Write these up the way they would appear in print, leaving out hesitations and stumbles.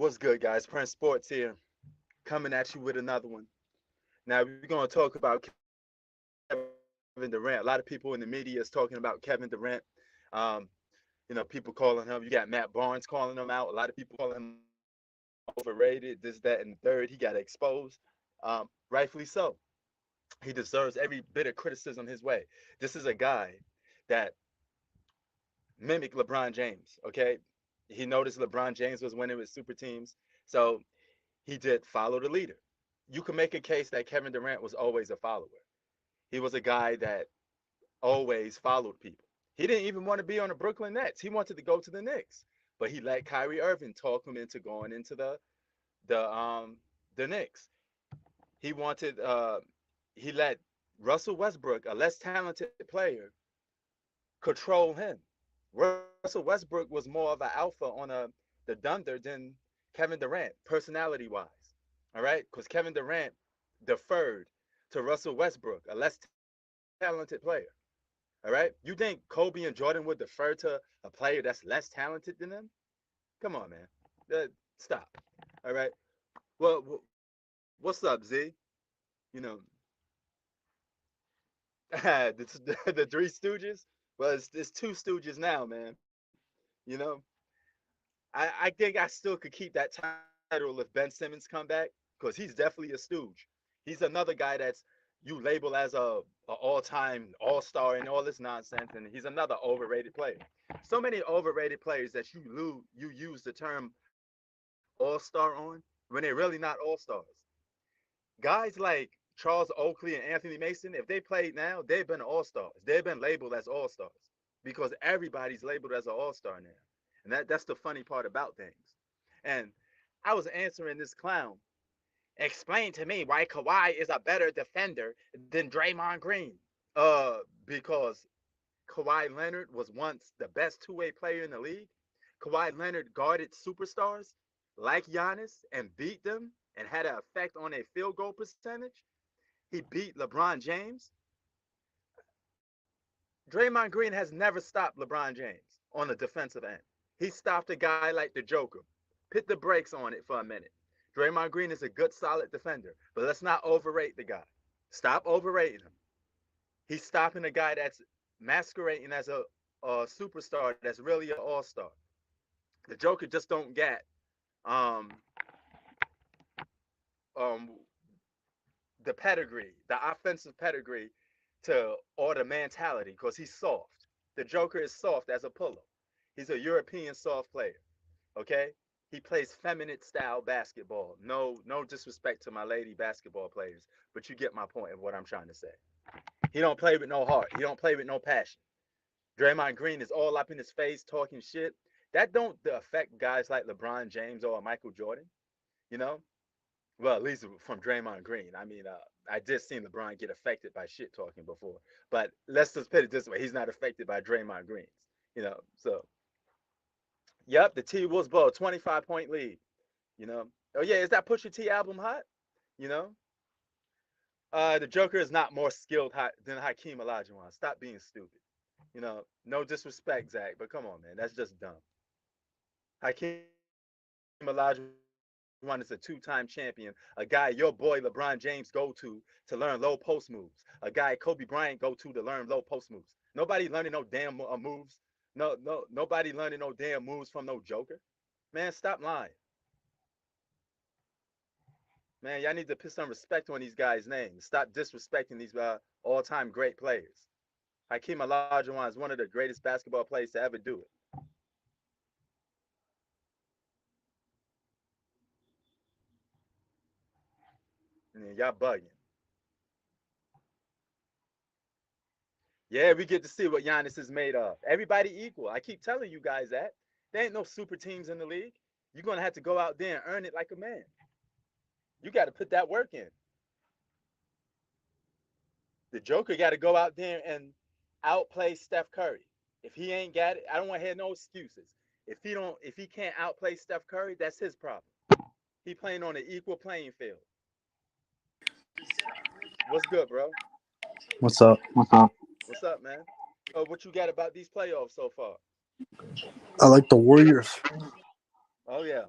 What's good, guys? Prince Sports here, coming at you with another one. Now we're gonna talk about Kevin Durant. A lot of people in the media is talking about Kevin Durant. Um, people calling him. You got Matt Barnes calling him out. A lot of people calling him overrated. This, that, and the third. He got exposed. Rightfully so. He deserves every bit of criticism his way. This is a guy that mimicked LeBron James. Okay, he noticed LeBron James was winning with super teams, so he did follow the leader. You can make a case that Kevin Durant was always a follower. He was a guy that always followed people. He didn't even want to be on the Brooklyn Nets. He wanted to go to the Knicks, but he let Kyrie Irving talk him into going into the the Knicks. He wanted he let Russell Westbrook, a less talented player, control him. Russell Westbrook was more of an alpha on the Thunder than Kevin Durant, personality wise. All right, because Kevin Durant deferred to Russell Westbrook, a less talented player. All right, you think Kobe and Jordan would defer to a player that's less talented than them? Come on, man. Stop. All right. Well, what's up, Z? You know, the Three Stooges. Well, it's two Stooges now, man. You know, I think I still could keep that title if Ben Simmons come back because he's definitely a stooge. He's another guy that's you label as a all-time all-star and all this nonsense, and he's another overrated player. So many overrated players that you use the term all-star on when they're really not all-stars. Guys like Charles Oakley and Anthony Mason, if they played now, they've been all-stars. They've been labeled as all-stars because everybody's labeled as an all-star now. And that's the funny part about things. And I was answering this clown. Explain to me why Kawhi is a better defender than Draymond Green. Because Kawhi Leonard was once the best two-way player in the league. Kawhi Leonard guarded superstars like Giannis and beat them and had an effect on their field goal percentage. He beat LeBron James. Draymond Green has never stopped LeBron James on the defensive end. He stopped a guy like the Joker. Put the brakes on it for a minute. Draymond Green is a good, solid defender, but let's not overrate the guy. Stop overrating him. He's stopping a guy that's masquerading as a superstar that's really an all-star. The Joker just don't get um, um, the pedigree, the offensive pedigree to or the mentality because he's soft. The Joker is soft as a pillow. He's a European soft player. Okay, he plays feminine style basketball. No disrespect to my lady basketball players, but you get my point of what I'm trying to say. He don't play with no heart. He don't play with no passion. Draymond Green is all up in his face talking shit. That don't affect guys like LeBron James or Michael Jordan. You know, well, at least from Draymond Green. I mean, I did see LeBron get affected by shit talking before, but let's just put it this way: he's not affected by Draymond Green's. You know, so yep, the T Wolves blow a 25-point lead. You know, oh yeah, is that Pusha T album hot? You know, the Joker is not more skilled than Hakeem Olajuwon. Stop being stupid. You know, no disrespect, Zach, but come on, man, that's just dumb. Hakeem Olajuwon is a two-time champion, a guy your boy LeBron James go to learn low post moves, a guy Kobe Bryant go to learn low post moves. Nobody learning no damn moves. Nobody learning no damn moves from no Joker. Man, stop lying. Man, y'all need to put some respect on these guys' names. Stop disrespecting these all-time great players. Hakeem Olajuwon is one of the greatest basketball players to ever do it. Yeah, y'all bugging. Yeah, we get to see what Giannis is made of. Everybody equal. I keep telling you guys that. There ain't no super teams in the league. You're gonna have to go out there and earn it like a man. You got to put that work in. The Joker got to go out there and outplay Steph Curry. If he ain't got it, I don't want to hear no excuses. If he can't outplay Steph Curry, that's his problem. He playing on an equal playing field. What's good, bro? What's up? What's up, man? What you got about these playoffs so far? I like the Warriors. Oh yeah.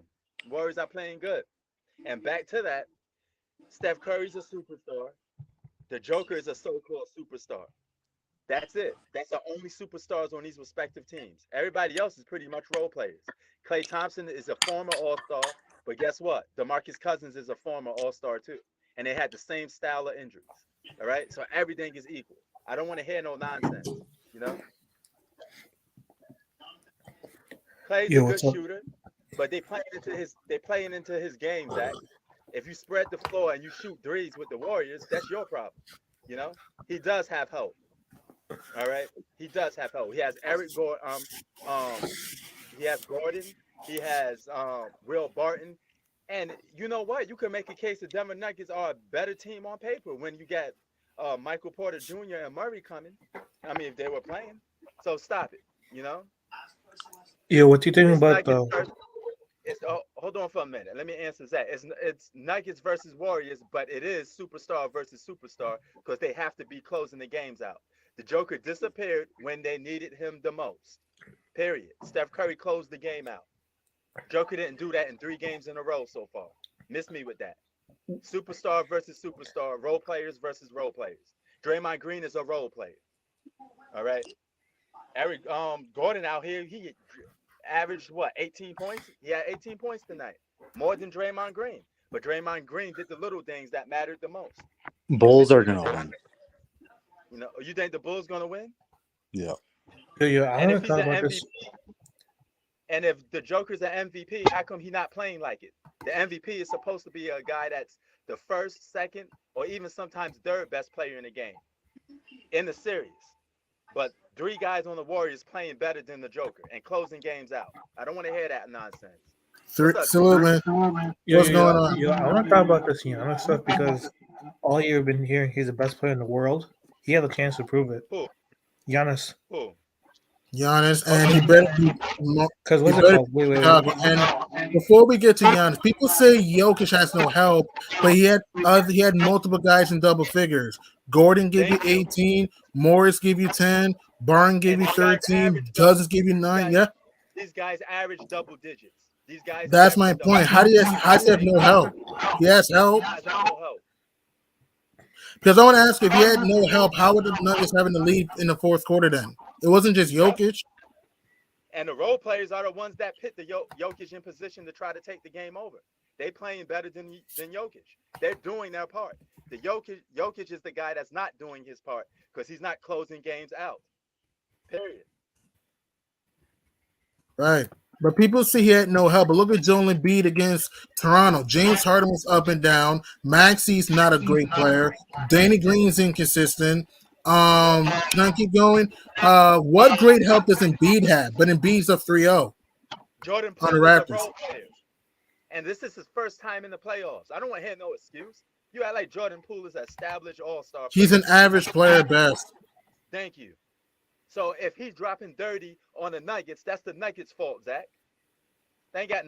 Warriors are playing good. And back to that, Steph Curry's a superstar. The Joker is a so-called superstar. That's it. That's the only superstars on these respective teams. Everybody else is pretty much role players. Klay Thompson is a former All-Star, but guess what? DeMarcus Cousins is a former All-Star too, and they had the same style of injuries. All right, so everything is equal. I don't want to hear no nonsense. You know, Clay's a Yo, good what's up? shooter, but they playing into his game, Zach. If you spread the floor and you shoot threes with the Warriors, that's your problem. You know, he does have help. All right, he does have help. He has Eric Gordon. He has Gordon. He has Will Barton. And you know what? You can make a case the Denver Nuggets are a better team on paper when you get Michael Porter Jr. and Murray coming. I mean, if they were playing. So stop it. You know, Yo, what do you think it's about Nuggets the? versus. Hold on for a minute. Let me answer that. It's Nuggets versus Warriors, but it is superstar versus superstar because they have to be closing the games out. The Joker disappeared when they needed him the most. Period. Steph Curry closed the game out. Joker didn't do that in 3 games in a row so far. Miss me with that. Superstar versus superstar. Role players versus role players. Draymond Green is a role player. All right. Eric Gordon out here, he averaged what, 18 points? He had 18 points tonight. More than Draymond Green. But Draymond Green did the little things that mattered the most. Bulls Miss are me with gonna that. win. You know, you think the Bulls gonna win? Yeah. Yo, I And want if to he's talk an about this. MVP, and if the Joker's an MVP, how come he not playing like it? The MVP is supposed to be a guy that's the first, second, or even sometimes third best player in the game in the series. But 3 guys on the Warriors playing better than the Joker and closing games out. I don't want to hear that nonsense. What's up, D? Salute, man. Yo, What's going on? I want to talk about this Giannis stuff because all you've been hearing he's the best player in the world. He had a chance to prove it. Who? Giannis, Who? Giannis, and Okay, he so better that be because he what's it better called? be Wait, wait, Chicago. And before we get to Giannis, people say Jokic has no help, but he had multiple guys in double figures. Gordon give you thank you. 18, Morris give you 10, Barn give And you these guys 13, average double. Cousins give you These 9. guys, Yeah, these guys average double digits. These guys that's my average double point. digits. How do you have Thank no you. help? He has He help does have no help. because I want to ask if he had no help, how would the Nuggets having the lead in the fourth quarter then? It wasn't just Yep. Jokic. And the role players are the ones that put the Jokic in position to try to take the game over. They playing better than Jokic. They're doing their part. The Jokic is the guy that's not doing his part because he's not closing games out. Period. Right. But people see he had no help. But look at Joel Embiid against Toronto. James Harden was up and down. Maxi's not a great player. Danny Green's inconsistent. Yep. Can I keep going? What great help does Embiid have? But Embiid's up 3-0 Jordan on the Poole is a Raptors. role player, and this is his first time in the playoffs. I don't want to hear no excuse. You act like Jordan Poole is an established All-Star He's player. an average player at best. Thank you. So if he's dropping 30 on the Nuggets, that's the Nuggets' fault, Zach. They got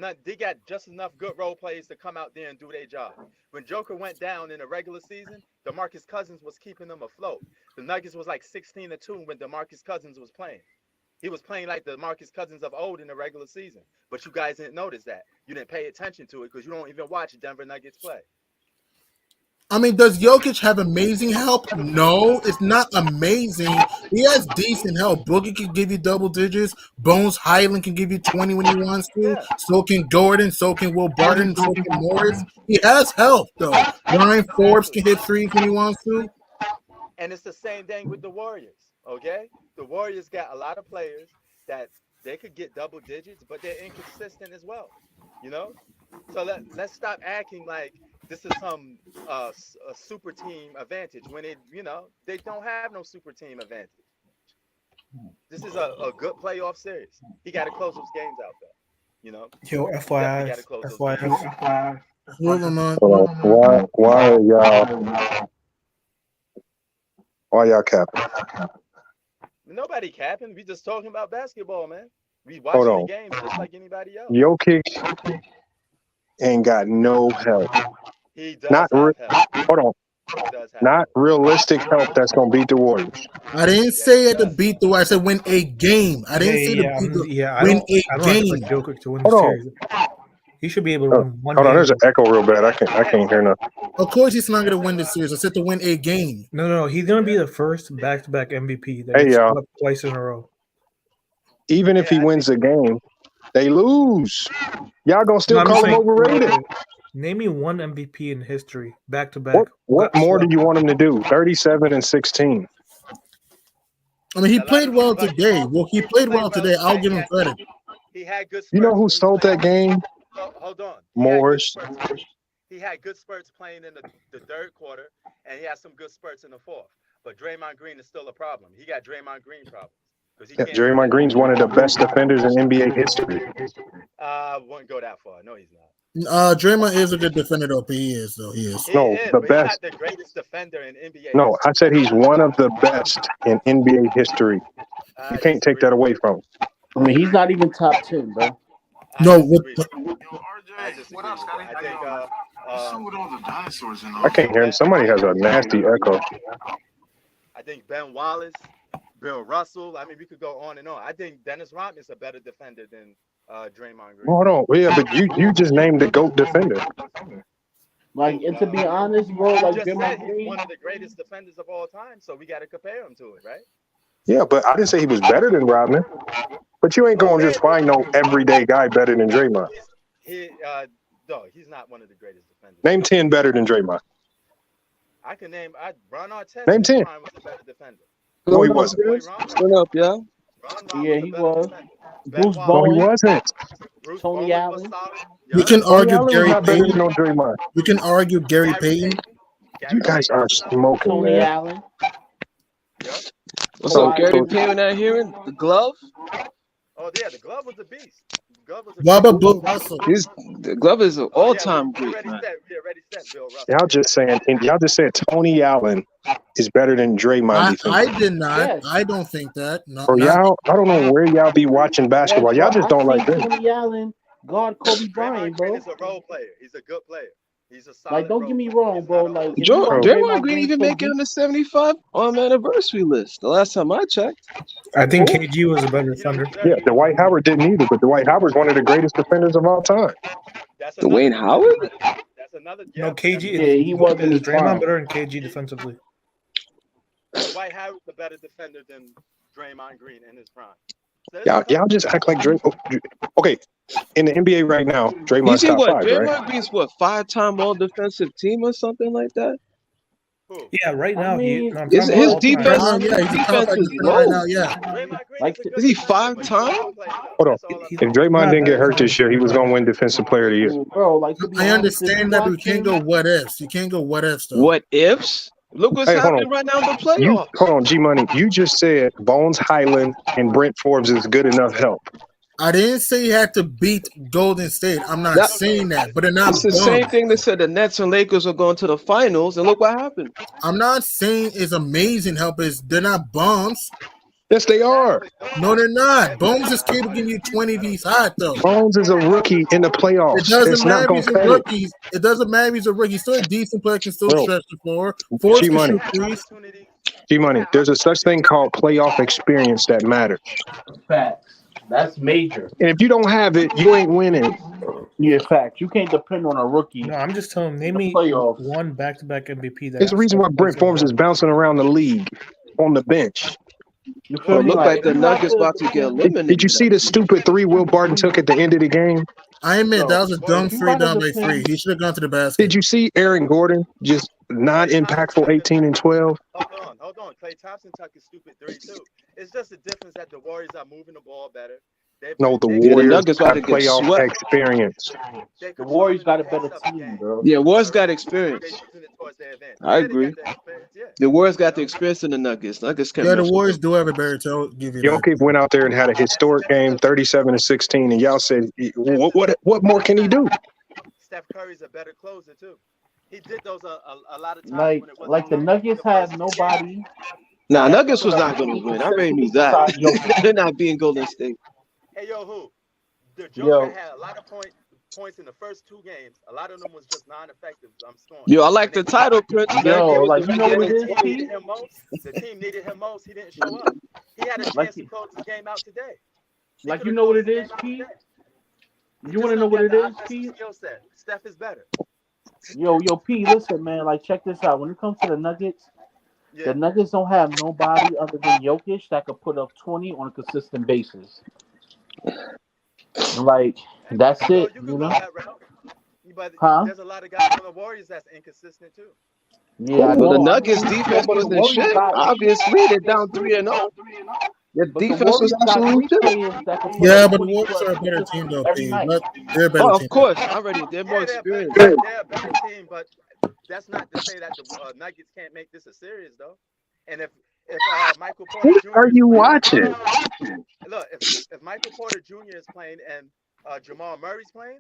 just enough good role players to come out there and do their job. When Joker went down in the regular season, DeMarcus Cousins was keeping them afloat. The Nuggets was like 16-2 when DeMarcus Cousins was playing. He was playing like the DeMarcus Cousins of old in the regular season. But you guys didn't notice that. You didn't pay attention to it because you don't even watch Denver Nuggets play. I mean, does Jokic have amazing help? No, it's not amazing. He has decent help. Boogie can give you double digits. Bones Highland can give you 20 when he wants to. Yeah, So can Gordon. So can Will Barton. So can Morris. He has help, though. Ryan Forbes exactly. can hit threes when he wants to. And it's the same thing with the Warriors. Okay? The Warriors got a lot of players that they could get double digits, but they're inconsistent as well. You know? So let's stop acting like this is some a super team advantage when they don't have no super team advantage. This is a good playoff series. He got to close those games out though. You know, Yo, definitely FYI, got to close those games out. FYI. Moving on. Hold on. Why y'all capping? Nobody capping. We just talking about basketball, man. We Hold watching the on. games just like anybody else. Jokic ain't got no help. He does Not have help. hold on. He does have Not help. realistic help that's gonna beat the Warriors. I didn't Yes, say he it to does. beat the. I said win a game. I didn't say to beat the I win don't a I don't game. expect Jokic to win the Hold on. series. He should be able to Oh, win one hold on, game. there's an echo real bad. I can't hear nothing. Of course, he's not going to win this series. I said to win a game. No. He's gonna be the first back-to-back MVP that Hey, gets y'all. swept twice in a row. Even if he wins the game, they lose. Y'all gonna No, still I'm call just him saying. overrated? Name me one MVP in history back-to-back. What got more do swept. you want him to do? 37 and 16. I mean, he A lot played of- well but today. Well, he played well today. I'll give him credit. He had good spurts. You know who when he stole played. that game? Hold on. Morris. He had good spurts playing in the third quarter, and he had some good spurts in the fourth. But Draymond Green is still a problem. He got Draymond Green problems. Yeah, Draymond Green's one of the best defenders in NBA history. Wouldn't go that far. No, he's not. Draymond is a good defender, though. He is, though. He is. No, He is, the but best. he's not the greatest defender in NBA. No, history. I said he's one of the best in NBA history. You can't take that away from him. I mean, he's not even top 10, bro. No, I disagree. I think I can't hear him. Somebody has a nasty echo. I think Ben Wallace, Bill Russell. I mean, we could go on and on. I think Dennis Rodman's a better defender than Draymond Green. Hold on. Yeah, but you just named the GOAT defender. Like, and to be honest, bro, You like just said Draymond he's Green, one of the greatest defenders of all time, so we got to compare him to it, right? Yeah, but I didn't say he was better than Rodman. But you ain't going to just find no everyday guy better than Draymond. No, he's not one of the greatest defenders. Name 10 better than Draymond. I can name Ron Artest. Name 10. Was a better defender. No, he wasn't. Stand up, yeah. yeah, he was. Ben Bruce Wallace. No, he Bowen, wasn't. Bruce Tony Bowen was Allen. solid. we can argue Allen was Gary not better than Payton. no Draymond. We can argue Gary Payton. You guys are smoking, Tony man. Allen. What's So- up, Gary Payton out here? The glove? Oh yeah, the glove was a beast. The glove was a What about Bill Russell? The glove is an all-time we great, already man. said Bill Russell. Y'all just said Tony Allen is better than Draymond defensively. I did not. Yes. I don't think that. No, Or y'all, I don't know where y'all be watching basketball. Yes, Y'all bro, just don't I like seen this. Tony Allen guard Kobe Draymond Bryant, Green bro. is a role player. He's a good player. He's a solid Like, don't role get me player. wrong, He's bro. not a Like, all- if you want Draymond Green even so make it deep- on the 75 anniversary list. The last time I checked. I think KG was a better He don't defender. deserve Yeah, it. Dwight Howard didn't either, but Dwight Howard's one of the greatest defenders of all time. That's Dwayne another- Howard? That's another. No, Yeah, KG Yeah, he wasn't is his Draymond prime. better than KG defensively. Dwight Howard's a better defender than Draymond Green in his prime. So Y'all just act like Drake. Okay, in the NBA right now, You Draymond's see top what? 5, Draymond right? Green's what? 5-time all-defensive team or something like that? Who? Yeah, right I now mean, I'm his talking about all defense- time. Yeah, he's a top defense 5 is defender right low. now. Yeah. Draymond Green Like, is a good is he defender, but he's a 5-time? role player, though. Hold on. That's all I'm If saying. Draymond didn't get hurt this year, he was going to win Defensive Player of the Year. bro, like, to be I honest, if understand you that, but we watch can't him- go what ifs. You can't go what ifs, though. What ifs? Look what's Hey, hold happening right now in the You playoffs. hold on, G Money. You just said Bones Highland and Brent Forbes is good enough help. I didn't say he had to beat Golden State. I'm not That- saying that, but they're not It's the bums. same thing that said the Nets and Lakers are going to the finals, and look what happened. I'm not saying it's amazing help. Is they're not bums. Yes, they are. No, they're not. Bones is capable of giving you 20 if he's hot, though. Bones is a rookie in the It playoffs. It's doesn't not matter going if to he's a cut it. rookie. It doesn't matter if he's a rookie. He's still a decent player, can still Bro. stretch the floor. Forbes can G-Money. shoot threes. G Money. There's a such thing called playoff experience that matters. Facts. That's major. And if you don't have it, you ain't winning. Yeah, facts. You can't depend on a rookie. No, I'm just telling him, name The me playoffs. one back-to-back MVP that There's a reason why Brent Forbes is bouncing around the league on the bench. You Well, feel it me? looked like the if you Nuggets have about to get eliminated. Did you see the stupid 3 Will Barton took at the end of the game? I admit that was a dumb if you free gotta down by defend- free. He should have gone to the basket. Did you see Aaron Gordon just not impactful 18 and 12? Hold on. Klay Thompson took his stupid 3 too. It's just the difference that the Warriors are moving the ball better. No, the the Warriors Nuggets about have to get playoff swept. experience. The Warriors got a better team, bro. Yeah, Warriors got experience. I agree. The Warriors got the experience in the Nuggets. Nuggets can't Yeah, the mess with Warriors them. do have a better toe. Give you that. Jokic went out there and had a historic game, 37 and 16, and y'all said, what more can he do? Steph Curry's a better closer too. He did those a lot of times. Like, when it wasn't like the on Nuggets the have first nobody. Nah, Nuggets was not going to win. I already knew that. Besides Jokic. They're not being Golden State. Hey, who? The Yo. Joker had a lot of points in the first 2 games. A lot of them was just non-effective. I'm scoring. Yo, I like the title, Prince. Yo, like, you know what it is, The team needed him most. The team needed him most. He didn't show up. He had a chance Like to close the game out today. He Like, could've you know what closed it the is, game out Pete? today. He You just want to know don't what got it the is, offensive P? skill set. Steph is better. Yo, P, listen, man. Like, check this out. When it comes to the Nuggets Yeah. don't have nobody other than Jokic that could put up 20 on a consistent basis. Like, that's Well, it, you could you go know? that route. But Huh? there's a lot of guys on the Warriors that's inconsistent too. Yeah, I Well, the know. I Nuggets mean, yeah, defense but the wasn't Warriors shit. got, Obviously, they're down 3-0. Their but the defense was Warriors got absolutely three shit. players that could put up Yeah, but the 20 Warriors plus are a better team, though, consistently every P. night. But they're a better Oh, of team. course, already they're more Yeah, experienced. they're a better team, but that's not to say that the Nuggets can't make this a series though. And if Michael Porter What are Jr. is you playing, watching? look, if Michael Porter Jr. is playing and Jamal Murray's playing,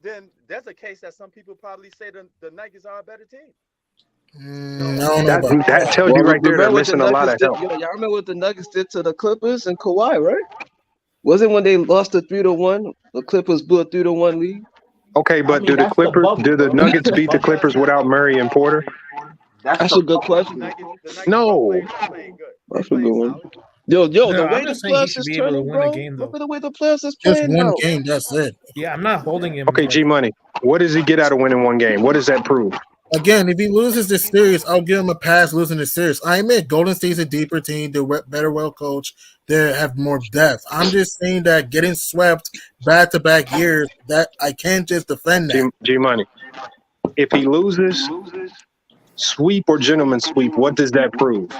then there's a case that some people probably say the Nuggets are a better team. I So don't know That about that that. tells you Well, right there they're remember what the missing a lot Nuggets of did? help. Yo, y'all remember what the Nuggets did to the Clippers and Kawhi, right? Was it when they lost the 3-1? The Clippers blew a 3-1 lead. Okay, I but mean, that's the bubble, do the bro. Nuggets That's the beat the bubble. Clippers without Murray and Porter? That's That's the a good bubble. question. The Nuggets role No. players are playing good. They're That's a playing good one. solid. Yo, No, the I'm way the just saying he playoffs should is be able to turning, win a bro. game Look though. at the way the playoffs is Just playing one now. game. That's it. Yeah, I'm not holding him. Okay, G Like, Money. What does he get out of winning one game? What does that prove? Again, if he loses this series, I'll give him a pass losing this series. I admit Golden State's a deeper team. They're better, well coached. They have more depth. I'm just saying that getting swept back to back years, that I can't just defend that. G Money. If he loses, sweep or gentleman sweep, what does that prove?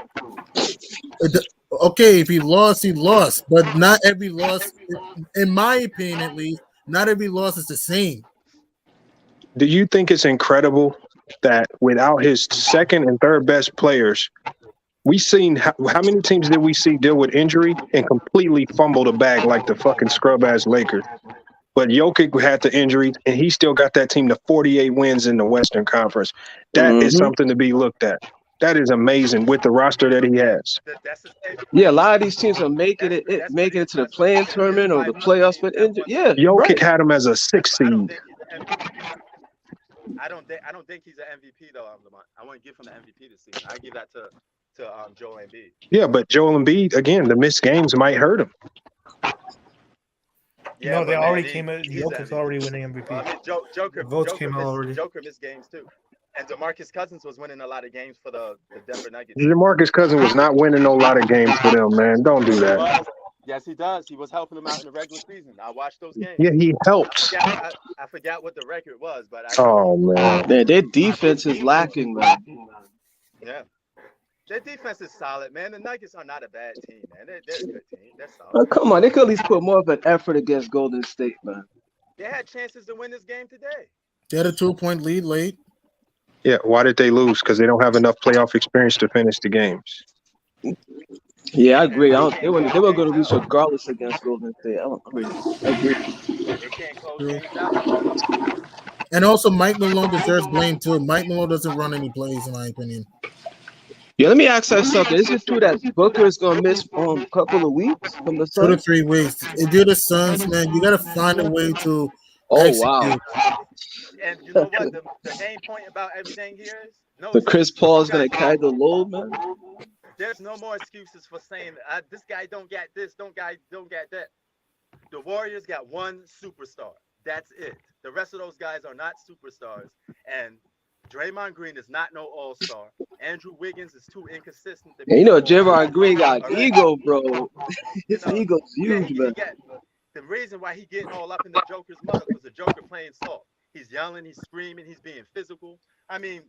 Okay, if he lost, he lost. But not every loss, in my opinion at least, not every loss is the same. Do you think it's incredible that without his second and third best players, we seen how many teams did we see deal with injury and completely fumble the bag like the fucking scrub ass Lakers? But Jokic had the injury and he still got that team to 48 wins in the Western Conference. That is something to be looked at. That is amazing with the roster that he has. That's the same. Yeah, a lot of these teams are making it to the playing tournament or the playoffs with injury. Yeah, you're Jokic right. had him as a 6 I don't seed. think he's an MVP. I don't think he's an MVP though. I want to give him the MVP this season. I give that to Joel Embiid. Yeah, but Joel Embiid, again, the missed games might hurt him. Yeah, no, they but already man, came in. he's Jokic's MVP. already winning MVP. Well, I mean, The votes came out already. Joker missed games too, and DeMarcus Cousins was winning a lot of games for the Denver Nuggets. DeMarcus Cousins was not winning no lot of games for them, man. Don't do that. Yes, he does. He was helping them out in the regular season. I watched those games. Yeah, he helps. I forgot what the record was, but Oh man. Man, their defense is lacking, man. Yeah. Their defense is solid, man. The Nuggets are not a bad team, man. They're a good team. They're solid. Oh, come on, they could at least put more of an effort against Golden State, man. They had chances to win this game today. They had a 2-point lead late. Yeah, why did they lose? Because they don't have enough playoff experience to finish the games. Yeah, I agree. They were going to lose regardless against Golden State. I agree. They can't close games out. And also, Mike Malone deserves blame too. Mike Malone doesn't run any plays, in my opinion. Yeah, let me ask you something. Is it true that Booker is going to miss a couple of weeks from the 2 to Suns? 3 weeks. If you're the Suns, man, you got to find a way to execute. Wow. And you know what? The main point about everything here is So Chris Paul is going to carry the load, man. There's no more excuses for saying this guy don't get this, don't get that. The Warriors got one superstar. That's it. The rest of those guys are not superstars. And Draymond Green is not no all-star. Andrew Wiggins is too inconsistent. Yeah, you know, Draymond Green got ego, bro. His ego's huge, man. The reason why he getting all up in the Joker's mouth was the Joker playing soft. He's yelling, he's screaming, he's being physical. I mean,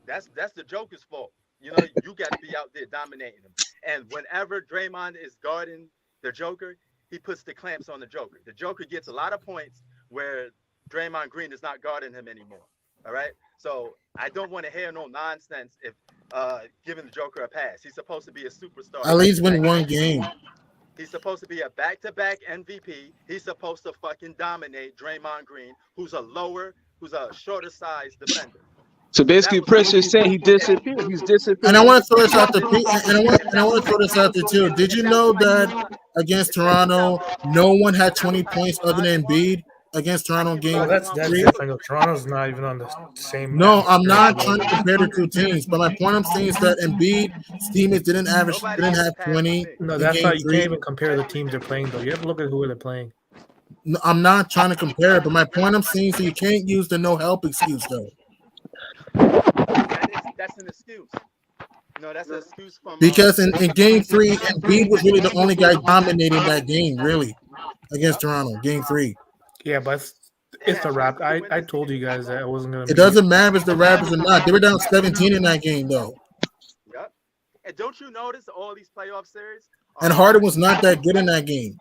that's the Joker's fault. You know, you got to be out there dominating him. And whenever Draymond is guarding the Joker, he puts the clamps on the Joker. The Joker gets a lot of points where Draymond Green is not guarding him anymore. All right? So I don't want to hear no nonsense if giving the Joker a pass. He's supposed to be a superstar. At least win one game. He's supposed to be a back-to-back MVP. He's supposed to fucking dominate Draymond Green, who's a shorter sized defender. So basically, Prince is saying he disappeared. He's disappeared. And I want to throw this out there. And I want to throw this out there too. Did you know that against Toronto, no one had 20 points other than Embiid against Toronto game? Oh, that's 3? different. Toronto's not even on the same. No, I'm not trying to compare the two teams, but my point I'm saying is that Embiid's teammates didn't have 20. No, that's not. You can't even compare the teams they're playing though. You have to look at who they're playing. No, I'm not trying to compare it, but my point I'm saying so you can't use the no help excuse though. That's an excuse. No, that's an excuse from Because in game three, Embiid was really the only guy dominating that game, really, against Toronto. Game three. Yeah, but They it's had the rap. chances to win I this told you game. guys that it wasn't gonna It be. doesn't matter if it's the Raptors or not. They were down 17 in that game though. Yep. And don't you notice all these playoff series And are Harden one was not that good in that game.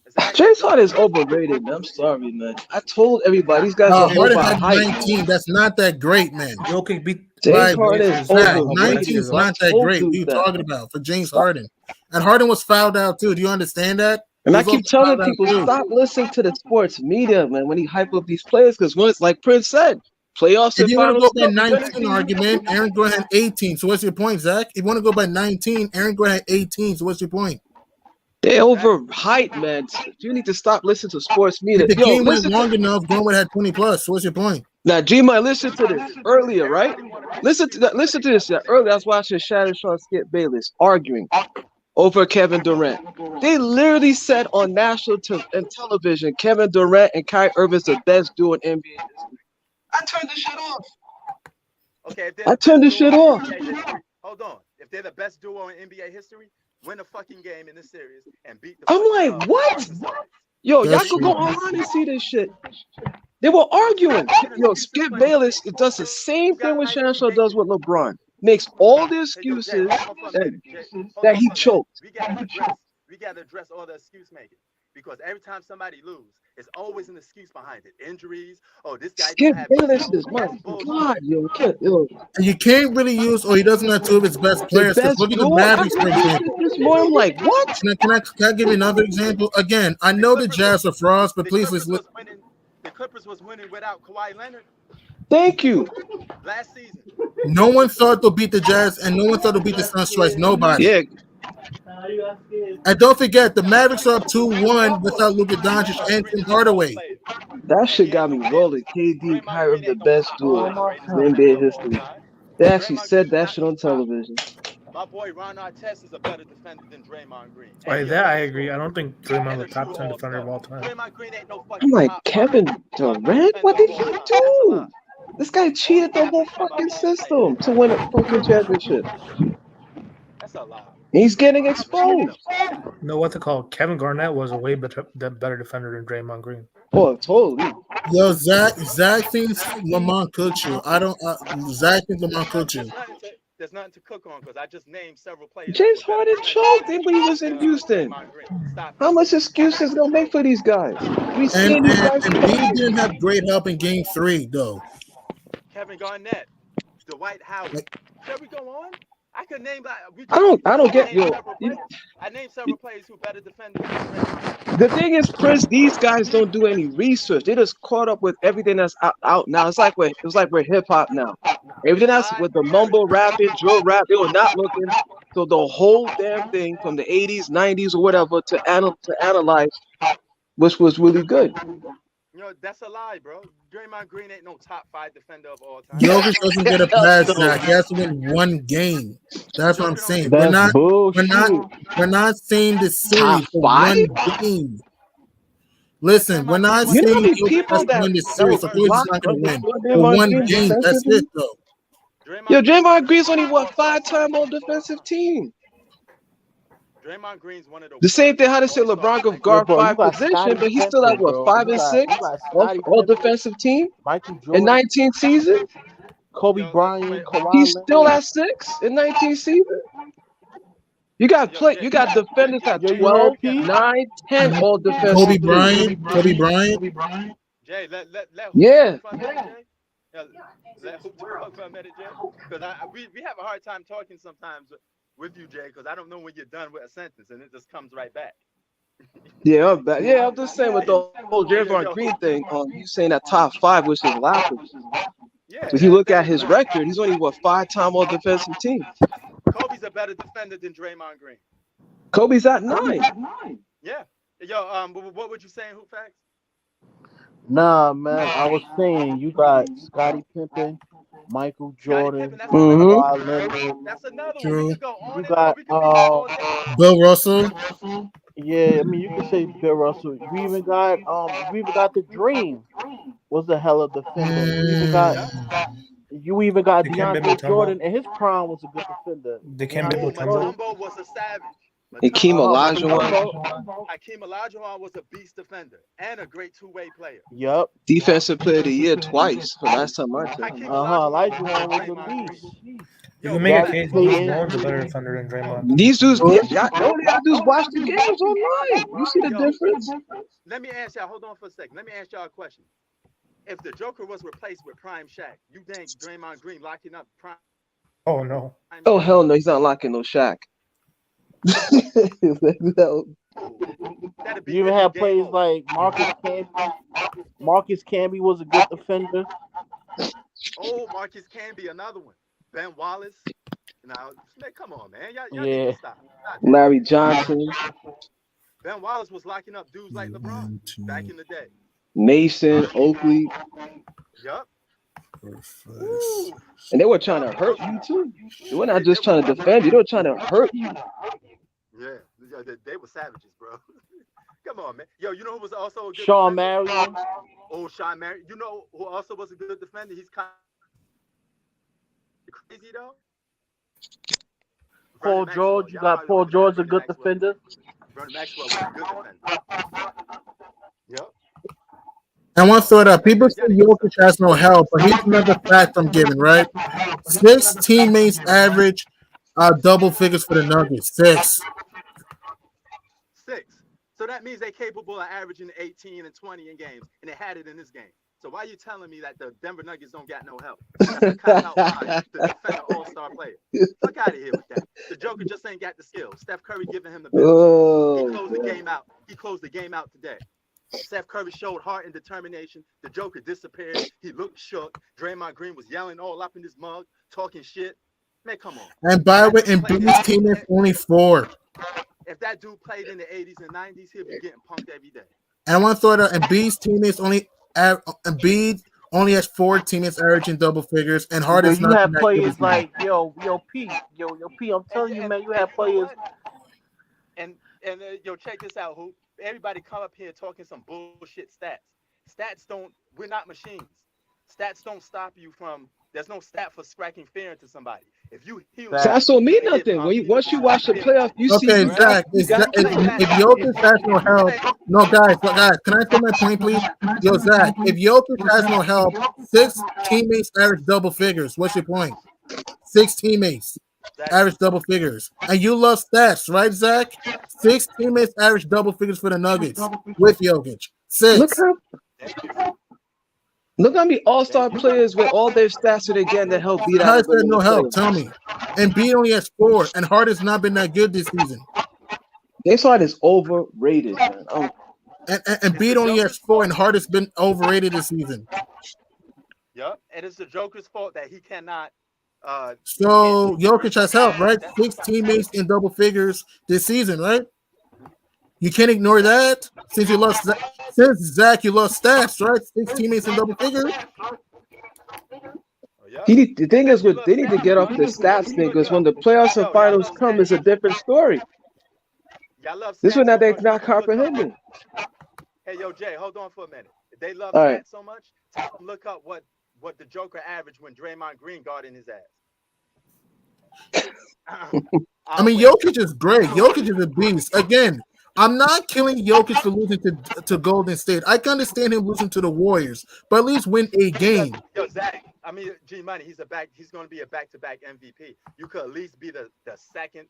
exactly. James Harden is overrated, man. I'm sorry, man. I told everybody these guys are more Harden about had hype. 19. That's not that great, man. Jokic beat James Right, Harden is Pacers Zach, how bad 19 he overrated, is. is bro. I not that told great. What are dudes you that. talking about for James Harden? And Harden was fouled out too. Do you understand that? And He I was also keep telling fouled out people, too. stop listening to the sports media, man, when he hype up these players. Because once, like Prince said, playoffs If and you want to finals go by stuff, you're gonna 19 see. argument, Aaron Gordon had 18. So what's your point, Zach? If you want to go by 19, Aaron Gordon had 18. So what's your point? They're overhyped, man. You need to stop listening to sports media. If the Yo, game went listen to long enough, Gordon would have had 20 plus. So what's your point? now, G might listen to this earlier, right? Listen to this. Yeah, earlier, I was watching Shannon Sharp, Skip Bayless arguing over Kevin Durant. They literally said on and television, Kevin Durant and Kyrie Irving is the best duo in NBA history. I turned this shit off. Okay, if they're I the turned best this shit duo in off. NBA history, hold on. If they're the best duo in NBA history, win a fucking game in this series and beat the I'm fucking, like, what? Boston Celtics. Yo, y'all That's could true. go online and see this shit. They were arguing. Yo, Skip Bayless it does the same thing what Shannon Sharp does with LeBron. Makes all the Hey, yo, Jay, excuses hold on for a that, minute. Jay, hold that on he for a minute. choked. We gotta address all the excuse making. Because every time somebody lose, there's always an excuse behind it. Injuries. Oh, this guy Skip don't have Bayless this. is my Bullshit. God, yo. And you can't really use, or he doesn't have two of his best The players. Because best look at the duo? I Mavericks, heard for this shit example. this morning. I'm like, what? Can I give you another example? Again, I The know the Clippers Jazz are frauds, but the please, Clippers let's was winning. The Clippers was winning without Kawhi Leonard Thank you. last season. no one thought they'll beat the Jazz, and no one thought they'll beat the Suns twice. Nobody. Yeah, And don't forget, the Mavericks are up 2-1 without Luka Doncic Draymond and Green Tim is a role Hardaway. player. that shit He ain't got no me fit. rolling. KD and Draymond Kyrie Green the ain't no best top duo five greatest in defender NBA of all history. time. They actually Draymond Green said is that not shit no on top. television. My boy Ron Artest is a better defender than Draymond Green. And Like he a that, I better agree. I scorer. don't think Draymond's And a a top true 10 all defender of star. all time. Draymond Green ain't no I'm fucking like, top five Kevin Durant? defender What of did all he time. That's a lie. do? This guy Only cheated the half whole the time I fucking call him say system that. to win a fucking championship. That's a lie. He's getting Draymond Green exposed. No, what's it called? Kevin Garnett was a way better defender than Draymond Green. Oh, totally. Yo, Zach thinks Lamont cooked you. I don't. Zach thinks Lamont cooked you. There's nothing to cook on because I just named several players that James were better Harden choked him when he was in defenders than Houston. Draymond Green. Stop How it. much excuses gonna make for these guys? We And seen these and guys Embiid choking. didn't have great help in Game 3, though. Kevin Garnett, Dwight Howard. Like, Shall we go on? I could name like I don't get yo. I named several players who better defenders than Draymond. The thing is, Prince, these guys don't do any research. They just caught up with everything that's out now. It's like we're hip hop now. Everything that's with the mumble rapping, drill rap, they were not looking. So the whole damn thing from the 80s, 90s, or whatever to analyze, which was really good. You know, that's a lie, bro. Draymond Green ain't no top 5 defender of all time. Jokic doesn't get a pass, No, Zach. He has to win one game. That's what I'm Joker don't saying. get We're That's not. bullshit. We're not saying the top series for 5? one game. Listen, we're Draymond Green not won You know how saying many Jokic has people to that win this that series. was Of course, he's blocked not going to win understood for Draymond one Green game. That's defensively? it, though. Yo, Green Draymond Green's only one of the what all-time 5-time All players of all Defensive time. Team. Draymond Green's one of the The same worst thing how they say all-star LeBron could players. Yo, guard bro, you 5 got position, Scottie but he's still at Pippen, what bro. 5 and 6 You got all, Scottie all Pippen, defensive team Michael in Jordan, 19 season. Kobe Yo, Bryant, He's Kawhi still Leonard. at 6 in 19 season. You got Jay, defenders at Yo, you 12, heard Pete? 9, 10 And all Kobe defensive team. Bryant. Kobe Bryant. Jay, let Hoop Yeah. talk for a minute, Jay. Yeah, let Hoop talk for a minute, Jay. Because we have a hard time talking sometimes with you, Jay, because I don't know when you're done with a sentence and it just comes right back. Yeah, I'm back. Yeah, I'm just saying with the whole Draymond Green thing, you saying that top 5, which is laughable. Yeah, If you look at his record, he's only what 5-time all defensive team. Kobe's a better defender than Draymond Green. Kobe's at 9. Yeah. Yo, what would you say in Hoop Facts? Nah, man. I was saying you got Scottie Pippen, Michael Jordan, Pippen, Kawhi Leonard. That's another one. We True. could go on You and on. got We could be here all day. Bill Russell. Yeah, I mean you can say Bill Russell. We even got the Dream was a hell of a defender. Yeah. You even got Dikembe DeAndre Mutombo. Jordan, and his prime was a good defender. Dikembe Oh, DeAndre Jordan, Mutombo. Matumbo was a savage. Hakeem Matumbo was a Olajuwon, Mutombo. beast. Hakeem Olajuwon was a beast defender and a great two-way player. Yup. defensive player of the year twice. The last time I checked. Hakeem Olajuwon was better Elijah than was a Draymond Green. beast. You Yo, can make a Gary case. relax. Bruce Payton. Bowen's a better defender than Draymond. These dudes, Good. all they gotta do is watch the games online. You see the Yo, difference? let me ask y'all. Hold on for a second. Let me ask y'all a question. If the Joker was replaced with Prime Shaq, you think Draymond Green locking up Prime Oh no. Shaq? Oh hell no, he's not locking no Shaq. That'd be You even him in had game players mode. like Marcus Camby. Marcus Camby was a good defender. Oh, Marcus Camby, another one. Ben Wallace. Now, man, come on, man. Y'all need Yeah. to stop. Larry Johnson, Ben Wallace was locking up dudes like LeBron 1, 2, back in the day. Mason, Oakley, Yup. 4, 5, Ooh. and they were trying to hurt you too. They were not just trying to defend you; they were trying to hurt you. Yeah, they were savages, bro. Come on, man. Yo, you know who was also a good Sean defender? Marion. Oh, Sean Marion. You know who also was a good defender? He's kind of crazy, though. Paul Vernon Maxwell. George. You Y'all got probably Paul don't even know George, who a good Vernon Maxwell is. defender. Vernon Maxwell was a good defender. Yep. And one thought Man, people say y'all need to Jokic stop. has no help, but here's another fact I'm giving, right? 6 teammates average double figures for the Nuggets. 6. 6. So that means they're capable of averaging 18 and 20 in games, and they had it in this game. So why are you telling me that the Denver Nuggets don't got no help? That's a cop-out line to defend an all-star player. Fuck out of here with that. The Joker just ain't got the skill. Steph Curry giving him the business. He Oh, closed the game out. He closed the game out today. Steph Curry showed heart and determination. The Joker disappeared. He looked shook. Draymond Green was yelling all up in his mug, talking shit. Man, come on. And by the way, That dude played Embiid's teammates only 4. If that dude played in the 80s and 90s, he'll be getting punked every day. And one thought Embiid's teammates Embiid only has 4 teammates averaging double figures, and Harden's You not have that good players this season. like P. Yo P. I'm telling you, man. You have and you know players. what? And yo, check this out, Hoop. Everybody come up here talking some bullshit stats. Stats don't. We're not machines. Stats don't stop you from. There's no stat for striking fear into somebody. If you heal, stats don't mean nothing. Once you watch the playoff, you see Okay, you Zach, got if Jokic has no help, no, guys, can I say my point, please? Yo, Zach, if Jokic has no help, 6 teammates average double figures. What's your point? 6 teammates average double figures. And you love stats, right, Zach? 6 teammates average double figures for the Nuggets with Jokic. 6. Look how many all-star players with all their stats that they get that help beat out How a is that no regular help? player. Tell me. And B only has 4, and Harden's not been that good this season. They saw it as overrated, man. And B only has 4, and Harden's been overrated this season. Yep, and it's the Joker's fault that he cannot. So Jokic has help, right? 6 teammates in double figures this season, right? You can't ignore that. Since Zach, you lost stats, right? 6 teammates in double figures. Yep. The thing is, they need to get off the stats thing because when the playoffs and finals come, it's a different story. Y'all love This stats one that so they're much, not you can look up- comprehending. Hey, yo, Jay, hold on for a minute. If they love All stats right. so much, tell them look up what the Joker averaged when Draymond Green guarded his ass. I mean, Jokic is great. Jokic is a beast. Again, I'm not killing Jokic for losing to Golden State. I can understand him losing to the Warriors, but at least win a game. Yo, Zach, I mean, G Money, he's going to be a back-to-back MVP. You could at least be the second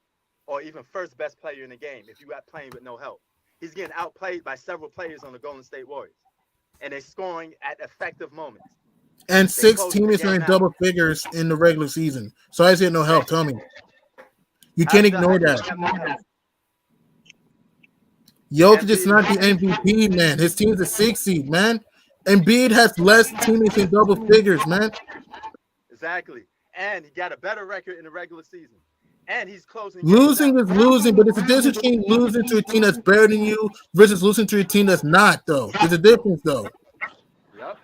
or even first best player in the game if you got playing with no help. He's getting outplayed by several players on the Golden State Warriors, and they're scoring at effective moments. And They 6 close the teammates are game in out. double figures in the regular season. So I said no help. Tell me. You can't ignore that. Jokic is not the MVP, man. His team's a 6 seed, man. Embiid has less teammates in double figures, man. Exactly. And he got a better record in the regular season. And he's closing. Losing is losing, but it's a difference between losing to a team that's better than you versus losing to a team that's not, though. There's a difference, though. Yep.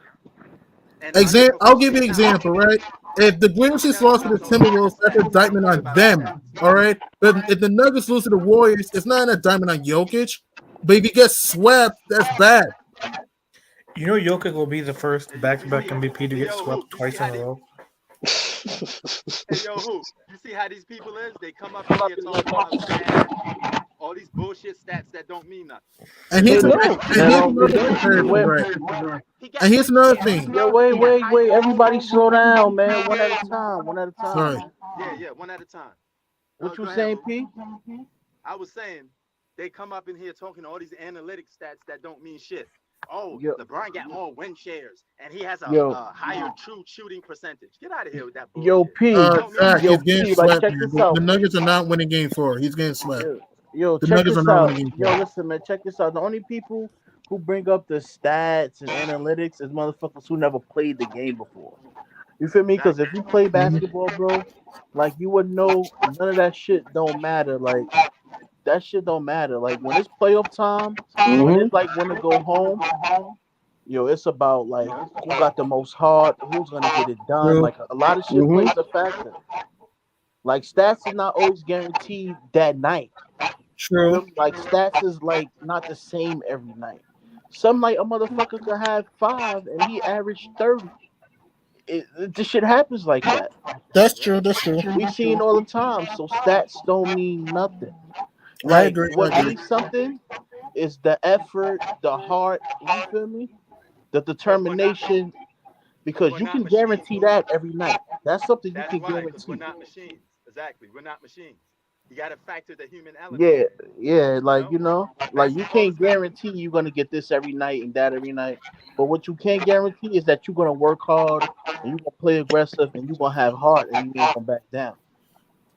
I'll give you an example, right? If the Grizzlies lost to the Timberwolves, that's an indictment on them. All right, but if the Nuggets lose to the Warriors, it's not an indictment on Jokic. But if he gets swept, that's bad. You know, Jokic will be the first back-to-back MVP to See, get yo, Hoop, swept you see twice in how a these, row. hey, yo, Hoop, you see how these people is? They come up in here talking about stats, all these bullshit stats that don't mean nothing. And They here's, don't. and They here's don't. They another don't. comparison, Wait, right? He got And here's another he thing. yo, got wait. higher Everybody total. slow down, man. One at a time. One at a time, Sorry. man. Yeah, one at a time. What you Go ahead, saying, Hoop. P? I was saying they come up in here talking all these analytic stats that don't mean shit. Oh, Yo, LeBron got more win shares and he has a, yo, higher true shooting percentage. Get out of here with that yo, bullshit. P. Don't mean Zach, shit. Yo, he's getting P. Like, swept, check man. this The out. Nuggets are not winning game 4. He's getting swept. Yo, The check Nuggets are this not out. winning game Yo, 4. listen, man. Check this out. The only people who bring up the stats and analytics is motherfuckers who never played the game before. You feel me? Because Exactly. if you play Mhm. basketball, bro, like you would know none of that shit don't matter. Like that shit don't matter. Like when it's playoff time, when Mm-hmm. it's like when to go home, yo, it's about like who got the most heart, who's gonna get it done. True. Like a lot of shit Mm-hmm. plays a factor. Like stats is not always guaranteed that night. You True. feel me? Like stats is like not the same every night. Some night a motherfucker could have 5 and he averaged 30. This shit happens like that. That's Yeah. true. That's true. We see it all the time. So stats don't mean nothing. I Like agree. I what agree. means something is the effort, the heart. You feel me? The But we're not determination. Because we're you not can machines, guarantee Hoop. that every night. That's something you That's can why, because we're guarantee. not machines. Exactly. We're not machines. You gotta factor the human element Yeah, in. yeah. You Like know? like you Basketball is can't not guarantee you're gonna get this every night and that every night. But what you can guarantee is that you're gonna work hard and you're gonna play aggressive and you're gonna have heart and you ain't gonna back down.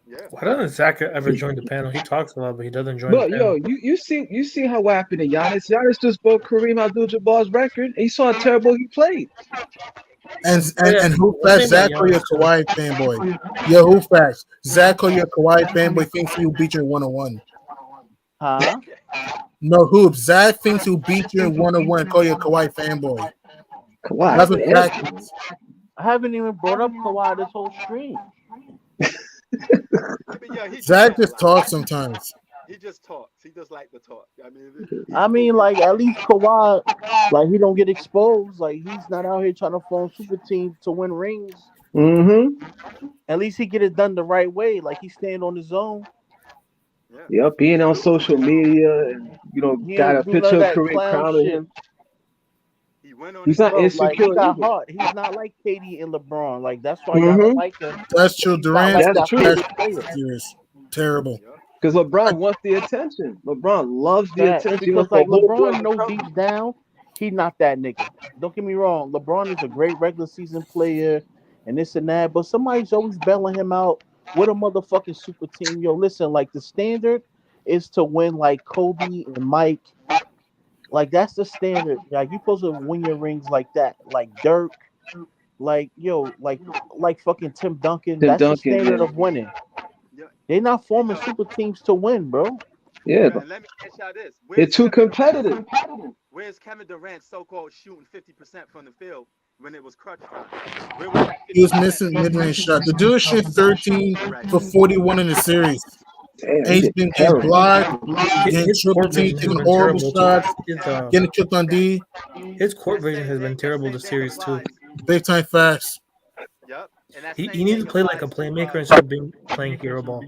yeah. Why doesn't Zach ever join the panel? He talks a lot, but he doesn't join the But yo, panel. you see how what happened to Giannis. Giannis just broke Kareem Abdul-Jabbar's record. And you saw how terrible he played. And Oh and yeah, and who one facts? thing about Zach or your Giannis too. Kawhi fanboy? Yo, who facts? Zach or your Kawhi fanboy thinks he'll beat you in 1-on-1. Huh? No hoops. Zach thinks he'll beat you in 1-on-1. Call you a Kawhi fanboy. I Kawhi, That's what haven't damn. Zach thinks. I haven't even brought up Kawhi this whole stream. But yeah, he do Zach that a just lot. talks sometimes. He just talks. He just like to talk. I mean, he's I mean, goofy. like at least Kawhi, like he don't get exposed. Like he's not out here trying to form super teams to win rings. Mm-hmm. At least he get it done the right way. Like he stand on his own. Yeah. Yep, being He's on true to social himself. media and He got a ain't do none picture of of that Kareem clown crowning shit. him. He went on He's his not Bro, own. like he insecure got either. heart. He's not like Katie and LeBron. Like that's why y'all don't Mm-hmm. like him. That's 'Cause true. he's not Durant's like That's that true. trash player player. years. Terrible. Yeah. Because I, LeBron wants the attention. LeBron loves the Facts. attention. He Because wants the like whole world LeBron to know come. deep down, he not that nigga. Don't get me wrong. LeBron is a great regular season player and this and that, but somebody's always bailing him out with a motherfucking super team. Yo, listen, like the standard is to win like Kobe and Mike. Like that's the standard. Like you supposed to win your rings like that. Like Dirk, like yo, like fucking Tim Duncan. Tim That's the Duncan, standard yeah. of winning. Yeah. They're not And forming super teams to win, bro. Yeah, and let me ask y'all this: they're too competitive. Where's Kevin Durant so-called shooting 50% from the field when it was crutch time? Where was that he was 50% missing at? mid-range shot. The dude shot 13 Right. for 41 in the series. Damn, And he he's did been getting terrible. blocked, getting His triple court team, vision has taking been horrible terrible too. shots, getting cooked on That D. His court that vision same has been thing that terrible same this thing series too. applies. Big time facts. Yep. And that He same needs thing to play like a applies to playmaker and start being playing hero ball.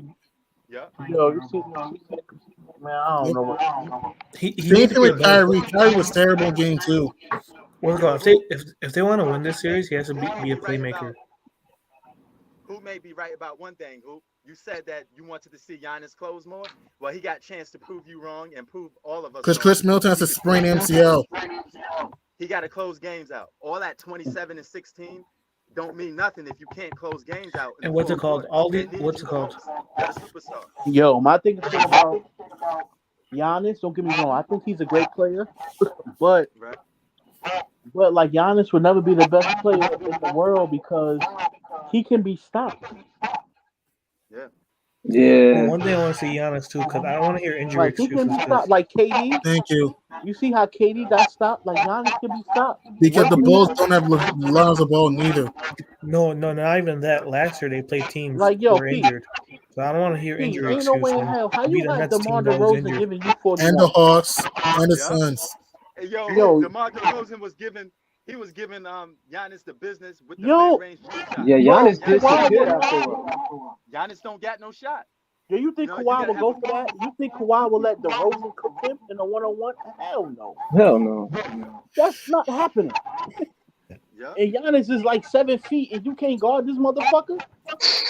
yep. Yo, man, I don't Yep. know what. He Same needs to thing be a with better Kyrie. player. Kyrie was terrible in game 2. What's it Yo, called? who If they want to win this series, he has to who may be a be right playmaker. about who may be right about one thing, who you said that you wanted to see Giannis close more. Well, he got a chance to prove you wrong and prove all of us Because wrong. Chris Middleton has He a could sprained close MCL. he got to close games out. All that 27 and 16 don't mean nothing if you can't close games out in And the what's it fourth called? quarter. All They these need what's you it the called? most. You're the superstar. Yo, my thing about Giannis, don't get me wrong. I think he's a great player, but Right? like Giannis would never be the best player in the world because he can be stopped. Yeah. Well, Yeah. one thing I want to see Giannis too, because I don't want to hear injury Like he can excuses. be Because stopped. Like KD, Thank you. You see how Katie got stopped? Like Giannis could be stopped. because What the team? Bulls don't have Lonzo Ball neither. No, no, not even that. Last year they played teams Like who yo, were Pete, injured, so I don't want to hear Pete, injury ain't no excuse way in when hell. How you beat you a have Nets DeMar team that was DeRozan injured. giving you And the 41? Hawks and the Yup. Suns. Hey, yo, Yo, DeMar DeRozan was giving he was giving Giannis the business with the mid yo, range shot. Yeah, bro, Giannis And Giannis don't Kawhi disappeared will. after a while. Giannis don't got no shot. Do you think You Kawhi gotta will have go a for that? You think Kawhi will let DeRozan cook him in a one-on-one? Hell no. Hell no. That's not happening. Yup. And Giannis is like 7 feet, and you can't guard this motherfucker.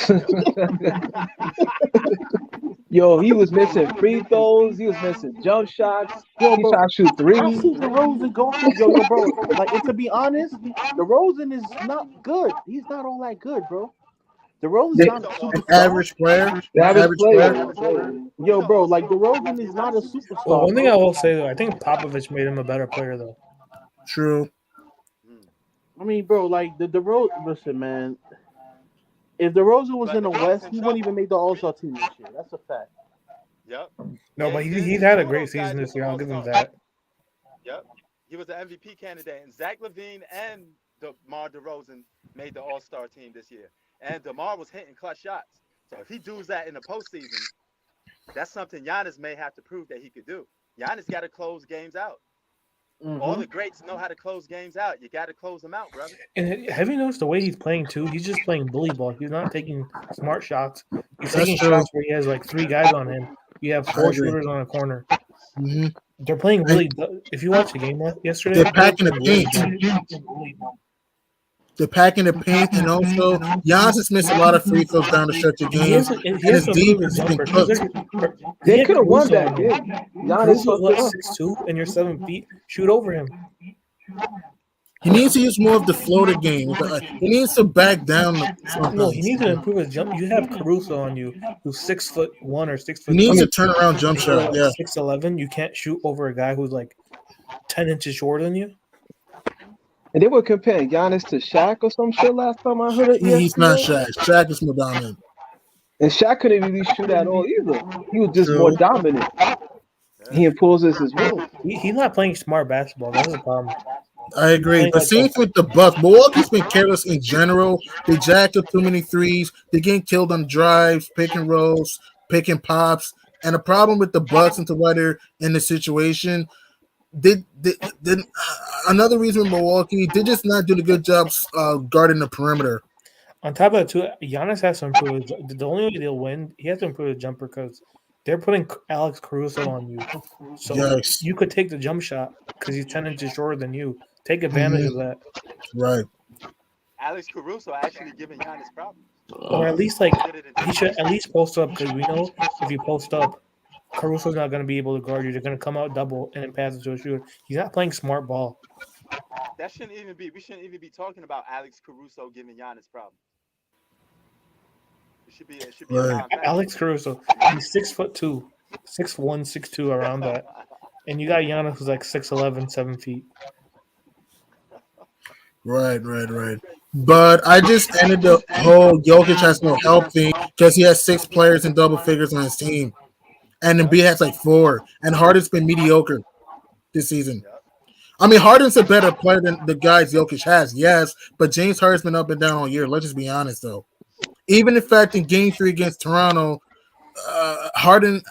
Yup. Yo, he was missing free throws. He was missing jump shots. Yo, He bro, tried to shoot I three. see DeRozan go through. Yo, bro. Like, and to be honest, DeRozan is not good. He's not all that good, bro. DeRozan's They, He's not a an an superstar. average player. The An average average player. player. average player. He's Yo, an bro, all like star. DeRozan is He's not not a a superstar. Well, superstar, one thing I bro. will say though, I think Popovich made him a better player though. True. Hmm. I mean, bro, like the DeRozan. Listen, man. If DeRozan was But in the the Bucks West, in he wouldn't even trouble. make the All Star team this year. That's a fact. Yep. No, but And he's then had a two of great those guys season was this year. I'll all give him stars. that. Yep. He was the MVP candidate, and Zach Levine and DeMar DeRozan made the All Star team this year. And DeMar was hitting clutch shots. So if he does that in the postseason, that's something Giannis may have to prove that he could do. Giannis got to close games out. All Mm-hmm. the greats know how to close games out. You got to close them out, brother. And have you noticed the way he's playing too? He's just playing bully ball. He's not taking smart shots. He's That's taking true. shots where he has like three guys on him. You have I four agree. shooters on a corner. Hmm. They're playing And really. If you watch the game yesterday, they're they were packing the playing really paint. dumb. They're packing the paint, and also Giannis has missed a lot of free throws down the stretch of He games, has to, he and has his to improve defense his has been jumper because cooked. he They had could have won Caruso that on him. game. Giannis Caruso fucked it what up. 6'2", and you're 7 feet. Shoot over him. He needs to use more of the floater game. He needs to back down No, he sometimes. needs to improve his jump. You have Caruso on you, who's 6'1" or He 6'2", needs I a mean, turnaround jump and you're shot. like Yeah, 6'11". You can't shoot over a guy who's like 10 inches shorter than you. and they were comparing Giannis to Shaq or some shit last time I heard it he's not ESPN. Shaq. Shaq is more dominant. And Shaq couldn't really shoot at all either. He was just more True. dominant. Yeah. He imposes his will. He's not playing smart basketball. That's the problem. I He's agree. playing But like same with the Bucks. Milwaukee's been careless in general. They jacked up too many threes. They're getting killed on drives, pick and rolls, pick and pops. And the problem with the Bucks and the weather in the situation, they another reason with Milwaukee, they just not doing a good job guarding the perimeter. On top of that, too, Giannis has to improve. The only way they'll win, he has to improve his jumper because they're putting Alex Caruso on you. So Yes. you could take the jump shot because he's 10 inches shorter than you. Take advantage Mhm. of that. Right. Alex Caruso actually giving Giannis problems. Or at least, like, He did it in he should at least post up because we know if you post up, Caruso's not going to be able to guard you. They're going to come out double and then pass it to a shooter. He's not playing smart ball. That shouldn't even be. We shouldn't even be talking about Alex Caruso giving Giannis problems. It should be a Right. non-factor. Alex Caruso, he's 6'2", 6'1", 6'2", around that. And you got Giannis who's like 6'11", 7 feet. Right. But I just ended the whole Jokic has no help thing because he has 6 players in double figures on his team. And Embiid has like 4. And Harden's been mediocre this season. Yep. I mean, Harden's a better player than the guys Jokic has, yes, but James Harden's been up and down all year. Let's just be honest, though. Even in fact, in Game 3 against Toronto, Harden,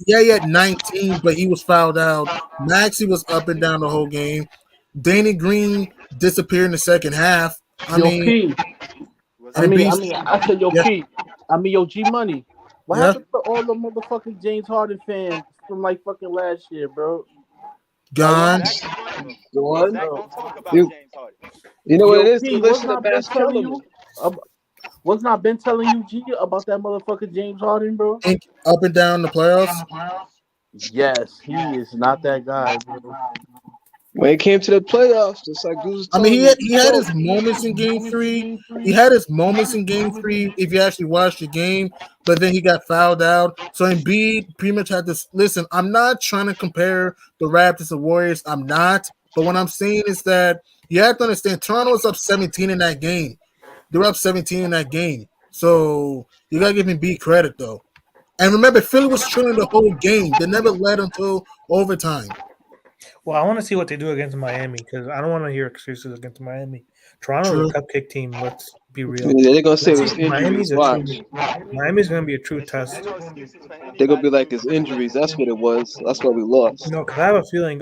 he had 19, but he was fouled out. Maxey was up and down the whole game. Danny Green disappeared in the second half. I Yo, mean, P. Was I and mean, Embiid, I said, yo, yeah, P. I mean, yo, G Money. What yeah, happened to all the motherfucking James Harden fans from like fucking last year, bro? gone. Zach is one of them. Gone. Zach don't talk about You, James Harden. you know what Yo, it is? P, You what's listen to not been Bass telling Kellerman. you? What's not been telling you, G, about that motherfucker James Harden, bro? Up and down the playoffs. Yes, he is not that guy, bro. When it came to the playoffs, just like Goose was I mean, telling me, he had his moments in Game 3. He had his moments in Game 3 if you actually watched the game, but then he got fouled out. So Embiid pretty much had this. Listen, I'm not trying to compare the Raptors to Warriors. I'm not. But what I'm saying is that you have to understand Toronto was up 17 in that game. They were up 17 in that game. So you got to give Embiid credit, though. And remember, Philly was trailing the whole game. They never led until overtime. Well, I want to see what they do against Miami because I don't want to hear excuses against Miami. Toronto's True. a cupcake team. Let's be real. Yeah, they're gonna say it Let's was see. injuries. Watch. Miami's going to be a true Ain't test. no excuses for They're gonna be anybody like losing it's to the injuries. Lakers. That's what it was. That's why we lost. No, because I have a feeling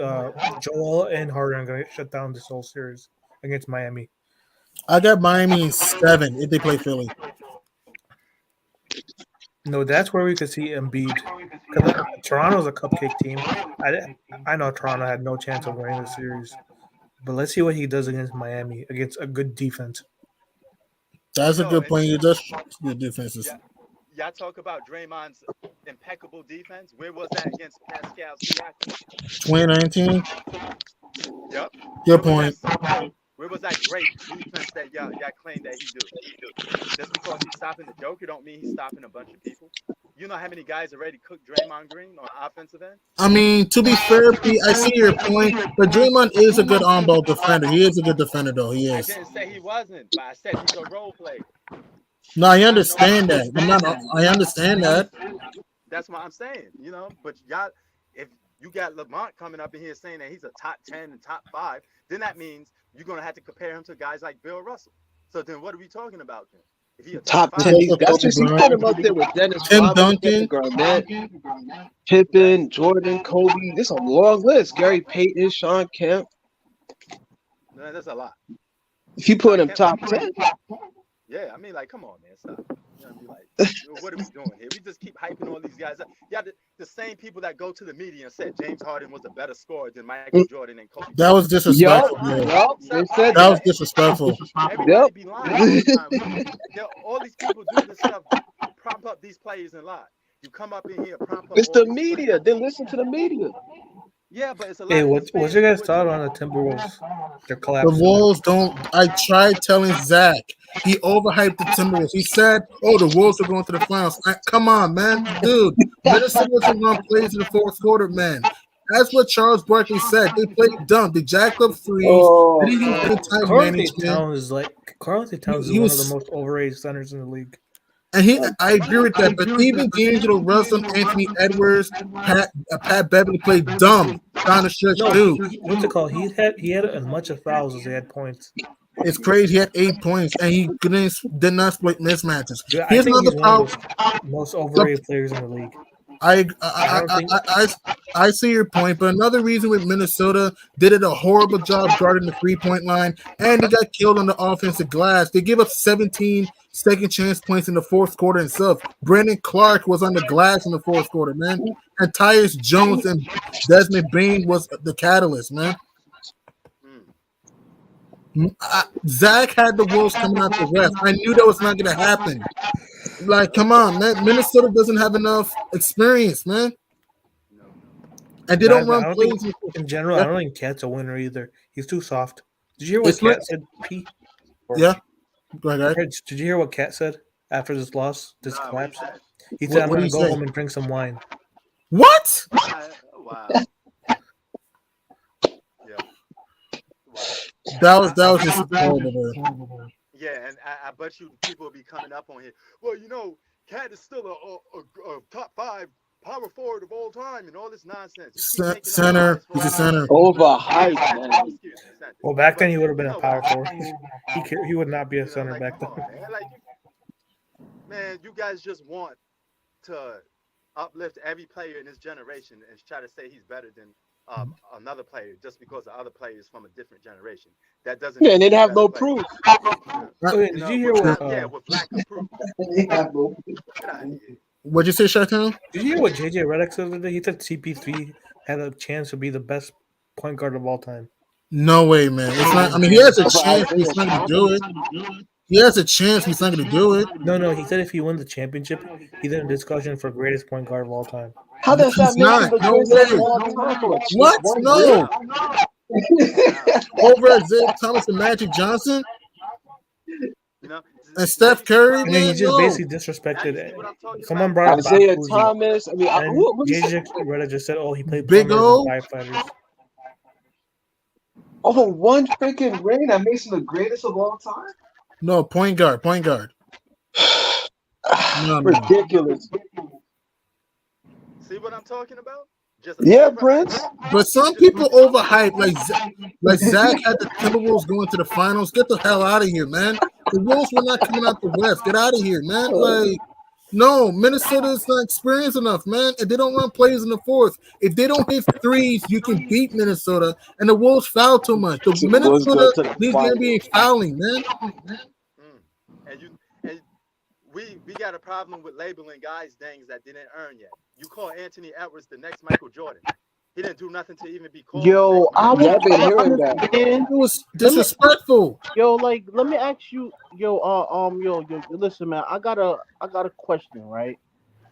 Joel and Harden are going to shut down this whole series against Miami. I got Miami in 7 if they play Philly. No, that's where we could see Embiid. Because Toronto's a cupcake team. I know Toronto had no chance of winning the series. But let's see what he does against Miami, against a good defense. That's a Yo, good and point. You just good defenses. yeah, y'all talk about Draymond's impeccable defense. Where was that against Pascal Siakam? 2019. Yep. Good Where was point. that? Where was that great defense that y'all claim that he do? Just because he's stopping the Joker, don't mean he's stopping a bunch of people. You know how many guys already cooked Draymond Green on offensive end? I mean, to be fair, Pete, I see your point, but Draymond is a good on-ball defender. He is a good defender, though. He I is. didn't say he wasn't, but I said he's a role player. No, I He's not no understand that. I'm not. offensive. I understand that. That's what I'm saying. But y'all, if you got Lamont coming up in here saying that he's a top 10 and top 5, then that means you're gonna have to compare him to guys like Bill Russell. So then, what are we talking about then? If he a top Top 10. 5, That's Kobe just you Bryant, put him up there with Dennis Tim Rodman, Kevin Duncan. Garnett, that's Pippen, Jordan, Kobe. This is a long list. Gary Payton, Sean Kemp. that's a lot. If you put Sean him Kemp, top 10, yeah, I mean, like, come on, man, stop. Be like, what are we doing here? We just keep hyping all these guys up. Yeah, the same people that go to the media and said James Harden was a better scorer than Michael Jordan and Kobe That Bryant. was disrespectful. Bro. they said That was that. disrespectful. Everybody be lying all the time. All these people do this stuff, prop up these players and lie. You come up in here, prop up It's all the these media. players. Then listen to the media. Yeah, but it's a Hey, lot of these what's fans your who guys' wouldn't thought even. on the Timberwolves? They're The collapsing. Wolves don't. I tried telling Zach. He overhyped the Timberwolves. He said, "Oh, the Wolves are going to the finals." Come on, man, dude. Minnesota doesn't run plays in the fourth quarter, man. That's what Charles Barkley said. They played dumb. They jacked up threes. They Oh, didn't use good time management. Carl Anthony Towns is He one of the was, most overrated centers in the league. and I agree with that. But even D'Angelo Russell, Anthony Edwards, Pat Beverly played dumb down the stretch No, too. what's it called? He had as much of fouls as he had points. It's crazy. He had 8 points, and he did not split mismatches. Dude, I Here's think another he's one of problem. the most overrated players in the league. I I I, don't I think. I I see your point, but another reason with Minnesota, they did a horrible job guarding the 3-point line, and they got killed on the offensive glass. They gave up 17 second chance points in the fourth quarter itself. Brandon Clark was on the glass in the fourth quarter, man, and Tyus Jones and Desmond Bain was the catalyst, man. Zach had the Wolves coming out the West. I knew that was not going to happen. Like, come on, man. Minnesota doesn't have enough experience, man. No. And they But don't I run don't think, plays. in general, Yeah, I don't think Cat's a winner either. He's too soft. Did you hear what it's like, Cat said, P? Or, yeah. Go ahead. Did you hear what Cat said after this loss, this Nah, what he collapse? said? He said, "I'm What do gonna you go say? home and drink some wine." What? Wow. Yeah. Wow. That was just horrible, man. Yeah, and I bet you people will be coming up on here. Well, Cat is still a top 5 power forward of all time and all this nonsense. You keep making up Center. lies for He's a all center. overhyped, man. Excuse me, center. Well, back then But he would have been you a know power what? forward. He would not be a center Like, back come then. on, man. Like, man, you guys just want to uplift every player in this generation and try to say he's better than another player just because the other player is from a different generation. That doesn't Yeah, mean and they he's a have better no player. proof. Oh, yeah, did you hear With lack of proof. They have no proof. Get out of here. What'd you say, Shatan? Did you hear what JJ Redick said today? He said CP3 had a chance to be the best point guard of all time. No way, man. It's not. I mean, he has a For chance, but Isaiah he's not going to do Thomas. it. He has a chance, but he's not going to do it. No, he said if he wins the championship, he's in a discussion for greatest point guard of all time. How does that He's make him not. the No greatest of way. all time for What? one No. Wow. Over Isaiah Thomas and Magic Johnson You know, and Steph Curry, And then he man. just No. basically now disrespected you see it. what I'm talking Someone about? brought up Bob Isaiah Cousy, Thomas. I mean, and what is JJ Redick just said, "Oh, he played Big plumbers O. and firefighters." over one freaking ring that makes him the greatest of all time? No, point guard. Point guard. No. Ridiculous. See what I'm talking about? just Yeah, overhyped. Prince. But some people overhype, like Zach had the Timberwolves going to the finals. Get the hell out of here, man. The Wolves were not coming out the West. Get out of here, man. Like, no, Minnesota's not experienced enough, man. And they don't run plays in the fourth. If they don't hit threes, you can beat Minnesota. And the Wolves foul too much. The Was going Minnesota to the needs the NBA finals. fouling, man. Mm. And we got a problem with labeling guys things that didn't earn yet. You call Anthony Edwards the next Michael Jordan. He didn't do nothing to even be called the Yo, next I Michael Yeah, was I've Jordan. been trying to hearing that. understand. It was Let me, disrespectful. like, let me ask you, yo, listen, man. I got a question, right?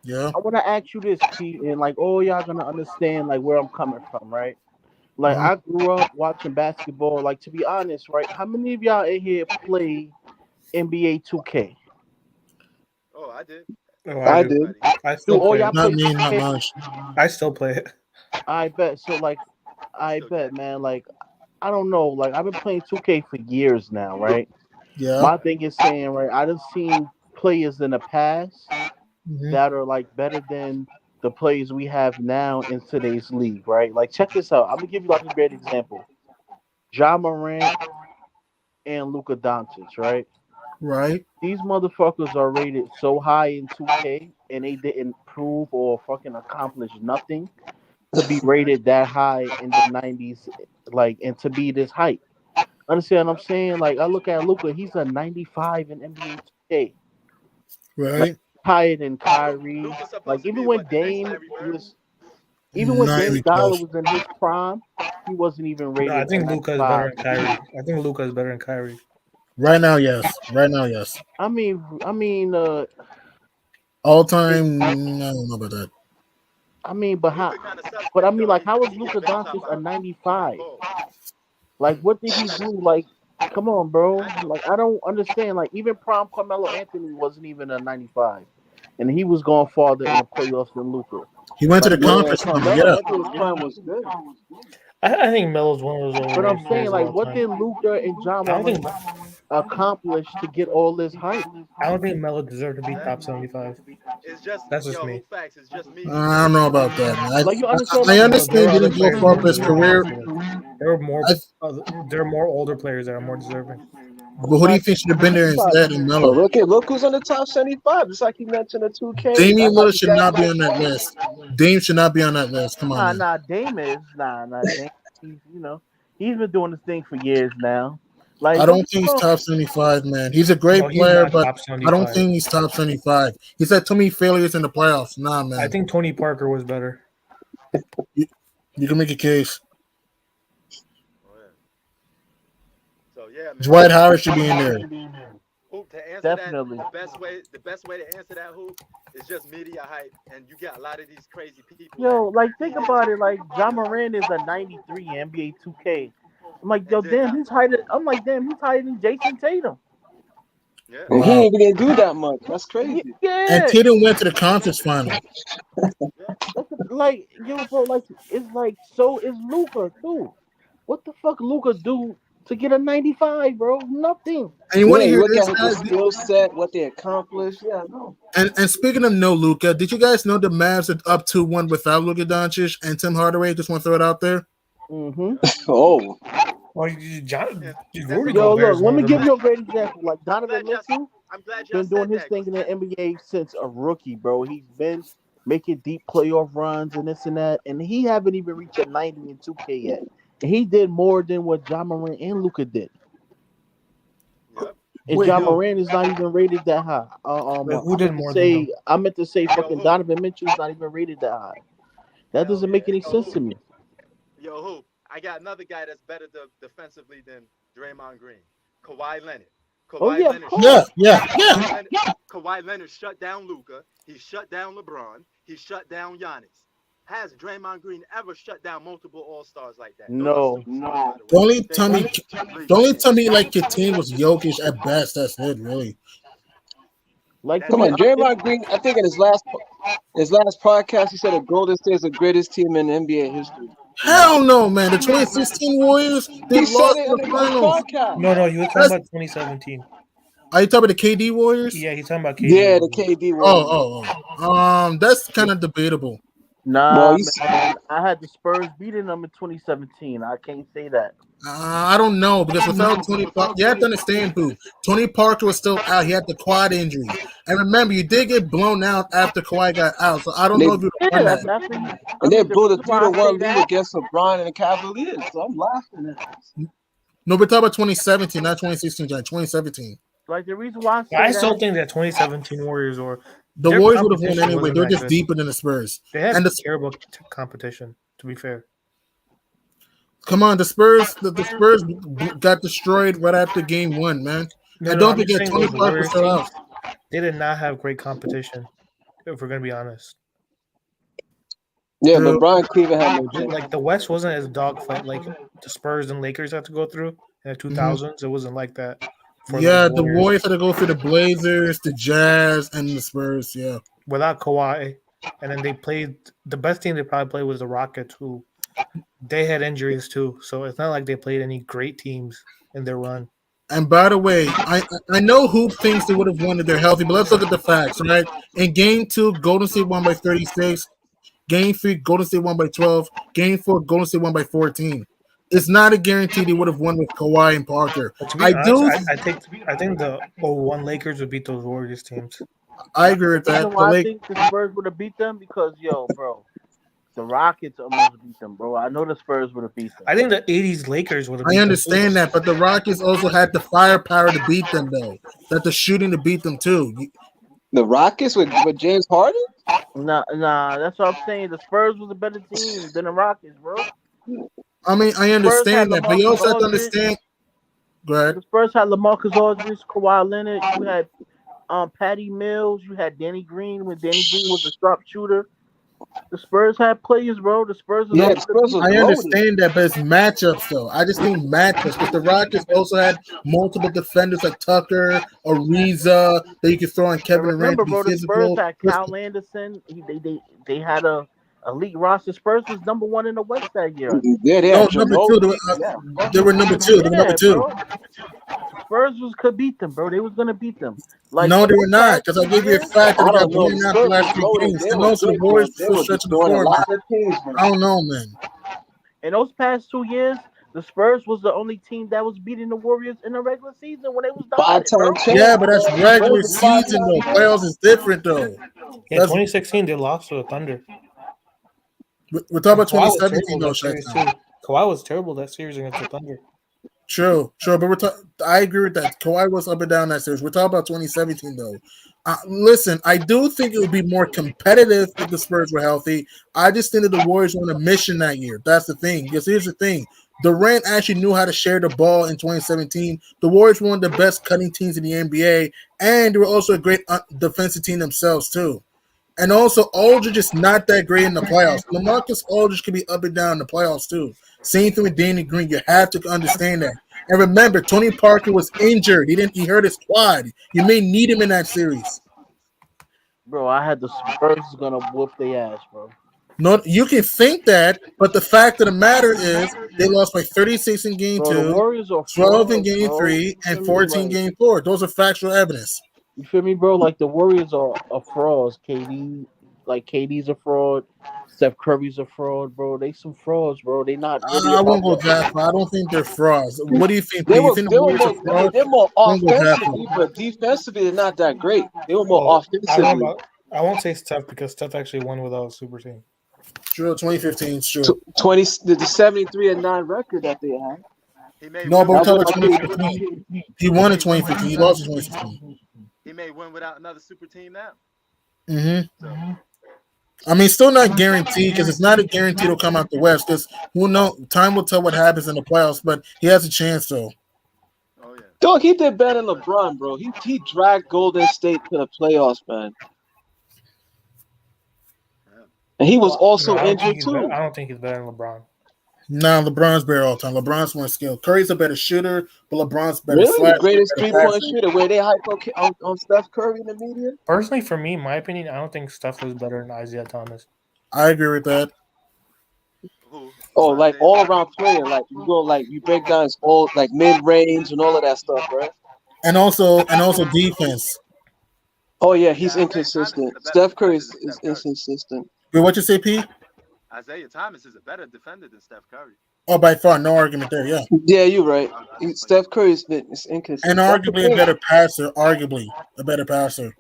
Yeah. I want to ask you this, Pete, and like, oh, y'all gonna understand like where I'm coming from, right? Like, Mhm. I grew up watching basketball. Like, to be honest, right? How many of y'all in here play NBA 2K? Oh, I did. Oh, I I do. did. Everybody. I Do still all play y'all it. Not play me, not 2K? much. I still play it. I bet. So, like, I I still bet, catch it. man. Like, I don't know. Like, I've been playing 2K for years now, right? Yeah. My thing is saying, right? I done seen players in the past Hmm. that are like better than the players we have now in today's league, right? Like, check this out. I'm gonna give you like a great example. Ja Morant and Luka Doncic, right? Right. These motherfuckers are rated so high in 2K and they didn't prove or fucking accomplish nothing to be rated that high in the 90s, like, and to be this hype. Understand what I'm Yep. saying? Like, I look at Luka, he's a 95 in NBA 2K. Like, Right. higher than Kyrie. Luka's Like, supposed to be what, the next Larry Bird? Even when Not Dame even Dollar close. was in his prime, he wasn't even No, I rated a think Luca is better 95. than Kyrie. I think Luca is better than Kyrie. Right now, yes. Right now, yes. I mean, All it, time, I don't know about that. but how? Luka kind of But I suspect mean, though. like, how was He get Luka bench top Doncic a out when he 95? called. Like, what did he do? Like, come on, bro. I know. Like, I don't understand. Like, even prime Carmelo Anthony wasn't even a 95, and he was going farther in the playoffs than Luka. He went to Like, the what? Yeah, conference final. Carmelo Yeah. Anthony's prime was good. I think Melo's one of those But I'm overrated saying, players of like, all what time. did Luka and John I don't Morant think accomplish to get all this hype? I don't think Melo deserved to be That top 75. it's just That's just yo, me. who facts. It's just media. I don't know about that, man. Like, you understand I what I'm No, there understand are he other didn't go players far more for his deserving career. after this. There are more. I, There are more older players that are more deserving. but who do you saying? think should have been there Like, instead in But Melo? look who's on the top 75. Just like you mentioned the 2K. Damian That's like Lillard you should got not be Mike on that Jordan. list. Dame should not be on that list. Come on, nah, man. nah, Dame is nah, Dame. He's been doing this thing for years now. Like, I don't don't get think me he's wrong. top 75, man. He's a No, great he's player, not but top I don't 75. think he's top 75. He's had too many failures in the playoffs. Nah, I man. think Tony Parker was better. You, you can make a case. Oh, yeah. So yeah, man. Dwight Howard should be in there. Hoop, to answer that, Definitely. the best way to answer that, hoop, is just media hype, and you got a lot of these crazy people that Yo, like, think feed into about it. it. Like, You John know, Moran is a 93 NBA 2K. I'm like, and yo, did damn, nothing. he's higher. I'm like, damn, he's higher than Jason Tatum. Yeah. And he Wow. ain't even gonna do that much. That's Yeah, crazy. And yeah. Tatum went to the conference final. Yeah. Like, yo, bro, like, it's like, so is Luca too. What the fuck Luca do to get a 95, bro? Nothing. And you want Yeah, to you hear look this, at the guys? skill set, what they accomplished. Yeah, no. And speaking of no Luca, did you guys know the Mavs are up 2-1 without Luka Doncic and Tim Hardaway? Just want to throw it out there. Mm-hmm. Yep. Oh, Well, And that's Rudy a Yo, Gobert look, is let one me of the give most. you a great example. Like, I'm Donovan glad y'all Mitchell I'm glad y'all been doing said his that, thing cause in the NBA since a rookie, bro. He's been making deep playoff runs and this and that, and he haven't even reached a 90 in 2K yet. And he did more than what John Moran and Luca did. yep. And Wait, John yo, Moran is not even rated that high. Wait, who did more than him? I meant to say, Yo, fucking hoop. Donovan Mitchell's not even rated that high. That Hell doesn't yeah. make any Yo, sense hoop. to me. Yo, hoop. I got another guy that's better defensively than Draymond Green. Kawhi Leonard. Oh Kawhi yeah, of Leonard course. yeah, yeah, yeah. Kawhi Leonard shut down Luca. He shut down LeBron. He shut down Giannis. Has Draymond Green ever shut down multiple All Stars like that? Those are No. superstars, by the The way. only They time he, both league the only time champions. he like your team was Jokic at best. That's it, really. Like, to That's come be on, it. honest, Draymond Green. I think in his last podcast, he said the Golden State is the greatest team in NBA history. Hell no, man. The 2016 Warriors, they He said lost it in on the his finals. podcast. No, he was talking That's about 2017. Are you talking about the KD Warriors? Yeah, he's talking about KD Yeah, the Warriors. KD Oh, Warriors. That's kind of debatable. Well, Nah, you man. I had the Spurs beating them in 2017. I can't say that. I don't know because without Tony Parker, you have to understand who Tony Parker was still out. He had the quad injury, and remember, you did get blown out after Kawhi got out. So I don't they know if you Yeah, won that. that's what I and they mean, the blew the reason why I say 3-1 lead that, against LeBron and the Cavaliers. So I'm laughing at this. No, we're talking about 2017, not 2016, John. 2017. like the reason why I I say still that, think that 2017 Warriors or The their Warriors would have won competition anyway. wasn't They're that just good. deeper than the Spurs. They had And terrible competition. To be fair, come on, the Spurs. The Spurs got destroyed right after game one, man. no, And no, don't I'm just forget, saying Tony those Parker was Warriors still out. teams. They did not have great competition. If we're gonna be honest, Yeah, True. LeBron Cleveland had no chance. like the West wasn't as dogfight like the Spurs and Lakers had to go through in the Mhm. 2000s. It wasn't like that for those Yeah, the Warriors Warriors had to go through the Blazers, the Jazz, and the Spurs. Yeah. without Kawhi. And then they played the best team they probably played was the Rockets, who they had injuries too. So it's not like they played any great teams in their run. And by the way, I know who thinks they would have won if they're healthy, but let's look at the facts, right? In game two, Golden State won by 36. Game three, Golden State won by 12. Game four, Golden State won by 14. It's not a guarantee they would have won with Kawhi and Parker. But to be I honest, do, I think the '01 Lakers would beat those Warriors teams. I agree the with that. reason The why I Lake, think the Spurs would have beat them because bro, the Rockets almost beat them, bro. I know the Spurs would have beat them. I think the '80s Lakers would have I beat them too. understand that, but the Rockets also had the firepower to beat them, though. That the shooting to beat them too. The Rockets with James Harden? Nah, that's what I'm saying. The Spurs was a better team than the Rockets, bro. I mean, I Spurs had understand that, but you LaMarcus also have to Aldridge. understand. Go ahead. The Spurs had LaMarcus Aldridge, Kawhi Leonard. You had Patty Mills. You had Danny Green when Danny Green was a sharpshooter. The Spurs had players, bro. The Spurs was Yeah, able the to Spurs beat was them. I loaded. understand that, but it's matchups, though. I just think matchups because the Rockets also had multiple defenders like Tucker, Ariza that you could throw on And Kevin Durant remember, to be bro, the Spurs physical. had Kyle Anderson. They had a elite roster. Spurs was number one in the West that year. Yeah, they No, had number two. Ginobili. Yeah. They were number two. They were number Yeah, two. bro. Spurs could beat them, bro. They was gonna beat them. Like No, in they were those not past because I 2 gave you a years, fact that I they got don't know. blown The out the Spurs last was three loaded. games, They and were also the good, Warriors bro. They still were stretching the destroying a floor, man. lot of teams, man. I don't know, man. in those past 2 years, the Spurs was the only team that was beating the Warriors in the regular season when they was dominant, bro. Five-time Yeah, champs, but that's bro. regular Spurs are season 5-time though. champs. Playoffs is different though. In That's 2016, they lost to the Thunder. we're talking And about Kawhi was 2017 terrible though, that Shaq. series too. Kawhi was terrible that series against the Thunder. Sure, but I agree with that. Kawhi was up and down that series. We're talking about 2017 though. Listen, I do think it would be more competitive if the Spurs were healthy. I just think that the Warriors were on a mission that year. That's the thing. Because here's the thing: Durant actually knew how to share the ball in 2017. The Warriors were one of the best cutting teams in the NBA, and they were also a great defensive team themselves too. And also, Aldridge is not that great in the playoffs. LaMarcus Aldridge can be up and down in the playoffs too. Same thing with Danny Green. You have to understand that. And remember, Tony Parker was injured. He hurt his quad. You may need him in that series. Bro, I had the Spurs gonna whoop their ass, bro. No, you can think that, but the fact of the matter is they lost by 36 in game Bro, the two, Warriors are 12 in frauds, game bro. three, You and feel me? 14 Like, game four. Those are factual evidence. you feel me, bro? Like the Warriors are frauds. KD's a fraud. Steph Curry's a fraud, bro. They some frauds, bro. They not really I about won't go that. that far. I don't think they're frauds. What do you think, They P? You were think they the were Warriors more. are I mean, frauds? they're more Don't go that far. offensively, but defensively, they're not that great. They were more Well, I don't know offensively. about. I won't say Steph because Steph actually won without a super team. True, 2015 is true. 20 the 73-9 record that they had. He may No, win but we're That without was talking my about another KD. super 2015. team. He He won in may win 2015. without He another lost in super team. 2016. He may win without another super team now. Mm-hmm. So I mean, still not guaranteed because it's not a guarantee to come out the West. Because who knows? Time will tell what happens in the playoffs. But he has a chance, though. oh yeah. Dog, he did better than LeBron, bro. He dragged Golden State to the playoffs, man. Yeah. And he was No, also I don't think injured he's too. better. I don't think he's better than LeBron. Nah, LeBron's better all the time. LeBron's more skilled. Curry's a better shooter, but LeBron's better Really? The slasher, greatest better 3-point passer. shooter where they hype on Steph Curry in the media? Personally, for me, my opinion, I don't think Steph was better than Isaiah Thomas. I agree with that. Who? Oh, like Isaiah all Thomas? around player. Like you break down his all like mid range and all of that stuff, right? And also defense. Oh yeah, he's Yeah, Isaiah Thomas is inconsistent. a better Steph Curry defender than is Steph Curry. inconsistent. Wait, what you say, P? Isaiah Thomas is a better defender than Steph Curry. Oh, by far, no argument there. Yeah, Yeah, you're right. Steph Curry's been it's and inconsistent. That's the arguably a thing. better passer. Arguably a better passer.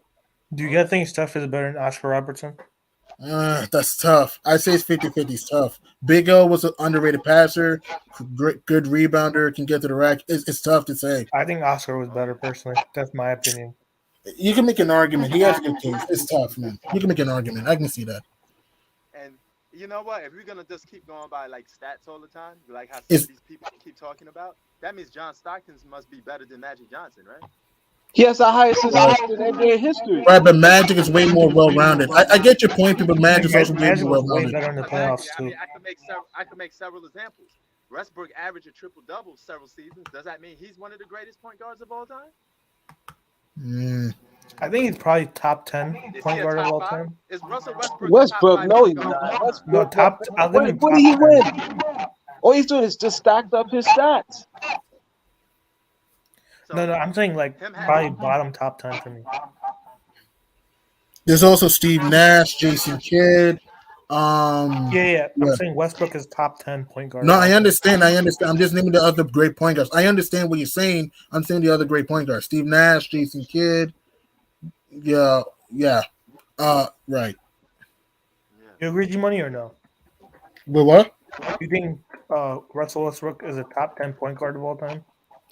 Do you guys think Steph is better than Oscar Robertson? That's tough. I say it's 50-50. It's tough. Big O was an underrated passer, great, good rebounder, can get to the rack. It's tough to say. I think Oscar was better personally. That's my opinion. You can make an argument. He has a good case. It's tough, man. You can make an argument. I can see that. And you know what? If we're gonna just keep going by like stats all the time, like how some It's of these people keep talking about, that means John Stockton must be better than Magic Johnson, right? He has the highest assist in NBA history. right, but Magic is way more well-rounded. I get your point, but Magic is also way Magic more was way well-rounded. better in the But Magic, playoffs I too. mean, I could make several examples. Westbrook averaged a triple double several seasons. Does that mean he's one of the greatest point guards of all time? Mm. I think he's probably top 10 Is point he a guard of top all five? time. Is Russell Westbrook a top Westbrook, five no, point he's guard of not. all time? No, Westbrook, top. I'll give him what top did he 10. win? All he's doing is just stacked up his stats. So No, I'm saying like him probably having bottom top 10 for me. There's also Steve Nash, Jason Kidd. Yeah. Yeah. I'm saying Westbrook is top 10 point guard. No, of all I time. understand. I understand. I'm just naming the other great point guards. I understand what you're saying. I'm saying the other great point guards: Steve Nash, Jason Kidd. Yeah, yeah. Right. yeah. You agree, G Money, or no? But what? You think Russell Westbrook is a top 10 point guard of all time?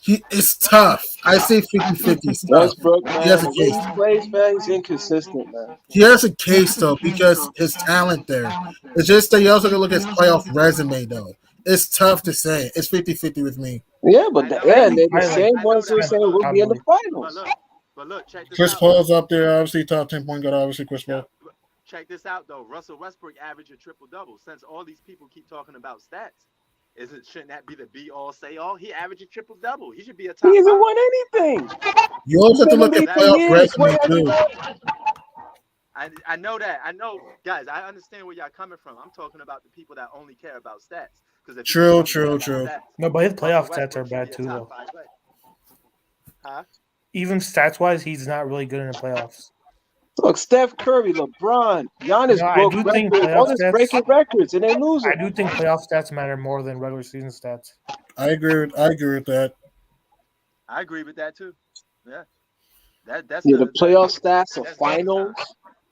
It's tough. I say 50-50. It's tough. Westbrook, He has man, a the way case. he plays, man, he's inconsistent, man. He has a case though because his talent there. It's just that you also got to look at his playoff resume though. It's tough to say. It's 50-50 with me. Yeah, but I know yeah, that. they're the I like- same I know ones who are that. saying But we'll look, be in the Probably. but finals. look, but look, check this Chris out. Paul's up there, obviously top 10 point guard. Obviously, Chris Yeah, Paul. check this out though. Russell Westbrook averaged a triple double. Since all these people keep talking about stats, shouldn't that be the be all say all? He averaged a triple double. He should be a He top hasn't five. won anything. You also have to Been in look the at league for playoff years. What resume has he too. won? I know that. I know, guys. I understand where y'all coming from. I'm talking about the people that only care about stats. Because if you True, just only care true, about true. stats, No, but his Russell playoff stats Westbrook are should bad be a too, top though. five player. Huh? Even stats wise, he's not really good in the playoffs. Look, Steph Curry, LeBron, Giannis No, I broke do think records. All playoff this stats. breaking records, and they losing. I do think playoff stats matter more than regular season stats. I agree with that. I agree with that too. Yeah. That's Yeah, the playoff stats that's or game finals. time.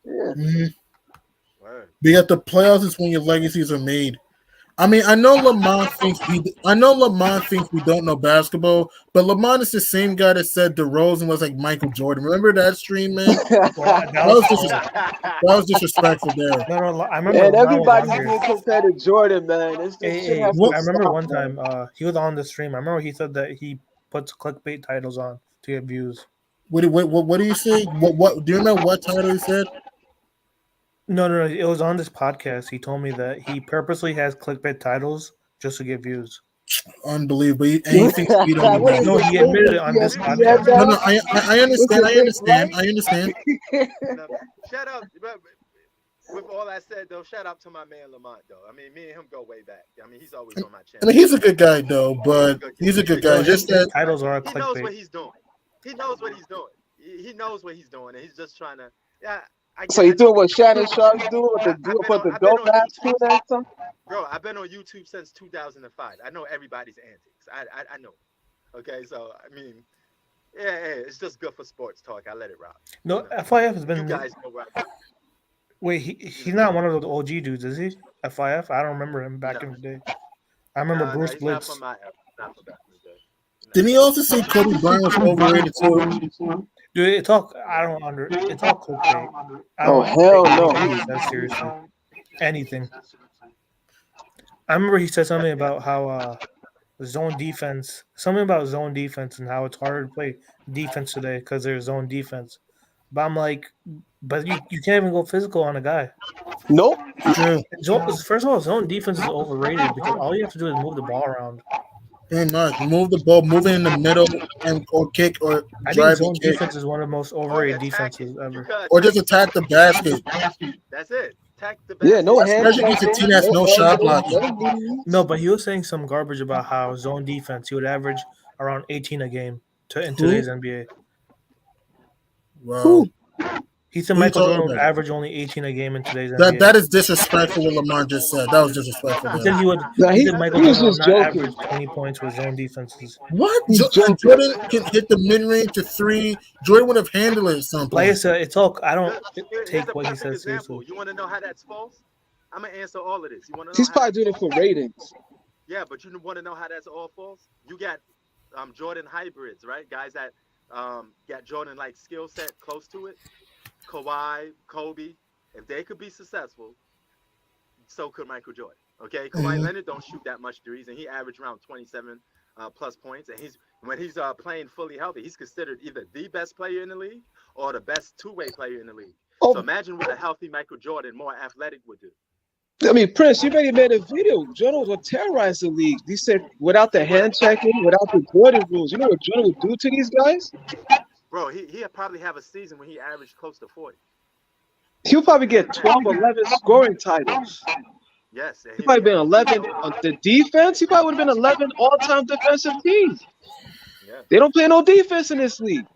Yeah. hmm Word. But yet the playoffs is when your legacies are made. I mean, I know Lamont thinks we don't know basketball, but Lamont is the same guy that said DeRozan was like Michael Jordan. Remember that stream, man? Well, that was That was disrespectful there. no. I remember And Lamont was on everybody's here. being compared to Jordan, man. This shit has to I remember stop, one man. time he was on the stream. I remember he said that he puts clickbait titles on to get views. What do you say? What do you remember what title he said? No. It was on this podcast. He told me that he purposely has clickbait titles just to get views. Unbelievable. And he thinks we don't know What is No, it, basketball. he fake admitted it on this ESPN podcast. No, now? I What's understand. it, I understand. No, shut up. But with all that said, though, shout out to my man Lamont, though. I mean, me and him go way back. I mean, he's always on my I channel. mean, he's a good guy though, but he's a good guy. No, Just his that titles are He knows what clickbait. he's doing. He knows what he's doing. He knows what he's doing, and he's just trying to. Yeah, So you doing what Shannon Sharp's doing with the I've been dope on ass YouTube. food and stuff? Bro, I've been on YouTube since 2005. I know everybody's antics. I know. Okay, so I mean, yeah, it's just good for sports talk. I let it rock. No, You know, FIF has you been. guys know where I'm Wait, he's not one of the OG dudes, is he? FIF? I don't remember him back No. in the day. I remember No, Bruce he's not Blitz. from my era. Not from back in the day. No. didn't he also say Kobe Bryant was overrated too? Dude, it's all it's all clickbait. I Oh, don't hell take no. anything he says seriously. Anything. I remember he said something about how zone defense, and how it's harder to play defense today because there's zone defense. But I'm like, but you can't even go physical on a guy. Nope. True. First of all, zone defense is overrated because all you have to do is move the ball around. Pretty much. Move the ball, move it in the middle, and or kick or I think drive zone and kick, defense is one of the most Or overrated attack defenses it. You ever. could or just attack the basket. That's it. Attack the Yeah, basket. no hand Especially against a team that's no shot blocking. No, but he was saying some garbage about how zone defense he would average around 18 a game in Who? today's NBA. Wow. He said Who you Michael talking Jordan would about? average only 18 a game in today's That NBA. that is disrespectful. What Lamar just said. That was disrespectful He to said him. he would. Nah, He said That's Michael he was Jordan would just not joking. average 20 points with zone defenses. What? He's joking. Jordan can hit the mid range to three. Jordan would have handled it at some Like I point. said, it's all. I don't Look, here's take a what he perfect says seriously. example. You want to know how that's false? I'm gonna answer all of this. You want to know He's how probably that's doing it false? for ratings. Yeah, but you want to know how that's all false? You got Jordan hybrids, right? Guys that got Jordan like skill set close to it. Kawhi, Kobe. If they could be successful, so could Michael Jordan. Okay, Kawhi Mhm. Leonard don't shoot that much threes, and he averaged around 27 plus points. And he's when he's playing fully healthy, he's considered either the best player in the league or the best two-way player in the league. So Oh, imagine what a healthy Michael Jordan, more athletic, would do. I mean, Prince, you already made a video. Jordan would terrorize the league. He said without the He would, hand checking, without the Jordan rules, you know what Jordan would do to these guys? bro. He'd probably have a season when he averaged close to 40. He'll probably And get 12, 11 scoring titles. yes, and He he'd probably be been healthy. 11 on the defense. He probably would have been 11 all-time defensive team. Yeah, They don't play no defense in this league.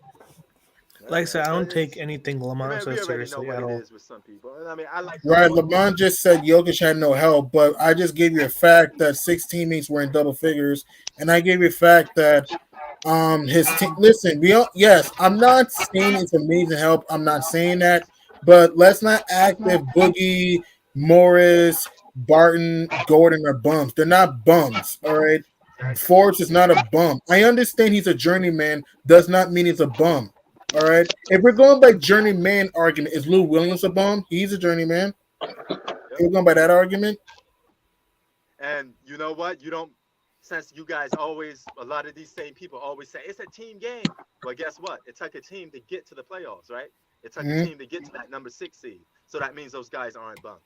yeah, Like I man. said, I But don't take anything I Lamont mean, we says already know seriously what at it all. is with some people. I mean, I like Right, LeBron. LeBron just said Jokic had no help, but I just gave you a fact that six teammates were in double figures, and I gave you a fact that his team. Listen, we all, yes, I'm not saying it's amazing help. I'm not saying that, but let's not act if Boogie, Morris, Barton, Gordon are bums. They're not bums. All right, Exactly. Forbes is not a bum. I understand he's a journeyman. Does not mean he's a bum. All right. If we're going by journeyman argument, is Lou Williams a bum? He's a journeyman. If Yep. we're going by that argument. And you know what? You don't, since you guys always, a lot of these same people always say it's a team game. Well, guess what? It took a team to get to the playoffs, right? It took a Mhm. team to get to that number 6 seed. So that means those guys aren't bums.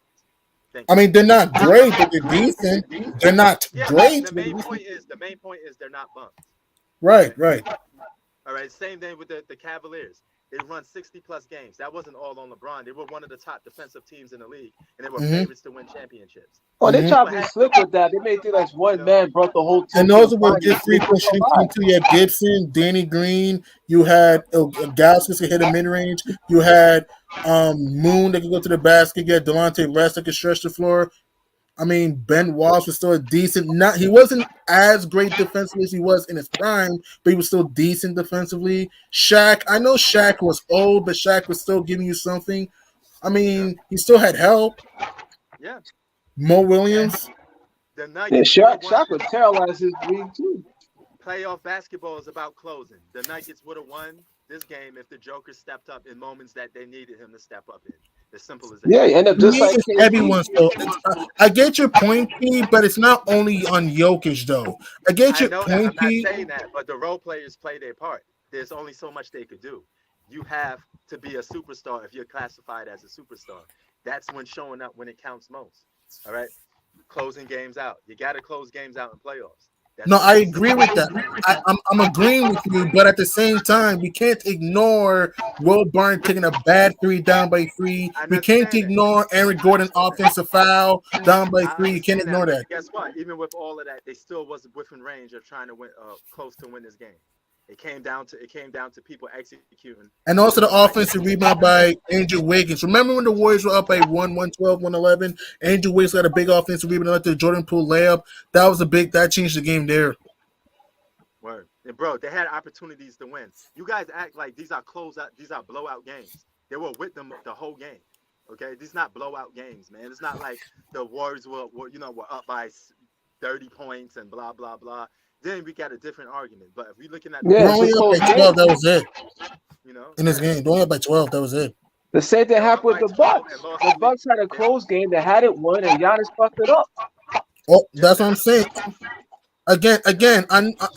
Thank I you. mean, they're not great, but they're decent. They're not Yeah, great. the But main decent. point is they're not bums. Right, Okay. right. All right. Same thing with the Cavaliers. They run 60 plus games. That wasn't all on LeBron. They were one of the top defensive teams in the league, and they were hmm favorites to win championships. Oh, they And hmm try people to be had, slick with that. They made it like you one know, man brought the whole team And to the those were finals. good They three did point a shooting team lot. too. You had Gibson, Danny Green. You yep, had Gaskins could hit a mid range. You had Moon that could go to the basket. You had Delonte West that could stretch the floor. I mean, Ben Walsh was still a decent. Not he wasn't as great defensively as he was in his prime, but he was still decent defensively. Shaq, I know Shaq was old, but Shaq was still giving you something. I yep, mean, he still had help. yeah. Mo And Williams. the Yeah, Nuggets would have won. Shaq would terrorize his league too. Playoff basketball is about closing. The Nuggets would have won this game if the Joker stepped up in moments that they needed him to step up in. As simple as that. Yeah, you end up To just me, like it's KD. everyone. So I get your point, P, but it's not only on Jokic though. I get I your know that. point, I'm not P. saying that, but the role players play their part. There's only so much they could do. You have to be a superstar if you're classified as a superstar. That's when showing up when it counts most. All right, closing games out. You got to close games out in playoffs. That's No, I simple. agree with that. I'm agreeing with you, but at the same time, we can't ignore Will Barton taking a bad three down by three. I We can't understand that. ignore Aaron Gordon offensive foul down by I three. You can't understand that. ignore But that. guess what? Even with all of that, they still wasn't within range of trying to win, close to win this game. It came down to people executing And to also the the device. offensive rebound by Andrew Wiggins. Remember when the Warriors were up by 112, 111? Andrew Wiggins got a big offensive rebound like the Jordan Poole layup. That changed the game there. Word. And bro, they had opportunities to win. You guys act like these are closeout, these are blowout games. They were with them the whole game. Okay, these not blowout games, man. It's not like the Warriors were up by 30 points and blah blah blah. Then we got a different argument. But if we're looking at the They Yeah, were it's ball a only up close by movement, 12. game. That was it in this yeah, game. They were only up by 12. That was it. The same thing they were up happened with by the 12 and Bucks. lost The the lead. Bucks had a They, close game. They had it won, and Giannis fucked it up. Oh, yeah, that's what I'm saying. yep,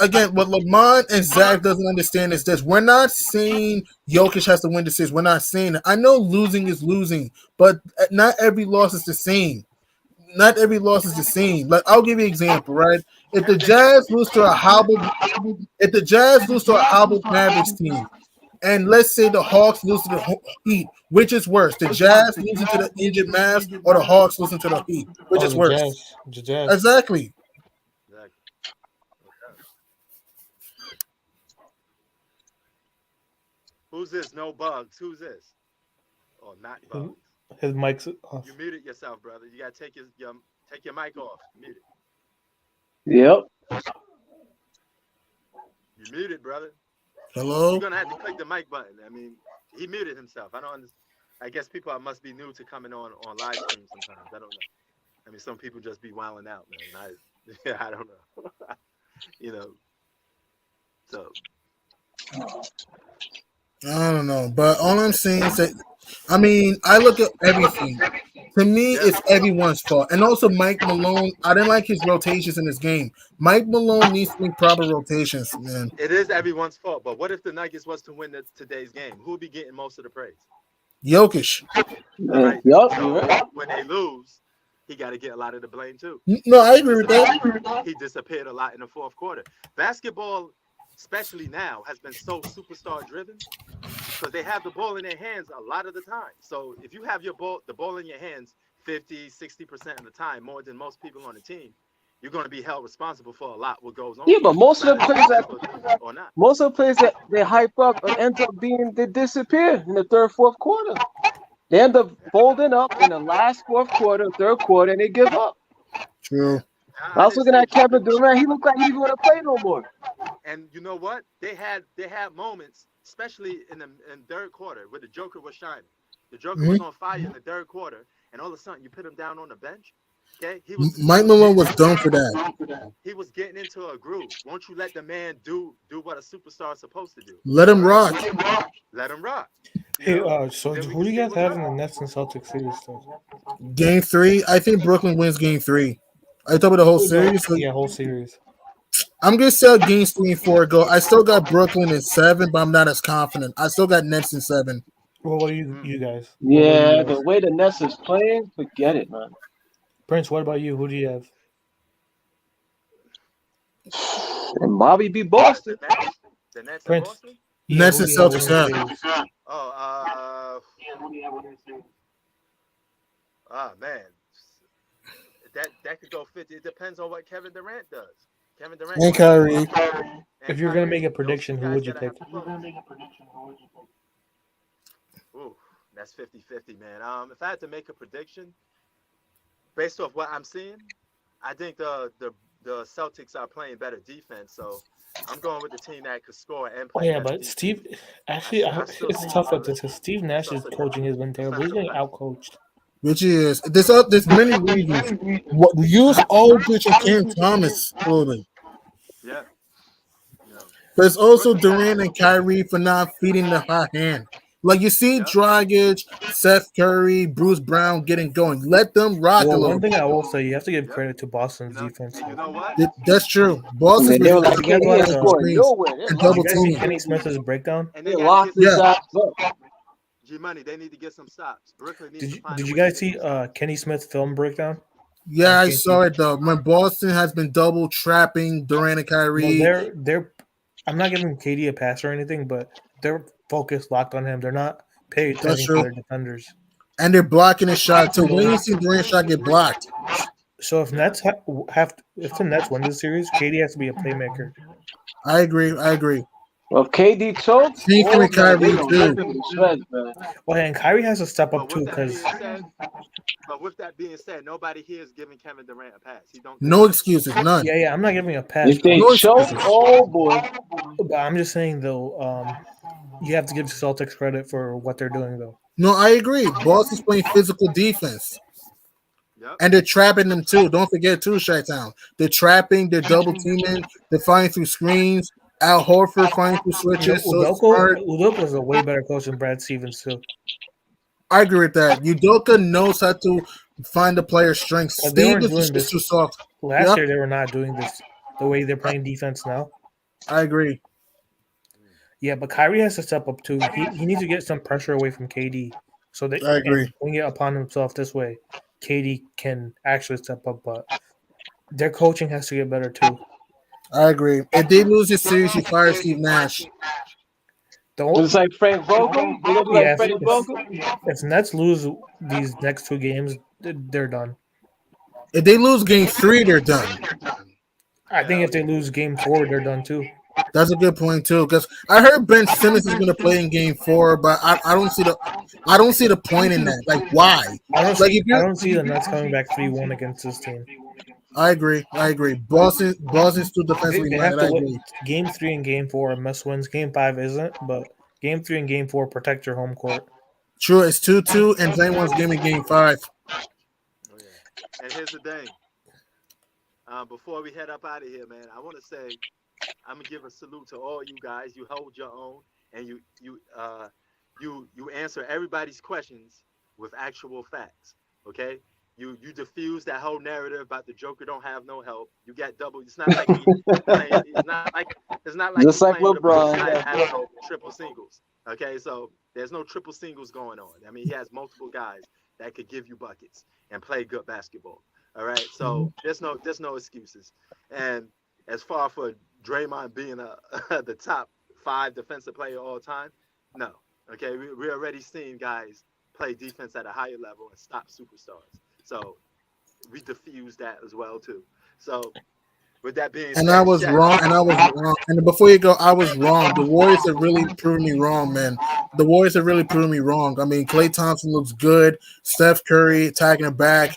Again, what Lamont and Zach doesn't understand is this: we're not saying Jokic has to win the series. We're not saying that. I know losing is losing, but not every loss is the same. Not every loss is the same. Like I'll give you an example, right? If the every game is gonna Jazz be lose to close. a hobbled, if the Jazz lose to a hobbled Mavericks team, and let's say the Hawks lose to the Heat, which is worse, the Jazz losing to the injured Mavs or the Hawks losing to the Heat, which Oh, is the worse? Jazz, the Jazz. Exactly. Exactly. Who's this? No bugs. Who's this? or not bugs. His mic's off. You muted yourself, brother. You gotta take your mic off. Mute it. Yep. You muted, brother. You're Hello? gonna have to click the mic button. I mean, he muted himself. I don't understand. I guess people must be new to coming on live stream sometimes. I don't know. I mean, some people just be wilding out, man. I don't know. You know. So I don't know. But all I'm saying is that, I mean, I look at everything. To me, yeah, it's everyone's fault. And also Mike Malone, I didn't like his rotations in this game. Mike Malone needs to make proper rotations, man. it is everyone's fault. But what if the Nuggets was to win today's game? Who would be getting most of the praise? Jokic. All right. Yup. So You're right. when they lose, he got to get a lot of the blame too. No, I agree with that. He disappeared a lot in the fourth quarter. Basketball, especially now, has been so superstar driven because they have the ball in their hands a lot of the time. So if you have the ball in your hands 50, 60% of the time, more than most people on the team, you're going to be held responsible for a lot what goes on. Yeah, but most of the whether players it's that successful or not. most of the players that they hype up and end up they disappear in the third, fourth quarter. They end up folding up in the last fourth quarter, third quarter, and they give up. True. I was didn't looking say at Kevin Durant. He looked like he didn't want to play no more. And you know what? They had moments, especially in third quarter, where the Joker was shining. The Joker was on fire in the third quarter, and all of a sudden you put him down on the bench. Okay, Mike Malone was done for that. He was getting into a groove. Won't you let the man do what a superstar is supposed to do? Let him rock. Let him rock. Hey, know? so Then we who can do you see guys what have in happens. the Nets and Celtics series? Though? Game 3, I think Brooklyn wins game 3. Are you talking about the whole series? Yeah, whole series. I'm going to say games 3 and 4 go. I still got Brooklyn in 7, but I'm not as confident. I still got Nets in 7. Well, what are you guys? Yeah, the way the Nets is playing, forget it, man. Prince, what about you? Who do you have? And Bobby beat Boston. The Nets in Prince. Boston? Yeah, Nets who and do you have Celtics, winning yeah. the series? Man. That could go 50. It depends on what Kevin Durant does. Kevin Durant And Kyrie. If you're gonna make a prediction, who would you pick? Ooh, that's 50-50, man. If I had to make a prediction, based off what I'm seeing, I think the Celtics are playing better defense. So I'm going with the team that could score and Oh play. yeah, better but defense. Steve, actually, I still it's see tough with them. this because Steve Nash's coaching has been terrible. He's getting outcoached. Which is, there's many reasons. What use Aldridge and Cam Thomas fully. Yeah. You know, But it's also Brooklyn- Durant and Kyrie for not feeding the hot hand. Like you see Yep. Dragic, Seth Curry, Bruce Brown getting going. Let them rock a Well, little one thing bit. I will say, you have to give Yep. credit to Boston's You know, defense. you know what? That's true. Boston's They were been like, You guys he watch, ain't scoring screens nowhere. They and locked double You guys see teaming. Kenny Smith's breakdown? And they They got locked to get his Yeah. ass up. G-Money. They need to get some stops. Brooklyn needs Did to you find did a you way to guys get see some stops. Kenny Smith's film breakdown? Yeah, I Okay. saw it though. When Boston has been double trapping Durant and Well, Kyrie. they're. I'm not giving KD a pass or anything, but they're focused, locked on him. They're not paying That's attention to true. their defenders. And they're blocking his shot. So when you see Durant shot get blocked, So if if the Nets win this series, KD has to be a playmaker. I agree. Well, if KD chokes, Same thing oh with man, they Kyrie gonna rip too. him to shreds, man. Well, and Kyrie has to step up But too with that being because said, nobody here is giving Kevin Durant a pass. He don't. No excuses, none. yeah, I'm not giving a pass, If they No choke, excuses. oh boy. but I'm just saying though, you have to give the Celtics credit for what they're doing though. No, I agree. Boston's playing physical defense. Yep. And they're trapping them too. Don't forget too, Chi-Town. They're trapping, they're double teaming, they're fighting through screens. Al Horford fighting through switches. So smart. Udoka is a way better coach than Brad Stevens too. I agree with that. Udoka knows how to find the player's strengths. But they weren't Stevens is doing just this too soft. last Yep. year. They were not doing this the way they're playing defense now. I agree. Yeah, but Kyrie has to step up too. He needs to get some pressure away from KD so that I agree. and bring it upon himself this way. KD can actually step up, but their coaching has to get better too. I agree. If they lose this series, you fire Steve Nash. Just like Frank Vogel. They gonna do like Yeah, Frank Vogel. if Nets lose these next two games, they're done. If they lose game 3, they're done. I think if they lose game 4, they're done too. That's a good point too, because I heard Ben Simmons is going to play in Game 4, but I don't see the point in that. Like, why? Like, if I you, don't see the Nets coming back 3-1 against this team. I agree, I agree. Boston's too defensively They have minded. to I win agree. Game 3 and Game 4 are must wins. Game 5 isn't, but Game 3 and Game 4 protect your home court. True, it's 2-2, and Zane's game in Game 5. Oh yeah. And here's the thing. Before we head up out of here, man, I want to say I'm gonna give a salute to all you guys. You hold your own, and you answer everybody's questions with actual facts. Okay. You diffuse that whole narrative about the Joker don't have no help. You got double. It's not like playing. It's not like you Just like playing with a bunch of LeBron. guys that Yeah. have no triple singles. Okay, so there's no triple singles going on. I mean, he has multiple guys that could give you buckets and play good basketball. All right, so there's no excuses. And as far for Draymond being the top 5 defensive player all time, no. Okay, we already seen guys play defense at a higher level and stop superstars. So we diffuse that as well too. So with that being And I said, was wrong, and I was wrong. And before you go, I was wrong. The Warriors have really proven me wrong, man. The Warriors have really proven me wrong. I mean, Klay Thompson looks good. Steph Curry attacking the back,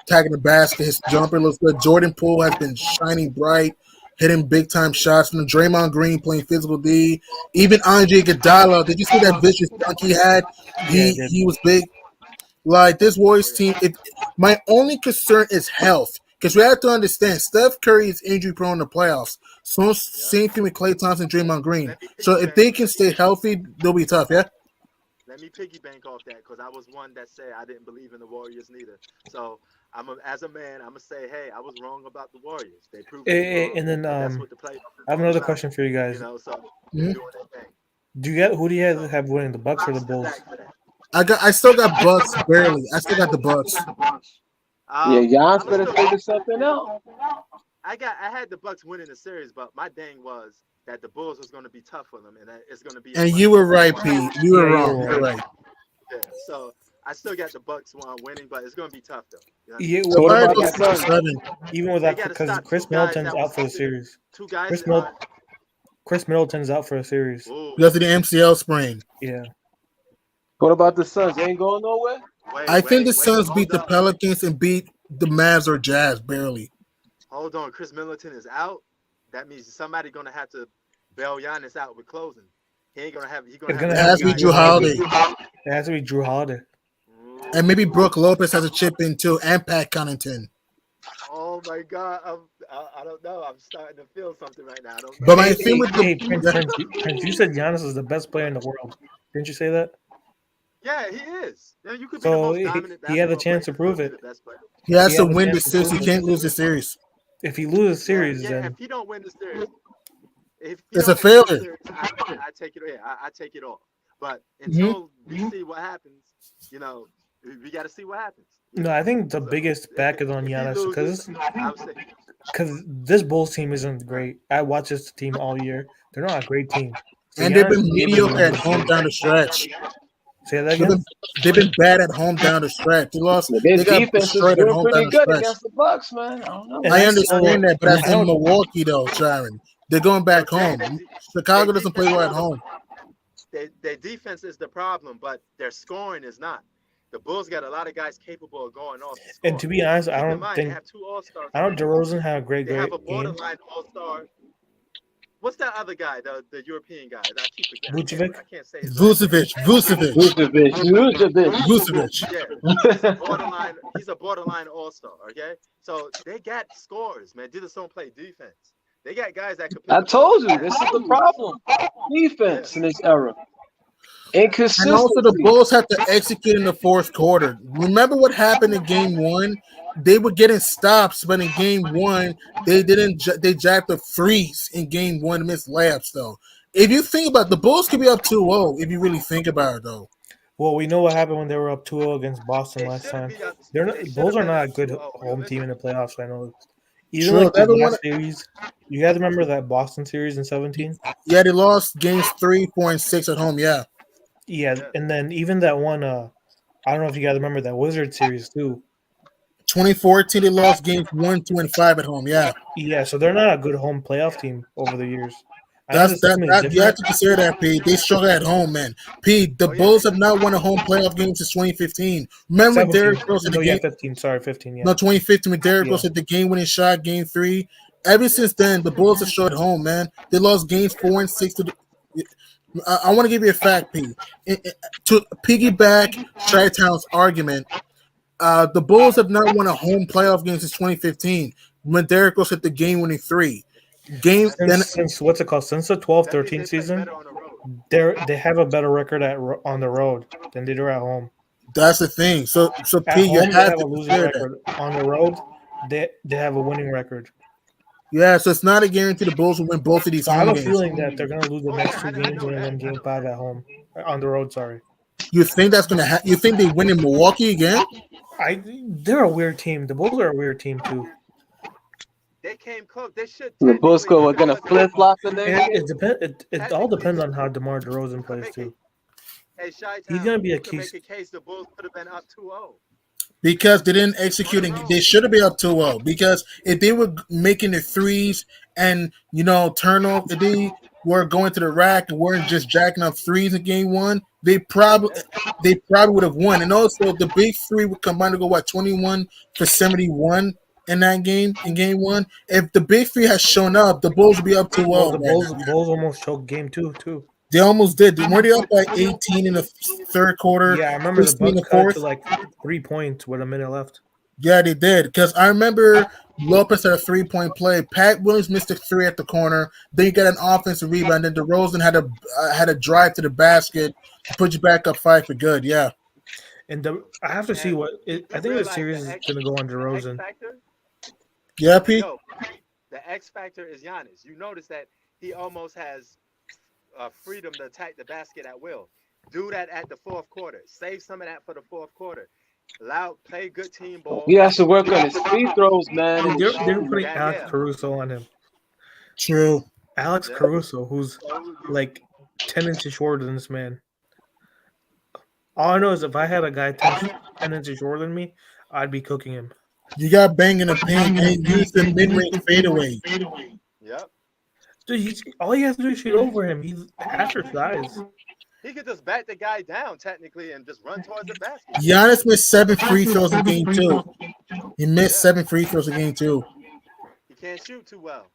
attacking the basket. His jumper looks good. Jordan Poole has been shining bright, hitting big time shots. From Draymond Green playing physical D. Even Andre Iguodala. Did you see that vicious dunk he had? Yeah, I did. He was big. Like this oh Warriors yeah, team, my only concern is health. Because we have to understand Steph Curry is injury prone in the playoffs. So yep. same thing with Klay Thompson, Draymond Green. Let me So if piggyback. they can stay healthy, they'll be tough. Yeah. Let me piggyback off that because I was one that said I didn't believe in the Warriors neither. So as a man, I'm gonna say, hey, I was wrong about the Warriors. They proved me wrong, And then but that's what the playoffs is I have all another about. question for you guys. So they're Mhm. doing their thing. Who do you So have winning, the Bucks or I'm the still Bulls? back for that. I still got Bucks barely. I still got the Bucks. Yeah, Giannis I'm gonna better still figure something out. I had the Bucks winning the series, but my thing was that the Bulls was gonna be tough for them, and that it's gonna be a And must you were win. right, Pete. You were Yeah, you wrong. were You were right. right. Yeah. So I still got the Bucks winning, but it's gonna be tough though. You know what I Yeah, mean? So even what Probably about without the go that, Suns? 6-7. even They without got to because stop two Chris guys Middleton's that out was for the series. two guys. Chris Middleton, Chris Middleton's out for a series. Ooh, Because of the MCL sprain. Yeah, What about the Suns? They ain't going nowhere. I think the wait, Suns beat hold the up, Pelicans and beat the Mavs or Jazz barely. hold on. Chris Middleton is out. That means somebody gonna have to bail Giannis out with closing. He ain't gonna have. He gonna it's have gonna It to have have to has a to be be guy Drew Drew step Holiday. in. Holiday. It has to be Drew Holiday. And maybe Ooh. Brooke Lopez has a chip in too, and Pat Connaughton. Oh my God, I don't know. I'm starting to feel something right now. I don't But know. my thing with the Prince, you said Giannis is the best player in the world. Didn't you say that? Yeah, he is. Yeah, you could be the So most dominant he had a basketball player chance to and still prove be it. the best player. he has He to had a win the chance to series. prove He it. can't lose the series. If he loses series, Yeah. then If he don't win the series, if he It's a don't win the failure. series, I take it. Yeah, I take it off. But Hmm. until we see what happens, you know, we got to see what happens. You no, know, I think the so biggest back is on if he Giannis loses, I would say, because this Bulls team isn't great. I watch this team all year. They're not a great team. So And they've Giannis been should be able to mediocre win at this home series. down the stretch. Say that They've again. been they've been bad at home down the stretch. They lost. Yeah, their They got defense is destroyed at doing home down pretty the good stretch. against the Bucks, man. I don't know. And I I still understand that, but don't. that's I in don't. Milwaukee though, Sharon. They're going yo, back Jay, home. Chicago doesn't play well at home. their defense is the problem, but their scoring is not. The Bulls got a lot of guys capable of going off and And to scoring. be honest, And keep in mind, they have 2 All-Stars I on don't. that team. DeRozan had a They have a great game. borderline All-Star. What's that other guy, the European guy? I keep forgetting. Vucevic. I can't say his last name. Vucevic. Vucevic. Yeah, he's a borderline all-star. Okay, so they got scorers, man. They just don't play defense. They got guys that could pick I the ball told up you, and this pass is the it. problem. Yeah, Defense in this era. And also, the Inconsistency. Bulls have to execute in the fourth quarter. Remember what happened in Game One? They were getting stops, but in Game One, they didn't. They jacked up threes in Game One, missed layups though. If you think about it, the Bulls could be up 2-0 if you really think about it though. Well, we know what happened when they were up 2-0 against Boston they last shouldn't time. be up. They're They not. should Bulls have are been not up a good 2-0. You're home team missing. in the playoffs. I know. Even True, like the everyone. last series, you guys remember that Boston series in 17? Yeah, they lost games 3-6 at home. Yeah, Yeah, Yeah, and then even that one. I don't know if you guys remember that Wizard series too. 2014 they lost games 1, 2, and 5 at home. Yeah, Yeah, so they're not a good home playoff team over the years. I know there's so many You have different. to consider that, P. They struggle at home, man. P. The Oh yeah, they Bulls have do. not won a home playoff game since 2015. Remember when Derrick 17. Rose at the No, yeah, game? 15. Sorry, 15. Yeah. No, 2015 when Derrick Yeah. Rose hit the game-winning shot, Game 3. Ever Yep. since then, the Bulls have struggled at home, man. They lost games 4 and 6 to the. I want to give you a fact, P. To piggyback Chi-Town's argument, the Bulls have not won a home playoff game since 2015 when Derrick Rose hit the game-winning 3. Game That's then Since what's it called? Since the 12 that means 13 they play season, better on the road. they have a better record on the road than they do at home. that's the thing. So At P, you home, they have have to a losing consider that. record. On the road, they have a winning record. Yeah, so it's not a guarantee the Bulls will win both of these So I have home a games. feeling that they're gonna lose the Oh yeah, next two I games know and then that. win Game 5 at home, on the road. Sorry, You think that's gonna You think they win in Milwaukee again? they're a weird team. The Bulls are a weird team too. They came close. They should The technically, Busco if are it gonna wasn't flip flop the And next game. it all technically, depends on how DeMar DeRozan you could plays make too. it. Hey, He's Chi-Town, gonna be a you could key. make a case the Bulls could have been up 2-0 Because they didn't execute, on the and road. they should have been up 2-0. Because if they were making the threes and turn off, if they were going to the rack and weren't just jacking up threes in game one, Yeah. they probably would have won. And also, the big three would combine to go 21 for 71 in that game in game one. If the big three had shown up, the Bulls would be up 2-0 Well, the right Bulls almost choked Game 2 too. They almost did. Weren't they up by 18 in the third quarter, Yeah, I remember the 16 in Bucks the cut it to fourth? like 3 points with a minute left. Yeah, they did. Because I remember Lopez had a 3-point play. Pat Williams missed a three at the corner. Then you got an offensive rebound. Then DeRozan had a drive to the basket to put you back up 5 for good. Yeah. And I have to see And what you I think the realize series is gonna go on the X DeRozan. factor. Yeah, Hey Pete? yo, the X factor is Giannis. You notice that he almost has freedom to attack the basket at will. Do that at the fourth quarter. Save some of that for the fourth quarter. Play good team ball. He has to work on his free throws, man, And and his they're shooting. putting Yeah, Alex yeah, Caruso on him. True. Alex yeah. Caruso, who's like 10 inches shorter than this man. All I know is if I had a guy 10 inches shorter than me, I'd be cooking him. You got bang in the paint and use the mid-range fadeaway. Yep. Dude, all he has to do is shoot over him. He's half your size. He could just bat the guy down technically and just run towards the basket. Giannis missed 7 free throws in game 2. He missed Yeah. 7 free throws in game 2. He can't shoot too well.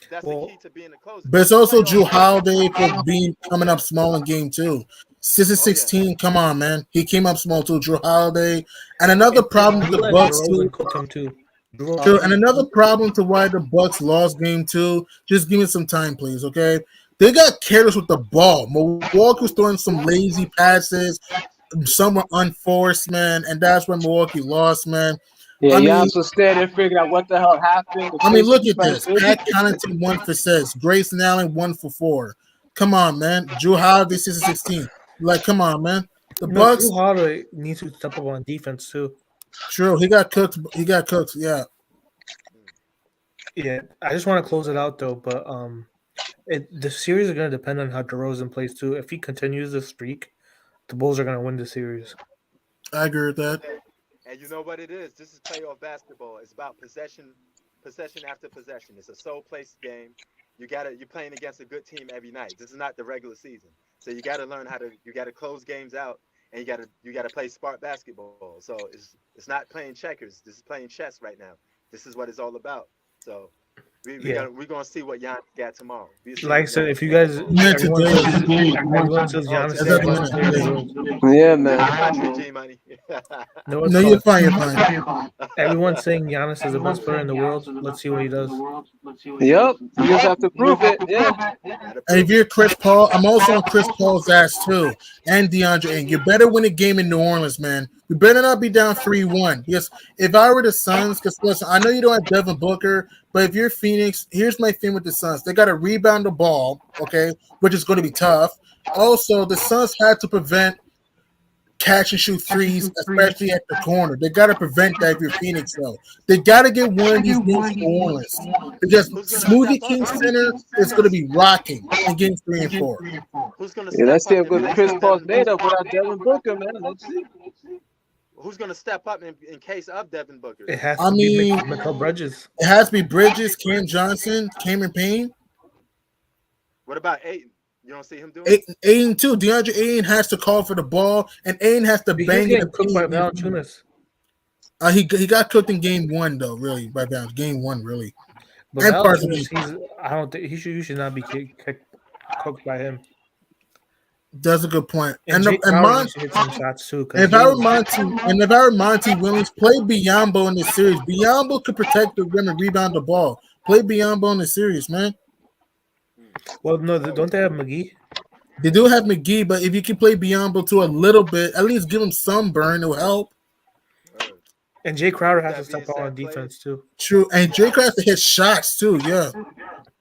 That's Well, the key to being a closer. But it's also Drew Playoff. Holiday for coming up small in game 2. 6 and Oh yeah. 16, come on, man. He came up small too, Drew Holiday. And another problem with he the let Bucks DeRozan too. cook him too. Drew True. And Holiday. another problem to why the Bucks lost game 2. Just give me some time, please, okay? They got careless with the ball. Milwaukee was throwing some lazy passes. Some were unforced, man, and that's when Milwaukee lost, man. Yeah, I mean, Giannis was standing there figuring out what the hell happened. The I mean, Pacers look at defense this. Pat Connaughton 1 for 6. Grayson Allen 1 for 4. Come on, man. Drew Holiday 6 and 16. Like, come on, man. The No, Bucks. Drew Holiday needs to step up on defense too. True, he got cooked. He got cooked. Yeah. Yeah, I just want to close it out though, but the series is going to depend on how DeRozan plays too. If he continues the streak, the Bulls are going to win the series. I agree with that. And you know what it is? This is playoff basketball. It's about possession after possession. It's a soul-placed game. You're playing against a good team every night. This is not the regular season. So you gotta learn you gotta close games out, and you gotta play smart basketball. So it's not playing checkers. This is playing chess right now. This is what it's all about. So we're gonna see what Giannis got tomorrow. Like I said, if you guys, Yeah, everyone today- says Giannis is That's the at the best player in the minute. world. Yeah, man. Got G Money. No, it's No, you're not. fine. You're fine. Everyone's saying Giannis is the best player in the world. Let's see what he does. Yep. You just have to prove it. Yeah. And if you're Chris Paul, I'm also on Chris Paul's ass too, and DeAndre. And you better win a game in New Orleans, man. You better not be down 3-1. Yes, if I were the Suns, because listen, I know you don't have Devin Booker, but if you're Phoenix, here's my thing with the Suns: they got to rebound the ball, okay, which is going to be tough. Also, the Suns had to prevent catch and shoot threes, especially at the corner. They got to prevent that if you're Phoenix, though. They got to get one of these games to New Orleans because Smoothie King Center is going to be rocking in games 3 and 4. Who's gonna Yeah, let's step see up how in good case Chris of Paul's Devin made Booker? up without Devin Booker, man. Let's see. Who's gonna step up in case of Devin Booker? It has I to be mean- Mikal Bridges. It has to be Bridges, Cam Johnson, Cameron Payne. What about Aiden? You don't see him doing it? Aiden too. DeAndre Aiden has to call for the ball, and Aiden has to He's bang in the getting cooked by paint. Valanciunas. He got cooked in game one though, really by Bounce. Game one, really, But and parts of Valanciunas, game. I don't think you should not be cooked by him. That's a good point. And Jake Crowder needs to hit some shots too. If I were Monty Williams, play Biombo in this series. Biombo could protect the rim and rebound the ball. Play Biombo in the series, man. Well, no, don't they have McGee? They do have McGee, but if you can play Biombo to a little bit, at least give him some burn, it'll help. And Jay Crowder has to step out on defense too. True, and Jake has to hit shots too. Yeah.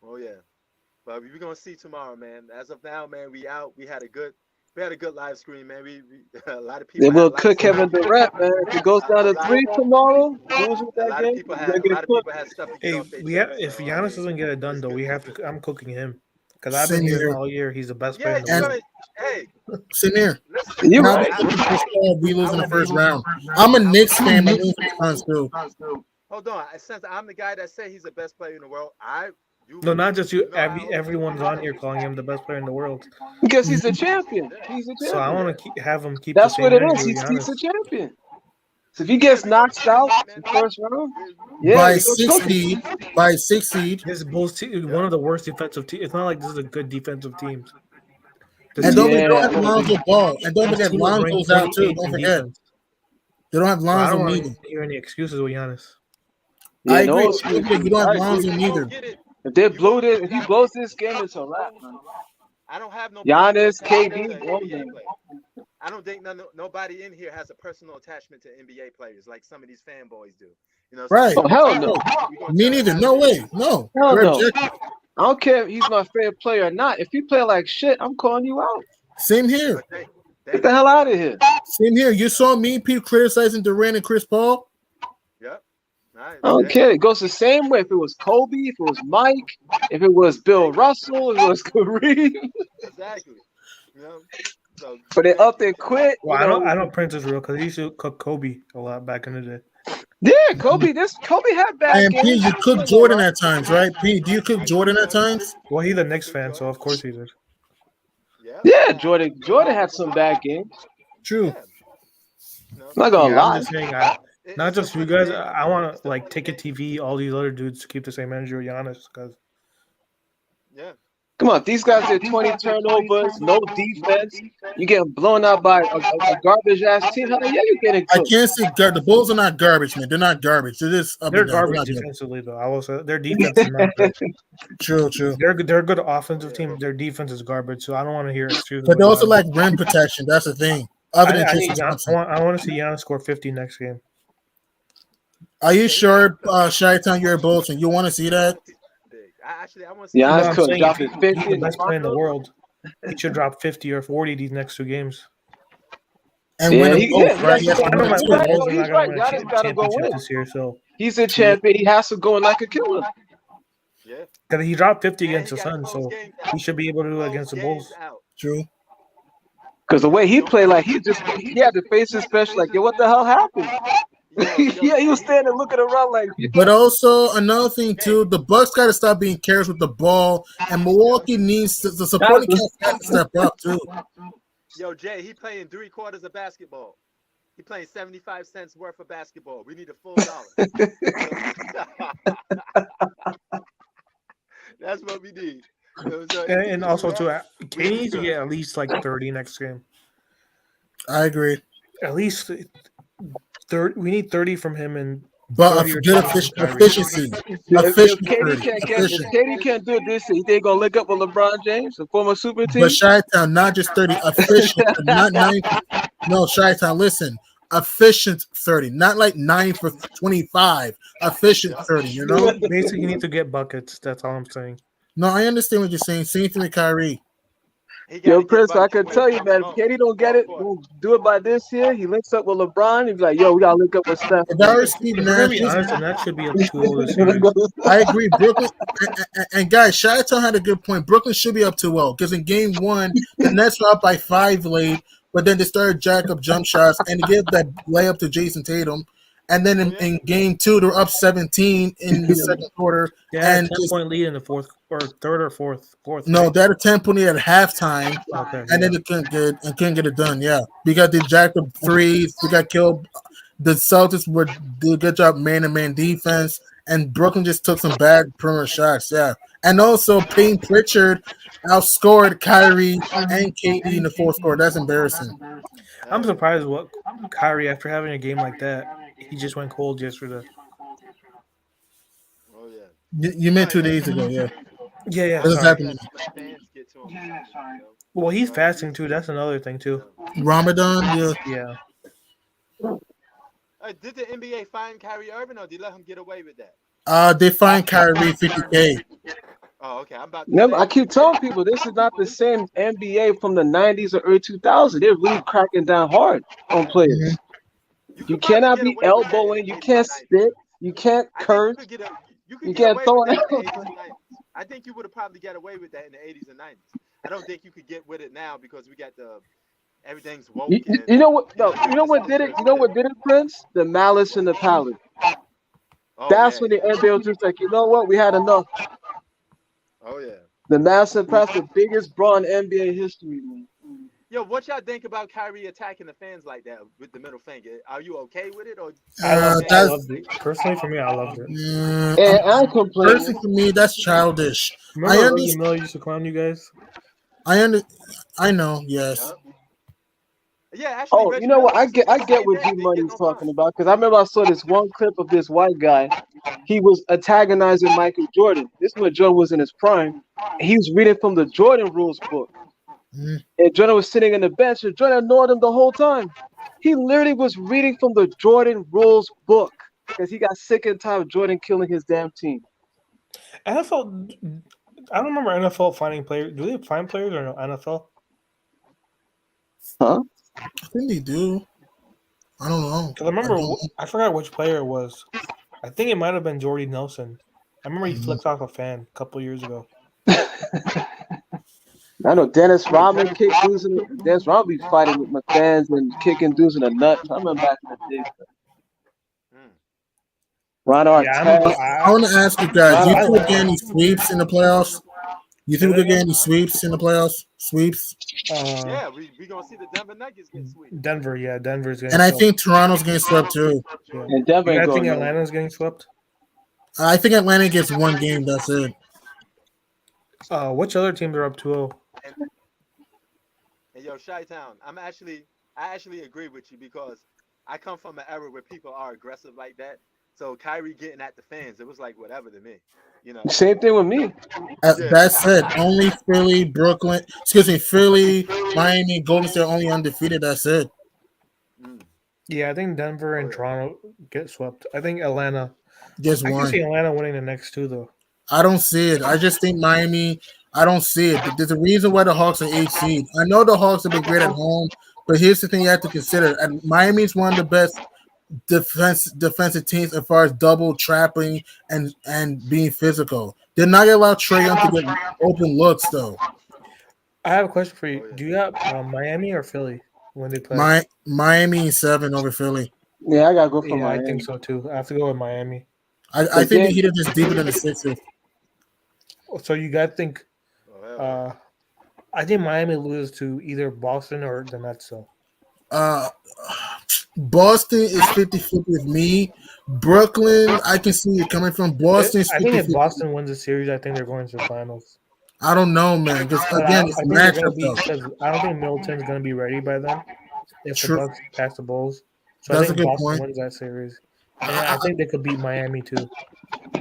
Oh yeah. But we're gonna see tomorrow, man. As of now, man, we out. We had a good live stream, man. We a lot of people. They will cook Kevin Durant, man. If he goes down to 3 tomorrow, lose with A that lot of game. people he's had gonna get cooked. stuff to get Hey, off their chest, if so, Giannis doesn't get it done it's though, good. we have to. I'm cooking him because I've been Same hearing here. all year he's the best player Yeah, in the you're world. gonna. Hey, Same here. listen. You're Now right. we lose in the first round. I'm a Knicks fan, but lose the Suns too. Hold on. Since I'm the guy that said he's the best player in the world, No, not just you. know how- Everyone's on here calling him the best player in the world. Because he's a champion. He's a champion. So I want to have him keep. That's the what same it is. energy with He's a Giannis. champion. So if he gets knocked out in the first round, yeah, by he goes six cooking. seed, by 6 seed, This Bulls team, one of the worst defensive teams. It's not like this is a good defensive team. This and team don't Yeah. forget, they don't have Lonzo Ball, and don't this forget team is ranked Lonzo's out too. 28th Don't in forget, defense. they don't have So I Lonzo don't want neither. to hear any excuses with Giannis. Yeah, I no agree. excuse. You don't I have agree. Lonzo You neither. won't get it. If they blow this, if he blows this game, it's a wrap, man. I don't have no Giannis, personal attachment KD, to an all NBA them. player. I don't think nobody in here has a personal attachment to NBA players like some of these fanboys do. You know, so Right. Oh, hell no. we gonna Me tell neither. them No how it is. way. No. Hell We're no. objective. I don't care if he's my favorite player or not. If you play like shit, I'm calling you out. Same here. But Get the hell out of here. Same here. You saw me, Pete, criticizing Durant and Chris Paul. Yep. All right, I don't yeah. care. It goes the same way. If it was Kobe, if it was Mike, if it was Bill Russell, if it was Kareem, Exactly. You know, so but they up and quit. Well, you know. I know Prince is real because he used to cook Kobe a lot back in the day. Yeah, Kobe had bad And Pete, games. you cook Jordan at times, right? Pete, do you cook Jordan at times? Well, he's a Knicks fan, so of course he did. yeah. Yeah, Jordan had some bad games. True. Yeah. You know, I'm not gonna Yeah, lie. I'm just saying, not it's just a you funny guys. thing. I want It's to a like funny take a thing. TV, all these other dudes to keep the same energy with Giannis because Yeah. Come on, these guys did 20 turnovers, no defense. You getting blown out by a garbage ass team. Hell yeah, you getting I cooked. can't say the Bulls are not garbage, man. They're not garbage. They're just up they're and down. They're garbage not good. defensively though. I will say their defense is not good. True, true. They're a good offensive team. Their defense is garbage, so I don't want to hear excuses. But they with also Giannis. like rim protection. That's the thing. Other than I Tristan need Gian- Thompson. I want to see Giannis score 50 next game. Are you sure, Chi-Town, you're a Bulls fan? You want to see that? Big. I want to see. Yeah, No, I I'm could saying drop if it he's 50. the best player in the world, he should drop 50 or 40 these next two games. And Yeah, win them he- both, yeah, right? he Yes, has I to know win my it. Bulls are He's not going right. to win Giannis a gotta go championship win. this year, so He's a champion. He has to go in like a killer. Yeah. because he dropped 50 And against he the got Suns, close so games he out. should be able to do it Close against the games Bulls. out. True. Because the way he played, like he had to face his special. Like, yo, what the hell happened? Yeah, he was standing looking around like, But also another thing too, the Bucks got to stop being careless with the ball, and Milwaukee needs the supporting cast has to step up too. Yo, Jay, he playing 3/4 of basketball. He playing 75 cents worth of basketball. We need a full dollar. That's what we need. You know, so And also, too, KD needs to get at least like 30 next game. I agree. At least 30. We need 30 from him and But 30 or good 20 from Kyrie. efficiency. if Efficient KD 30. can't Efficient. do it this year, they gonna link up with LeBron James, the former super team. But Chi-Town, not just 30, efficient, not 9. No, Chi-Town, listen. Efficient 30, not like 9 for 25. Efficient 30, you know? Basically, you need to get buckets. That's all I'm saying. No, I understand what you're saying. Same thing with Kyrie. he gotta Yo, get Prince, I buckets can when tell he you, comes man, if home. KD don't get it, we'll do it by this year. He links up with LeBron. He's like, yo, we gotta link up with Steph. If I were Steve If we're gonna Nash, be honest, and that should be a 2-0 this series. I agree. Brooklyn and guys, Chi-Town had a good point. Brooklyn should be up 2-0 because in game one, the Nets were up by 5 late, but then they started jack up jump shots and they gave that layup to Jason Tatum. and then Oh yeah. in game two they're up 17 in the second quarter, They had a and 10-point lead in the fourth or third or fourth, no, right? they had a 10 point lead at halftime, Okay, and then yeah. they couldn't get it done. Yeah, because they jacked up threes, they got killed. The Celtics were did a good job man to man defense, and Brooklyn just took some bad perimeter shots. Yeah, and also Payne Pritchard outscored Kyrie and KD in the fourth quarter. That's embarrassing. I'm Hell yeah. surprised what Kyrie after having a game like that, he just went cold yesterday. Oh yeah. You No, meant 2 days ago. Yeah, Yeah, what is sorry. happening? let fans get to him sometimes, yo. Well, he's Like fasting too. That's another thing too. Ramadan. Yeah, Yeah. did the NBA fine Kyrie Irving or did they let him get away with that? they fined Kyrie 50K. Oh, okay. I'm about to Remember, say I keep telling people this is not the same NBA from the 90s or early 2000s. They're really cracking down hard on Mhm. players. you You could probably cannot get be away with that in elbowing. the You 80s can't and 90s. spit. You can't I think curse. you could You get can't away throw with an that in the elbow. 80s and 90s. I think you would have probably got away with that in the 80s and 90s. I don't think you could get with it now because we got the everything's woke and You know what? you know No, you know what did it? You know what did it, Prince? The malice in what? the palace. Oh That's yeah, when the yeah. NBA was just like, you know what? We had enough. Oh yeah. The malice in the palace, the biggest brawl in NBA history, man. Yo, what y'all think about Kyrie attacking the fans like that with the middle finger? Are you okay with it or I you loved I mad? loved That's it. Personally for me, I loved it. And I ain't personally complaining. for me. That's childish. I Remember Reggie understand. Miller used to clown you guys? I under. I know. Yes. Yup. Yeah, actually, Oh, you Reggie know Miller what? used to do I the get same what thing. G Didn't get Money's no fine. talking about because I remember I saw this one clip of this white guy. He was antagonizing Michael Jordan. This is when Jordan was in his prime. He was reading from the Jordan rules book, Mhm. and Jordan was sitting in the bench, and Jordan ignored him the whole time. He literally was reading from the Jordan rules book because he got sick and tired of Jordan killing his damn team. NFL. I don't remember NFL finding players. Do they find players or no NFL? Huh? I think they do. I don't know. Because I I remember don't. I forgot which player it was. I think it might have been Jordy Nelson. I remember he Mhm. flicked off a fan a couple years ago. I know Dennis Rodman kicked dudes in the, Dennis Rodman be fighting with my fans and kicking dudes in the nuts. I remember back in the day. Mm. Ron Yeah, I'm. Artest, I want to ask you guys: Ron Do you I think we Artest. get any sweeps in the playoffs? You say think we that could get again. any sweeps in the playoffs? Sweeps. Uh, Yeah, we gonna see the Denver Nuggets get sweet. Denver. Yeah, Denver's getting And I swept. think Toronto's getting swept too. Yeah. And Denver You ain't guys think going nowhere. Atlanta's getting swept? I think Atlanta gets one game. That's it. Which other teams are up 2-0? And, and yo, Chi Town, I actually agree with you because I come from an era where people are aggressive like that. So Kyrie getting at the fans, it was like whatever to me, you know. Same thing with me. Yeah. That's it. Only Philly, Brooklyn, excuse me, Philly, Miami, Golden State only undefeated. That's it. Mm. Yeah, I think Denver Oh and yeah. Toronto get swept. I think Atlanta. Just I can one. see Atlanta winning the next two though. I don't see it. I just think Miami. I don't see it. There's a reason why the Hawks are 8 seed. I know the Hawks have been great at home, but here's the thing you have to consider: and Miami's one of the best defensive teams as far as double trapping and being physical. They're not gonna allow Trae Young to get open looks though. I have a question for you. Oh yeah. Do you have Miami or Philly when they play? Miami 7 over Philly. Yeah, I gotta go for Yeah, I think Miami. so too. I have to go with Miami. I The think the game, Heat are just deeper than the Sixers. So you guys think? Oh hell yeah. Uh, I think Miami loses to either Boston or the Nets. So Uh, Boston is 50-50 with me. Brooklyn, I can see it coming from. Boston's I think if 50-50. Boston wins the series, I think they're going to the finals. I don't know, man. Because But again, it's I a think they're going to matchup be though. because I don't think Middleton's going to be ready by then if the True, Bucks pass the Bulls. So I that's a think good Boston point. wins that series, and I, I think they could beat Miami too.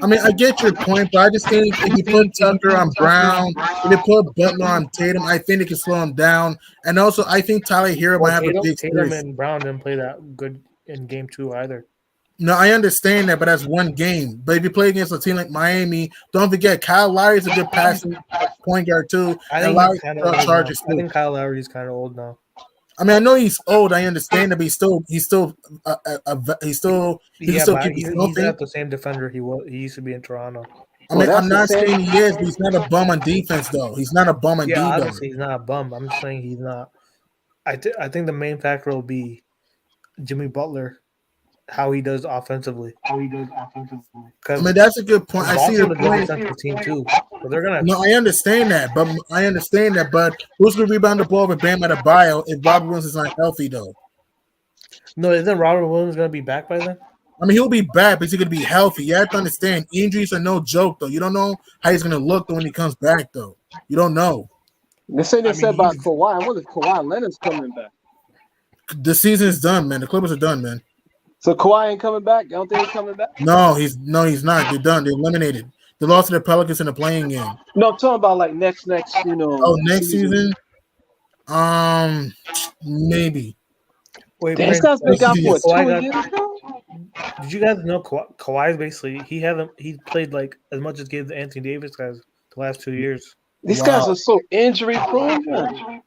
I mean, I get your point, but I just think if you put Tucker on Brown, if you put Butler on Tatum, I think it can slow him down. And also, I think Tyler Hero might Well, have a big Tatum series. and Brown didn't play that good in Game 2 either. No, I understand that, but that's one game. But if you play against a team like Miami, don't forget Kyle Lowry is a good passing point guard too, I and think he's Lowry kind of old now. charges I too. think Kyle Lowry's kind of old now. I mean, I know he's old. I understand that, but he can Yeah, still but keep it he's healthy. not the same defender he was. He used to be in Toronto. I well, mean, that's I'm the not same. saying he is, but he's not a bum on defense though. He's not a bum on Yeah, D though. obviously he's not a bum. I'm just saying he's not. I think the main factor will be Jimmy Butler. how he does offensively. I Because mean, that's a good point. the I see Boston's your a good point. defensive team too. So they're gonna. No, I understand that, but who's going to rebound the ball with Bam Adebayo if Robert Williams is not healthy, though? No, isn't Robert Williams gonna be back by then? I mean, he'll be back, but he's going to be healthy. You have to understand, injuries are no joke, though. You don't know how he's going to look when he comes back, though. You don't know. The same I they mean, said about he's Kawhi. I wonder if Kawhi Leonard's coming back. The season is done, man. The Clippers are done, man. So Kawhi ain't coming back. Y'all think he's coming back? No, he's not. They're done. They're eliminated. They lost to the Pelicans in the playing game. No, I'm talking about like next, Oh, next season? Maybe. wait, This Prince. guy's been gone for Kawhi 2 got. years now. Did you guys know Kawhi's basically he played like as much as games Anthony Davis has the last 2 years. These Wow. guys are so injury prone. Man.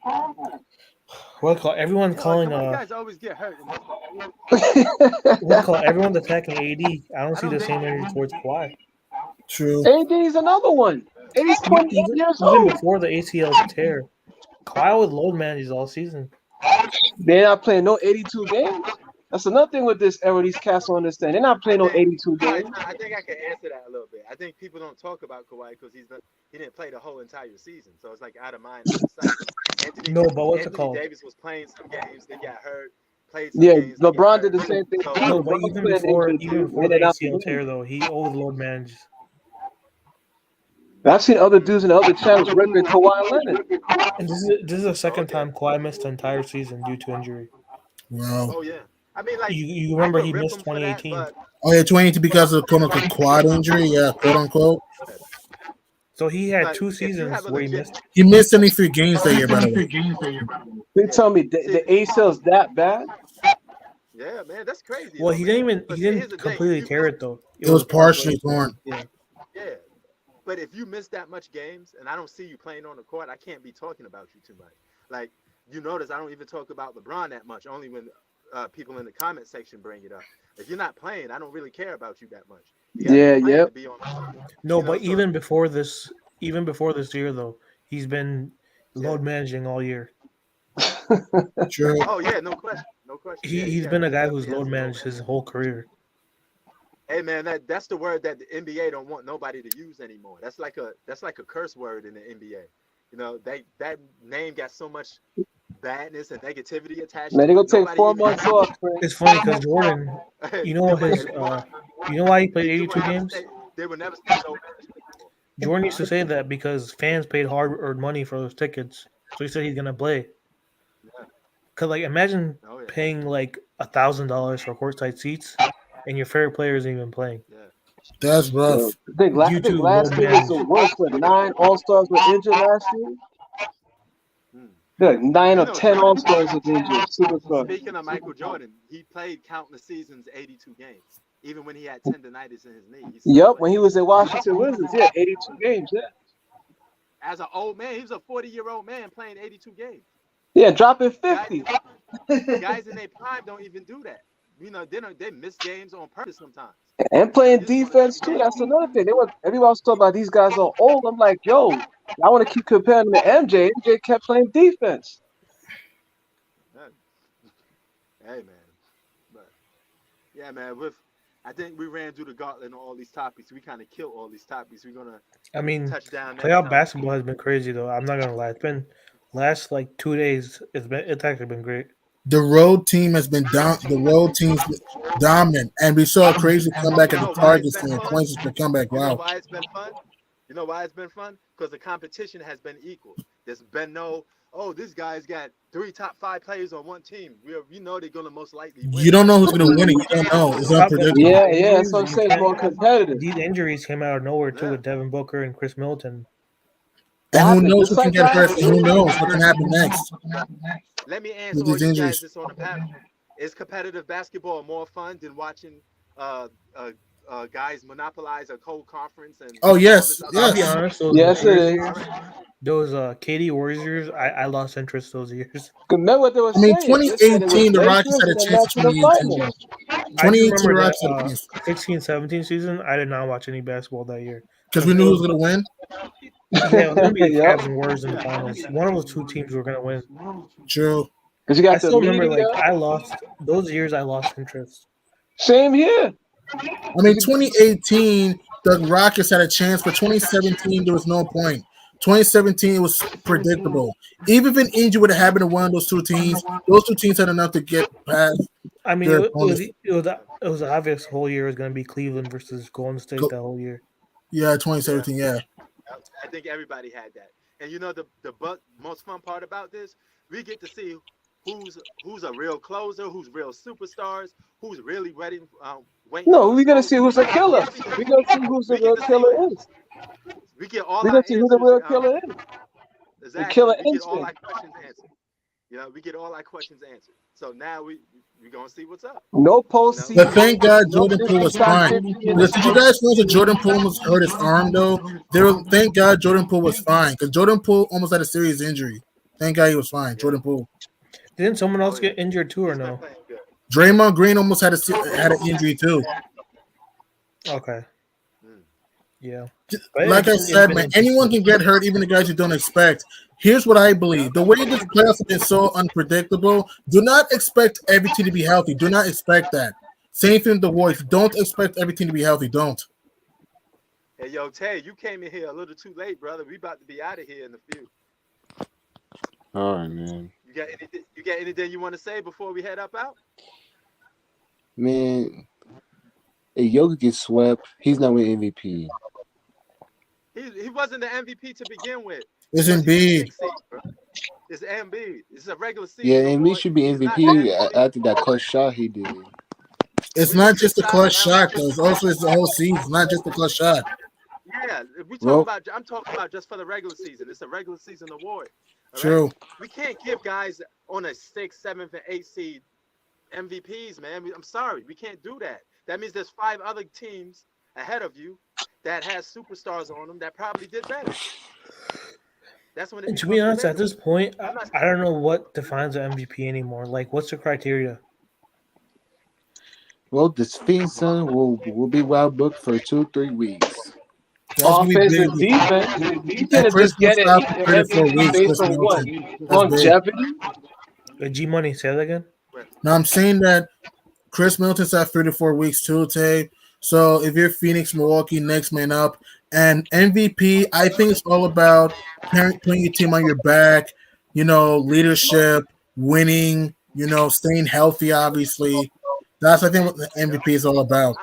Everyone's calling You guys always get hurt. In everyone's attacking AD. I don't see the same energy towards Kawhi. True. AD's another one. AD's 28 years Even old. before the ACL tear, Kawhi was load manages all season. They're not playing no 82 games. That's another thing with this era. These cats don't understand. They're not playing no 82 games. I think I can answer that a little bit. I think people don't talk about Kawhi because he didn't play the whole entire season, so it's like out of mind, out of sight. No, but what's it Anthony called? Davis was playing some games, then got hurt. Played some Yeah, games, then got LeBron did hurt. the same thing. So, No, but LeBron even played before injured too, the and they're not ACL playing. tear though, he always load manages. I've seen other dudes in the other channels ripping Kawhi Leonard. And this is the second time Kawhi missed the entire season due to injury. Wow. oh yeah, I mean like You I remember could he rip missed him for that, 2018. but Oh, yeah, 20 because of quote unquote quad injury. Yeah, quote unquote. So he had but 2 if you seasons have a where he legit, missed. He missed 73 games that year, by the way. They tell me the ACL's that bad. yeah, man, that's crazy. Well, though, he man. didn't even But he see, here's didn't the thing. completely You tear miss- it though. It was partially torn. Yeah. Yeah, but if you miss that much games, and I don't see you playing on the court, I can't be talking about you too much. Like you notice, I don't even talk about LeBron that much. Only when people in the comment section bring it up. If you're not playing, I don't really care about you that much. You gotta Yeah, be playing yep. to be on the court. No, You know, but so- even before this year though, he's been load managing all year. True. Oh yeah, no question, no question. Yeah, He's yeah, been a guy definitely who's has load a managed his whole career. Hey man, that's the word that the NBA don't want nobody to use anymore. That's like a curse word in the NBA. You know, that name got so much badness and negativity attached Man, to they're it. gonna take Nobody 4 even months has- off. Frank. It's funny because Jordan, you know his, Nobody- you know why he played they 82 will never games? say- They will never say no. Jordan used to say that because fans paid hard-earned money for those tickets, so he said he's gonna play. Yeah. Cause like imagine Oh yeah, paying like $1,000 for courtside seats, and your favorite player isn't even playing. yeah. That's rough. I think last load year was the worst. With 9 All-Stars were injured last year. Hmm. Like 9 or You know, 10 All-Stars were injured. Superstars. Speaking of Michael Jordan, he played countless seasons, 82 games, even when he had tendonitis in his knee. He still Yep, played. when he was at Washington Wizards, yeah, 82 games. Yeah, As an old man, he was a 40-year-old man playing 82 games. yeah, dropping 50. Guys in their prime don't even do that. You know, they miss games on purpose sometimes. And playing defense too. That's another thing. Everybody was talking about these guys are old. I'm like, yo, I want to keep comparing them to MJ. MJ kept playing defense. Hey man, but yeah, man. I think we ran through the gauntlet on all these topics. We kind of killed all these topics. We're gonna I mean, touch down. next playoff time. basketball has been crazy though. I'm not gonna lie. It's been last like 2 days. It's actually been great. The road team has been down. The road team's been dominant, and we saw a crazy comeback at the Target stand. Points per comeback. You know Wow. why it's been fun? You know why it's been fun? Because the competition has been equal. There's been no, oh, this guy's got 3 top 5 players on one team. We know they're gonna most likely win. You don't know who's gonna win it. You don't know. It's unpredictable. Yeah, that's what I'm saying. It's more competitive. These injuries came out of nowhere too Yeah. with Devin Booker and Chris Middleton. And who knows Just who can like get hurt? last And who knows what can happen next? Let me answer With all these you injuries. guys that's on the panel. Is competitive basketball more fun than watching guys monopolize a cold conference? And Oh, yes, all this I'll other be yes. honest. Those Yes, it Warriors is. years, those KD Warriors years, I lost interest those years. Remember what they were I mean, saying? They said it was 2018, the Rockets Lakers had a and then chance back in to the 2018. finals. I do 2018, the remember Rockets had a that chance 16-17 season. I did not watch any basketball that year. because we knew who was gonna win. Yeah, it was gonna be the Yep. Cavs and Warriors in the finals. One of those 2 teams were gonna win. True. Because you I got the still remember, media. like I lost those years. I lost interest. Same here. I mean, 2018, the Rockets had a chance, but 2017, there was no point. 2017, it was predictable. Even if an injury would have happened to one of those two teams had enough to get past I mean, their opponents. it was obvious the whole year was going to be Cleveland versus Golden State Go, that whole year. yeah, Yeah, 2017, yeah. I think everybody had that. And the most fun part about this, we get to see who's a real closer, who's real superstars, who's really waiting No, on the we're gonna smoke. see who's a We get killer. everything. We're gonna see who's the We get real to see killer is. we get all We're our gonna see who the answers. real killer is. The Exactly. killer We get all instinct. our questions answered. We get all our questions answered. So now we gonna see what's up. No You know, But postseason. thank God No Jordan Poole was 50-shot fine. 50 in the Because did you paint. guys know that Jordan Poole almost hurt his arm though? Thank God Jordan Poole was fine because Jordan Poole almost had a serious injury. Thank God he was fine. yeah. Jordan Poole. Didn't someone Oh else yeah. get injured too, or He's been no? playing good. Draymond Green almost had an injury too. Okay, Mm. yeah. But Like I it's said, been man, anyone interesting. can get hurt, even the guys you don't expect. Here's what I believe: the way this playoffs have been so unpredictable, do not expect everything to be healthy. Do not expect that. Same thing with the Warriors. Don't expect everything to be healthy. Don't. Hey yo, Tay, you came in here a little too late, brother. We about to be out of here in a few. All right, man. You got anything? You got anything you want to say before we head up out? Man, if Jokic gets swept, he's not winning MVP. He wasn't the MVP to begin with It's because he was Embiid. 6 seed, bro. It's Embiid. It's a regular Yeah, season and he award. should be He's not the MVP MVP. after that clutch shot he did. It's We can not say just the shot clutch now. shot, though. It's the whole season, not just the clutch shot. Yeah, we talking Well, about. I'm talking about just for the regular season. It's a regular season award. All right. True. We can't give guys on a 6th, 7th, and 8th seed MVPs, man. I'm sorry, we can't do that. That means there's 5 other teams ahead of you that has superstars on them that probably did better. That's when it And to be becomes honest, at debatable. this point, I'm not. I don't know what defines an MVP anymore. Like, what's the criteria? this season will be well booked for 2-3 weeks. That's gonna be Offense big. and defense. You And can't Chris just Middleton get out for an 34 MVP weeks. based Chris on what? Middleton. That's big. Longevity? G Money, say that again. Now I'm saying that Chris Middleton's at 34 weeks too, Tay. So if you're Phoenix, Milwaukee, next man up, and MVP, I think it's all about putting your team on your back. Leadership, winning. Staying healthy. Obviously, that's I think what the Yeah. MVP is all about.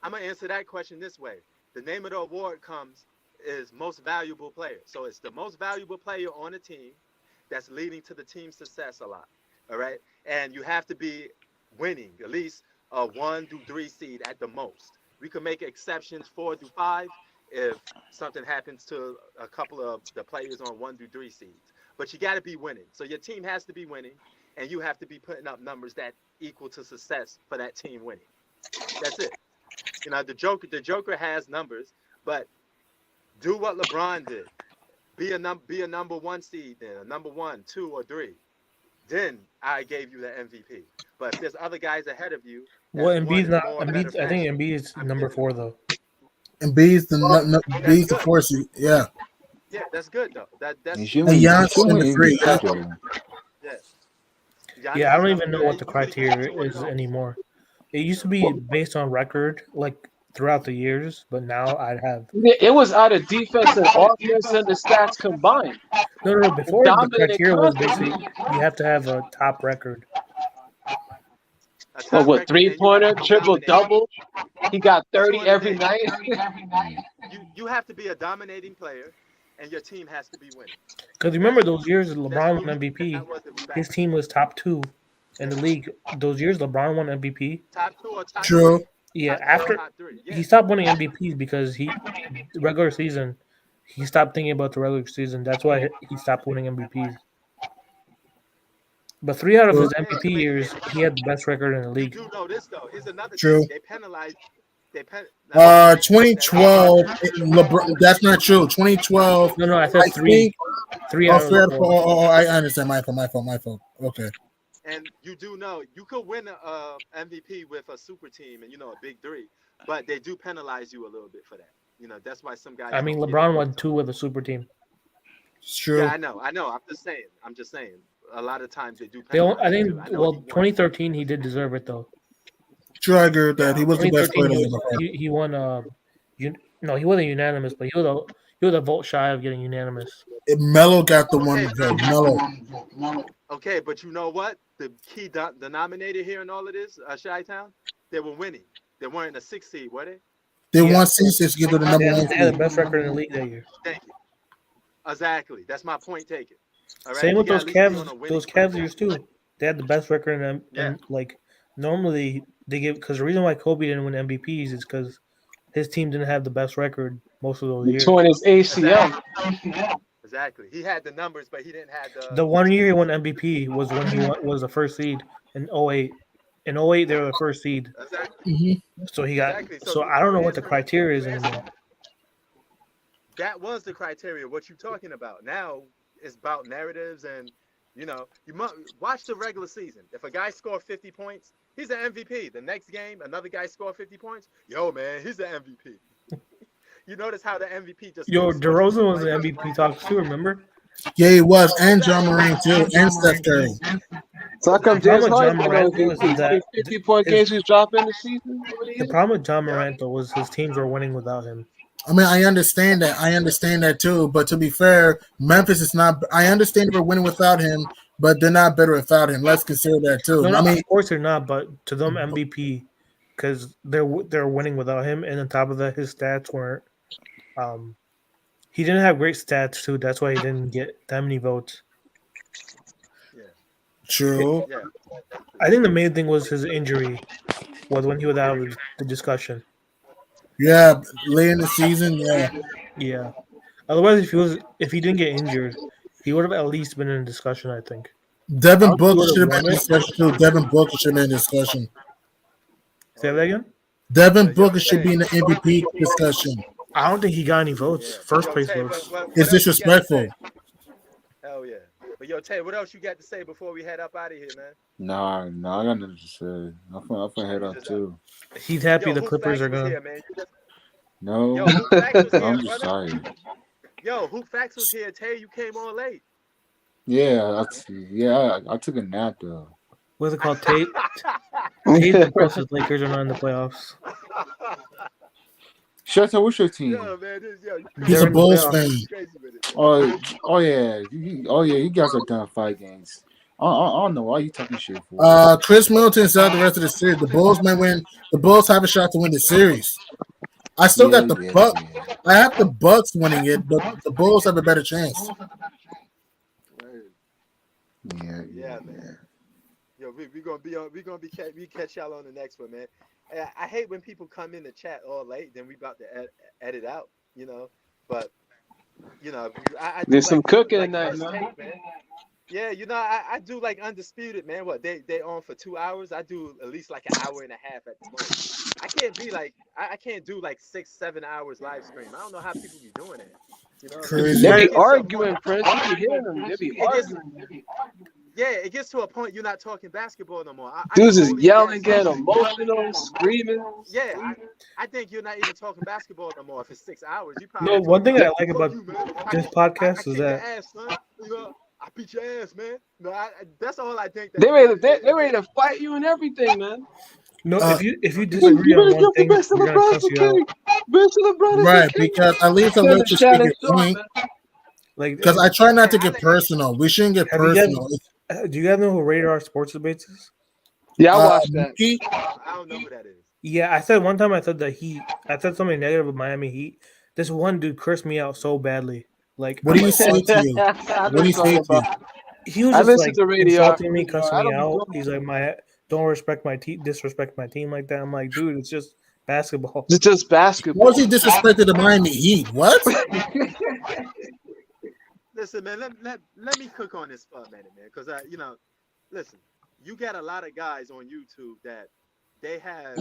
I'm gonna answer that question this way. The name of the award is most valuable player. So it's the most valuable player on the team that's leading to the team's success a lot. All right, and you have to be winning at least a 1 through 3 seed at the most. We could make exceptions 4 through 5 if something happens to a couple of the players on 1 through 3 seeds. But you got to be winning. So your team has to be winning, and you have to be putting up numbers that equal to success for that team winning. That's it. The Joker has numbers, but do what LeBron did. Be a number 1 seed then, a number 1, 2, or 3. Then I gave you the MVP. But if there's other guys ahead of you Well, that's won Embiid's in not. more better Embiid, I think fashion, Embiid is I'm number giving it. 4 though. And B's Well, that's B's the good. 4 seed. Yeah, Yeah, that's good though. He That's should and win. He Giannis should in win the 3. MVP Yeah, though. yeah. Yeah, Giannis I is don't number even know yeah. what You the can really get criteria two of is those. anymore. It used to be Well, based on record, like throughout the years, but now I'd have it was out of defense and offense and the stats combined. no. The Before the dominant criteria was constantly. basically you have to have a top record. A But top what, record, three and you have to pointer, be triple dominating. double? He got That's 30 one of the every things. night. You have to be a dominating player, and your team has to be winning. Because remember That's those years that's LeBron what won that MVP, was back his team was top 2 in then. the Yeah. league. Those years LeBron won MVP. Top 2 or top true. 3. Yeah, Top 2 or after top 3. Yeah. he stopped winning MVPs because the regular season he stopped thinking about the regular season. That's why he stopped winning MVPs. But 3 out of True. his MVP years, he had the best record in the You league. do know this though. Here's another thing. True. They penalize. Now this might sound bad. 2012. LeBron. That's not true. 2012. No, I I said think. 3 Oh, out of the fair. 4. I understand. My fault. Okay. And you do know you could win a MVP with a super team and a big 3, but they do penalize you a little bit for that. That's why some guys I mean, don't get it LeBron all the won time. 2 with a super team. It's Yeah, true. I know. I'm just saying. A lot of times they do I penalize you think too. I know he won. 2013 he did deserve it though. True, I agree with that. He Yeah. was the best 2013 player ever. he won no, he wasn't unanimous, but he was a vote shy of getting unanimous. Melo got the one Okay. vote. Melo. Okay, but you know what? The key denominator here in all of this, Chi-Town, they were winning. They weren't a 6 seed, were they? They Yeah. won C6 to get to the number one They had the seed. best record in the league that year. Thank you. Exactly. That's my point taken. All right. Same You with got those to at least be on a Cavs. winning Those Cavs streak. years too. They had the best record in them, Yeah. and like normally they give because the reason why Kobe didn't win MVPs is because his team didn't have the best record most of those He years. torn his ACL. Exactly. He had the numbers, but he didn't have The one year he won MVP was when was the first seed in '08. In '08 they were the first seed, Exactly. so he got. Exactly. So you, I don't know you what the answering criteria is you answering anymore. that was the criteria. What you talking about now is about narratives, and you must watch the regular season. If a guy scored 50 points, he's an MVP. The next game, another guy scored 50 points. Yo, man, he's the MVP. You notice how the MVP just Yo, switched from DeRozan was player the to MVP player? talks too. Remember? Yeah, he was. And John Exactly. Moran, too. And Steph Curry. So how come The problem James with John Harden got no Morant though is MVP? How many that 50-point his games he's dropping this season over the the years? problem with John Yep. Morant though was his teams were winning without him. I mean, I understand that. I understand that too. But to be fair, Memphis is not. I understand they were winning without him, but they're not better without him. Let's consider that too. No, I mean, of course they're not, but to them MVP because they're winning without him, and on top of that, his stats weren't. Um, he didn't have great stats too. That's why he didn't get that many votes. Yeah. true. Yeah. I think the main thing was his injury was when he was out of the discussion. Yeah, late in the season. Yeah, Yeah. Otherwise, if he didn't get injured, he would have at least been in the discussion. I think. I Devin don't think he Booker would should have have been won in it. discussion too. Devin Booker should have been in discussion. Say Oh that yeah. again. Devin But yo, Booker should Tay. be in the MVP discussion. I don't think he got any votes. Yeah. First Yo, place Tay. votes. What It's else you got to disrespectful. say? Hell yeah. But yo, Tay, what else you got to say before we head up out of here, man? Nah, I got nothing to say. I'm finna head You up just too. He's happy Yo, the Hoop Clippers Facts are was gonna. here, man. No, Yo, Hoop Facts was here, I'm just brother. tired. Yo, Hoop Facts was here. Tay, you came on late. Yeah, I took a nap though. What's it called? Tate versus Lakers are not in the playoffs. Shut up, what's your team? Yo, man, you He's They're a in the Bulls playoffs. fan. crazy with it. Oh yeah, you guys are done 5 games. I don't know why you talking shit for. Chris Middleton's out the rest of the series. The Bulls may win. The Bulls have a shot to win the series. I still got the Bucks. Yeah. I have the Bucks winning it, but the Bulls have a better chance. Yeah, man. Yo, we gonna be on. We catch y'all on the next one, man. I hate when people come in the chat all late, then we about to edit out, But I do There's some like cooking like tonight, first man. take, man. Yeah, I do like undisputed, man. What they on for 2 hours? I do at least like an hour and a half at the most. I can't be like I can't do like 6-7 hours live stream. I don't know how people be doing it. Crazy. They It be gets to a arguing, point- Prince. You be hearing them. They be It gets- arguing. Yeah, it gets to a point you're not talking basketball no more. I Dudes is totally yelling, get getting emotional, screaming. Yeah, I think you're not even talking basketball no more. If it's 6 hours, you probably. No, one thing I like "Fuck about you, man. this I podcast kick is your that ass, son. I beat your ass, man. No, that's all I think. They ready to fight you and everything, man. no. Uh, If you You disagree on better one give the thing, best of we're the gonna brothers cuss for you out. King. Best of the brothers Right, for King. because at least I'll Turn let the you speak challenge your short, point. man. Like, Because I try not to get personal. We shouldn't get have you guys? personal. Do you guys know who Radar Sports Debates is? Yeah, I watched that. Mookie, I don't know who that is. Yeah, I said one time I said that I said something negative of Miami Heat. This one dude cursed me out so badly. Like, what I'm do you like, say to you? I What do you say to you? he was I just listened like to radio. insulting me, cussing I me don't be out. doing He's like, don't respect my team, disrespect my team like that. I'm like, dude, it's just basketball. It's just Why basketball. was he disrespected the Miami Heat? What? Listen, man. Let me cook on this for a minute, man. Because listen, you got a lot of guys on YouTube that they have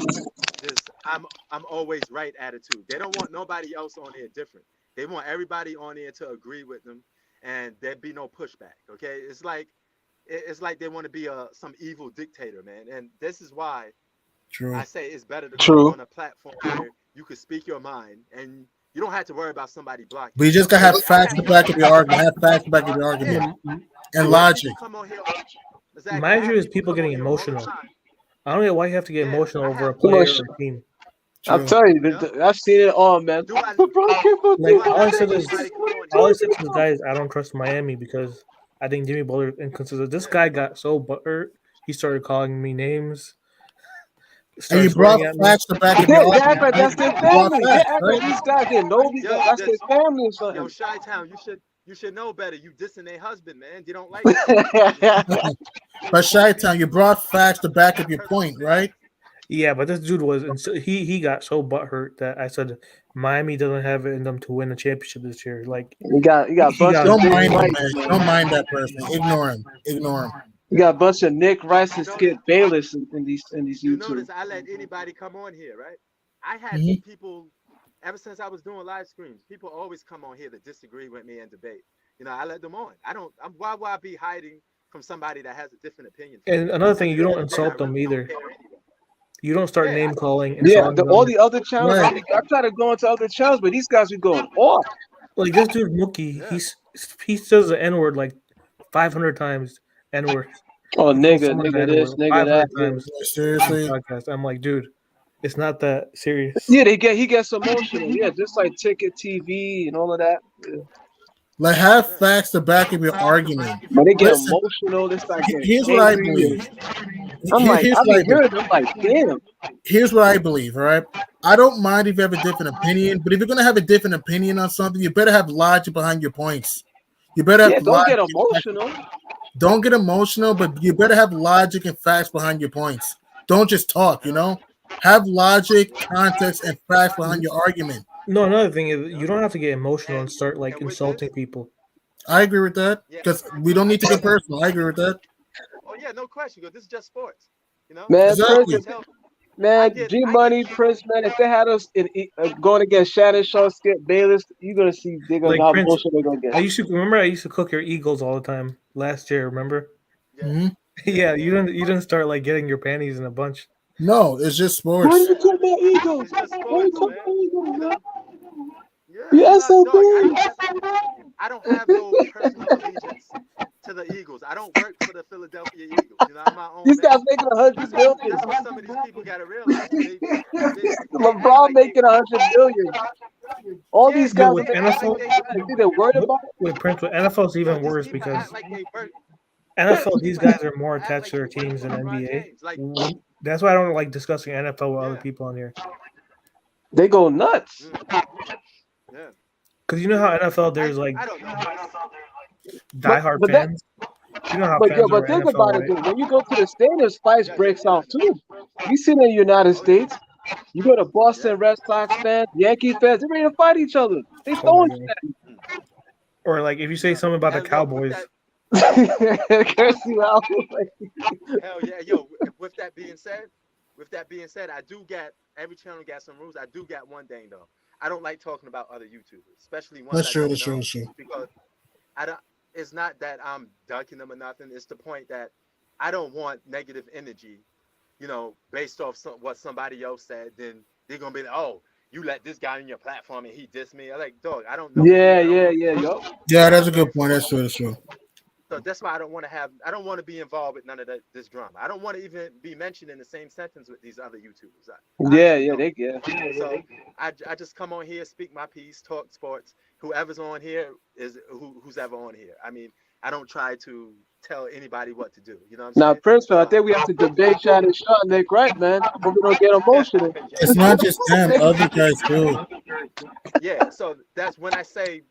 this I'm always right attitude. They don't want nobody else on there different. They want everybody on there to agree with them, and there be no pushback. Okay, it's like they want to be some evil dictator, man. And this is why True. I say it's better to True. go on a platform where you can speak your mind and you don't have to worry about somebody blocking. But you just gotta have facts to back up your argument. Have facts to back up your argument. Yeah. And People logic. come on here. Exactly. My I have issue is people people come on getting here all the emotional. time. I don't know why you have to get Yeah, emotional I over a have Too player much. or a team. I'm True. telling you, Yeah. I've seen it all, man. Do I LeBron came from Like do Duke. I all I let said is, anybody come on all I here? said to the guy is I don't trust Miami because I think Jimmy Butler inconsistent. This guy got so butthurt, he started calling me names, And started you brought swearing at me. facts to back up They, your they act argument, like right? that's their You brought family. They facts, act like right? these guys didn't know Yo, that's their family or yo, something. Chi Town, you should know better. You dissing their husband, man. You don't like that. You know? But Chi-Town, you brought facts to back Got up a your personal point, feeling. right? Yeah, but this dude was he got so butthurt that I said Miami doesn't have it in them to win a championship this year. Like You got a he bunch got of Don't Nick mind him, Rice, man. man. Don't mind that person. Ignore him. Ignore him. You got a bunch of Nick Rice You and notice Skip Bayless in these you YouTube. notice I let anybody come on here, right? I had Hmm. people ever since I was doing live streams. People always come on here to disagree with me and debate. You know, I let them on. I don't. Why would I be hiding from somebody that has a different opinion from me? and another At thing, the you end don't of the day, I insult them really don't either. care anyway. You don't start Yeah, name calling, Yeah, insulting all them. the other channels. Right. I try to go into other channels, but these guys be going off. Like this dude Mookie, yeah. he says the N word like 500 times. N word. Oh, He calls nigga, someone the nigga N this, word nigga that. 500 Yeah, times on the Seriously. podcast. I'm like, dude, it's not that serious. yeah. He gets emotional. Yeah, just like Ticket TV and all of that. Yeah. Like, have Yeah. facts to back up your argument. But they get Listen, emotional. They start getting here's what I angry, and believe. I'm like, Here's I what be I believe. hearing them like, damn. Here's what I believe, all right? I don't mind if you have a different opinion, but if you're gonna have a different opinion on something, you better have logic behind your points. You better Yeah, have don't logic get and facts. emotional. Don't get emotional, but you better have logic and facts behind your points. Don't just talk, you Yep. know? Have logic, context, and facts behind your argument. No, another thing is you Yep. don't have to get emotional and start like And with this, insulting people. I agree with that yeah, because we don't I need to think get personal. I agree with that. oh yeah, no question. Because this is just sports. You know, Man, you Prince, can Exactly. tell. man, G I get Money, Prince, man, if they had us going against Shannon Shaw, Skip Bayless, you're gonna see they're gonna Like how Prince, bullshit they're gonna get. I used to cook your Eagles all the time last year. Remember? yeah, Hmm. yeah, Yeah, yeah. you didn't start like getting your panties in a bunch. No, it's just Why do sports. you talk about Eagles? It's just Why you sports, talk man. about Eagles, You man? know, yeah, You you know, dog. SOB. I don't have no personal allegiance to the Eagles. I don't work for the Philadelphia Eagles. You know, I'm my own These man. guys making 100 million. That's what some of these people got to realize. They act LeBron like they making 100 million. All yeah, these Yo, guys with they making act like NFL, 100 they million. Think they're worried about it? with Prince, with NFL is yo. even These worse people act because like they work. NFL These these people guys are more act attached like to they their work teams for than LeBron NBA. James. Like That's why I don't like discussing NFL with other yeah, people on here They go nuts. mm, yeah. because you know You how know, NFL there's like I don't know. But diehard but that fans. You know how but yo, fans are but with think NFL, about it right? though. When you go to the stadiums, fights Yeah, yeah, breaks yeah. I out know. too. We see in the United Oh yeah, States. You go to Boston yeah. Red Sox fans, Yankee fans, they're ready to fight each other. They Oh my throwing god! Mm, Or like if you you say know, something about the and yo, with Cowboys, that, Curse you out. hell yeah, yo. With that being said, I do get every channel got some rules. I do get one thing though. I don't like talking about other YouTubers, especially ones That's I true. don't That's true. know, That's true. because I don't. It's not that I'm dunking them or nothing. It's the point that I don't want negative energy, you know, based off what somebody else said. Then they're gonna be like, oh, you let this guy on your platform and he dissed me. I'm like, dog, I don't know you. Yeah, I don't yeah, know yeah, you. yo. You Yeah, know, I that's a don't know good if you point. want That's to. true. That's true. So that's why I don't want to have. I don't want to be involved with none of this drama. I don't want to even be mentioned in the same sentence with these other YouTubers. I Yeah, honestly yeah, don't. they yeah. So I just come on here, speak my piece, talk sports. Whoever's on here is who's ever on here. I mean, I don't try to tell anybody what to do. You know what I'm Now, saying? Prince, I So think we have to debate Shannon Shaw and Nick Wright, man. Hope we don't get emotional. It's not just them; other guys too. yeah, so that's when I say,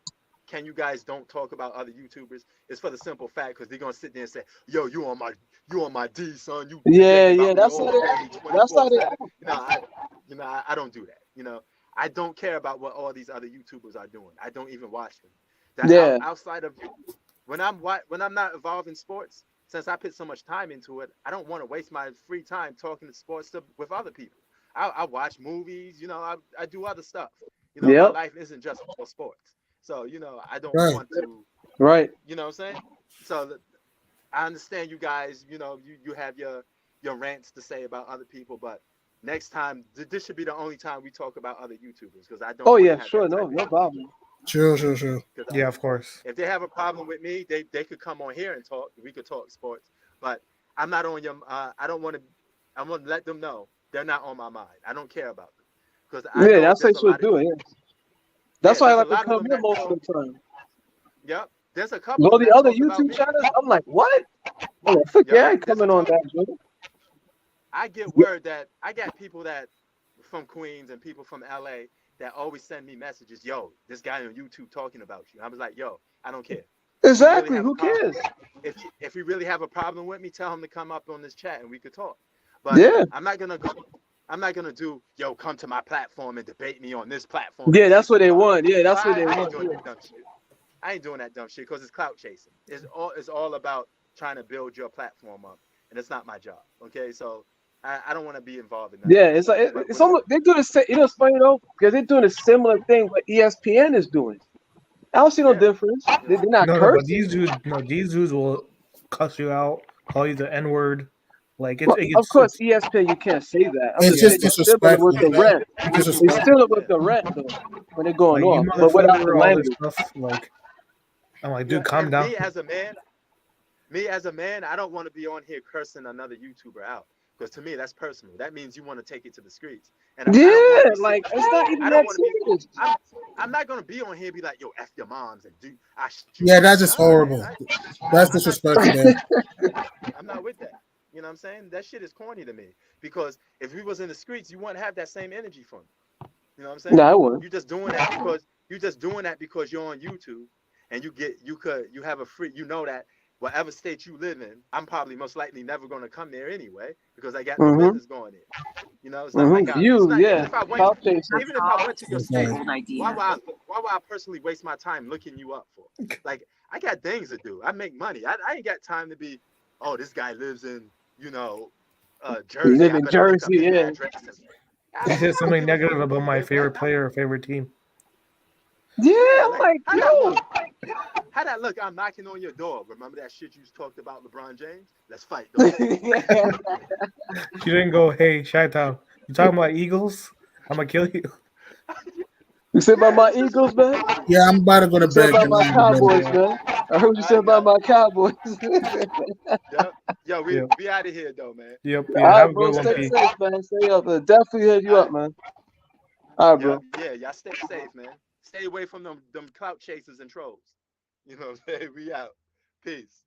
can you guys don't talk about other YouTubers? It's for the simple fact because they're gonna sit there and say, yo, you on my D, son. You Yeah, yapping yeah, about me that's all how day, they. That's how they. 24/7. I don't do that. You know, I don't care about what all these other YouTubers are doing. I don't even watch them. Yeah, Outside of when I'm not involved in sports, since I put so much time into it, I don't want to waste my free time talking to sports with other people. I watch movies, you know, I do other stuff. You know, my yep, life isn't just for sports. So, you know, I don't Right. want to, right. you know what I'm saying? So I understand you guys, you know, you have your rants to say about other people, but next time this should be the only time we talk about other YouTubers because I don't Oh want to yeah, have sure, that no, type of no energy. problem. True. True. True. Because yeah, of course. if they have a problem with me, they could come on here and talk. We could talk sports, but I'm not on your. I don't want to. I'm gonna let them know they're not on my mind. I don't care about them because I Yeah, know that's what there's you a should lot of do. Yeah. That's yeah, why I there's a like to lot of come them here that most talk. of the time. Yep, there's a couple of Go them the that other talk about YouTube me. channels. I'm like, what? I'm like, fuck yeah, Yep, I ain't there's a coming on couple. that joint. I get word that I got people that from Queens and people from LA that always send me messages. Yo, this guy on YouTube talking about you. I was like, yo, I don't care. If you really Exactly. have a Who problem, cares? if you really have a problem with me, tell him to come up on this chat and we could talk. But Yeah. I'm not gonna go. I'm not gonna do yo come to my platform and debate me on this platform at Yeah, that's six what they o'clock. want. Yeah, No, that's what they I ain't want. doing Yeah. that dumb shit. I ain't doing that dumb shit because it's clout chasing. It's all about trying to build your platform up, and it's not my job. Okay, so I don't want to be involved in none of Yeah, that it's stuff. like But it's whenever, almost they do the same. You know, it's funny though because they're doing a similar thing what ESPN is doing. I don't see no yeah, difference. you They're know, not No, but cursing. these dudes, no, these dudes will cuss you out, call you the N word. Like Well, of course, it's ESPN you can't say that. I'm It's just yeah, saying just they still it with disrespectful. the rent. They Disrespectful. still it with yeah, the rent though when they're going like you off, yeah. but without the motherfucker, all this language. stuff. Like I'm like, Yeah, dude, calm and down. me as a man, I don't want to be on here cursing another YouTuber out because to me that's personal. That means you want to take it to the streets, and I don't want Yeah, to be sitting. like it's not even I don't that want to be. serious. I'm I'm not gonna be on here and be like, yo, f your moms and do I shoot you. Yeah, that's just Nah, man, horrible. That's I'm not. disrespectful there. I'm not with that. You know what I'm saying? That shit is corny to me because if we was in the streets, you wouldn't have that same energy for me. You know what I'm No, saying? I wouldn't. You just doing that because you're on YouTube and you have a free you know that whatever state you live in, I'm probably most likely never gonna come there anyway because I got no Mm-hmm. business going there. You know, Mm-hmm. it's You, not yeah. Cloud chasing. even if I went to your state, Okay. why would I personally waste my time looking you up for? Like I got things to do. I make money. I ain't got time to be, oh, this guy lives in, you know, You Jersey. live I in better look up Jersey, his yeah. address. And, They said I don't something give a fuck negative about where you my live at. favorite player or favorite team. Yeah, Yeah, I'm like like, how that yo. look? How that look? I'm knocking on your door. Remember that shit you talked about LeBron James? Let's fight, dog. She didn't go, hey, Chi-Town, you talking about Eagles? I'm gonna kill you. You said about Yeah, my it's Eagles, man? disrespectful. Yeah, I'm about to go to You said bed. about my Cowboys, Yeah. man. I heard what you said I about got my Cowboys. yep. Yo, Yep. we out of here though, man. Yep. All Yeah. right, Have a bro. good one, Stay P. safe, man. Stay up. Definitely hit you All up, right. man. All right, Yep. bro. Yeah, y'all stay safe, man. Stay away from them clout chasers and trolls. You know what I'm saying? We out. Peace.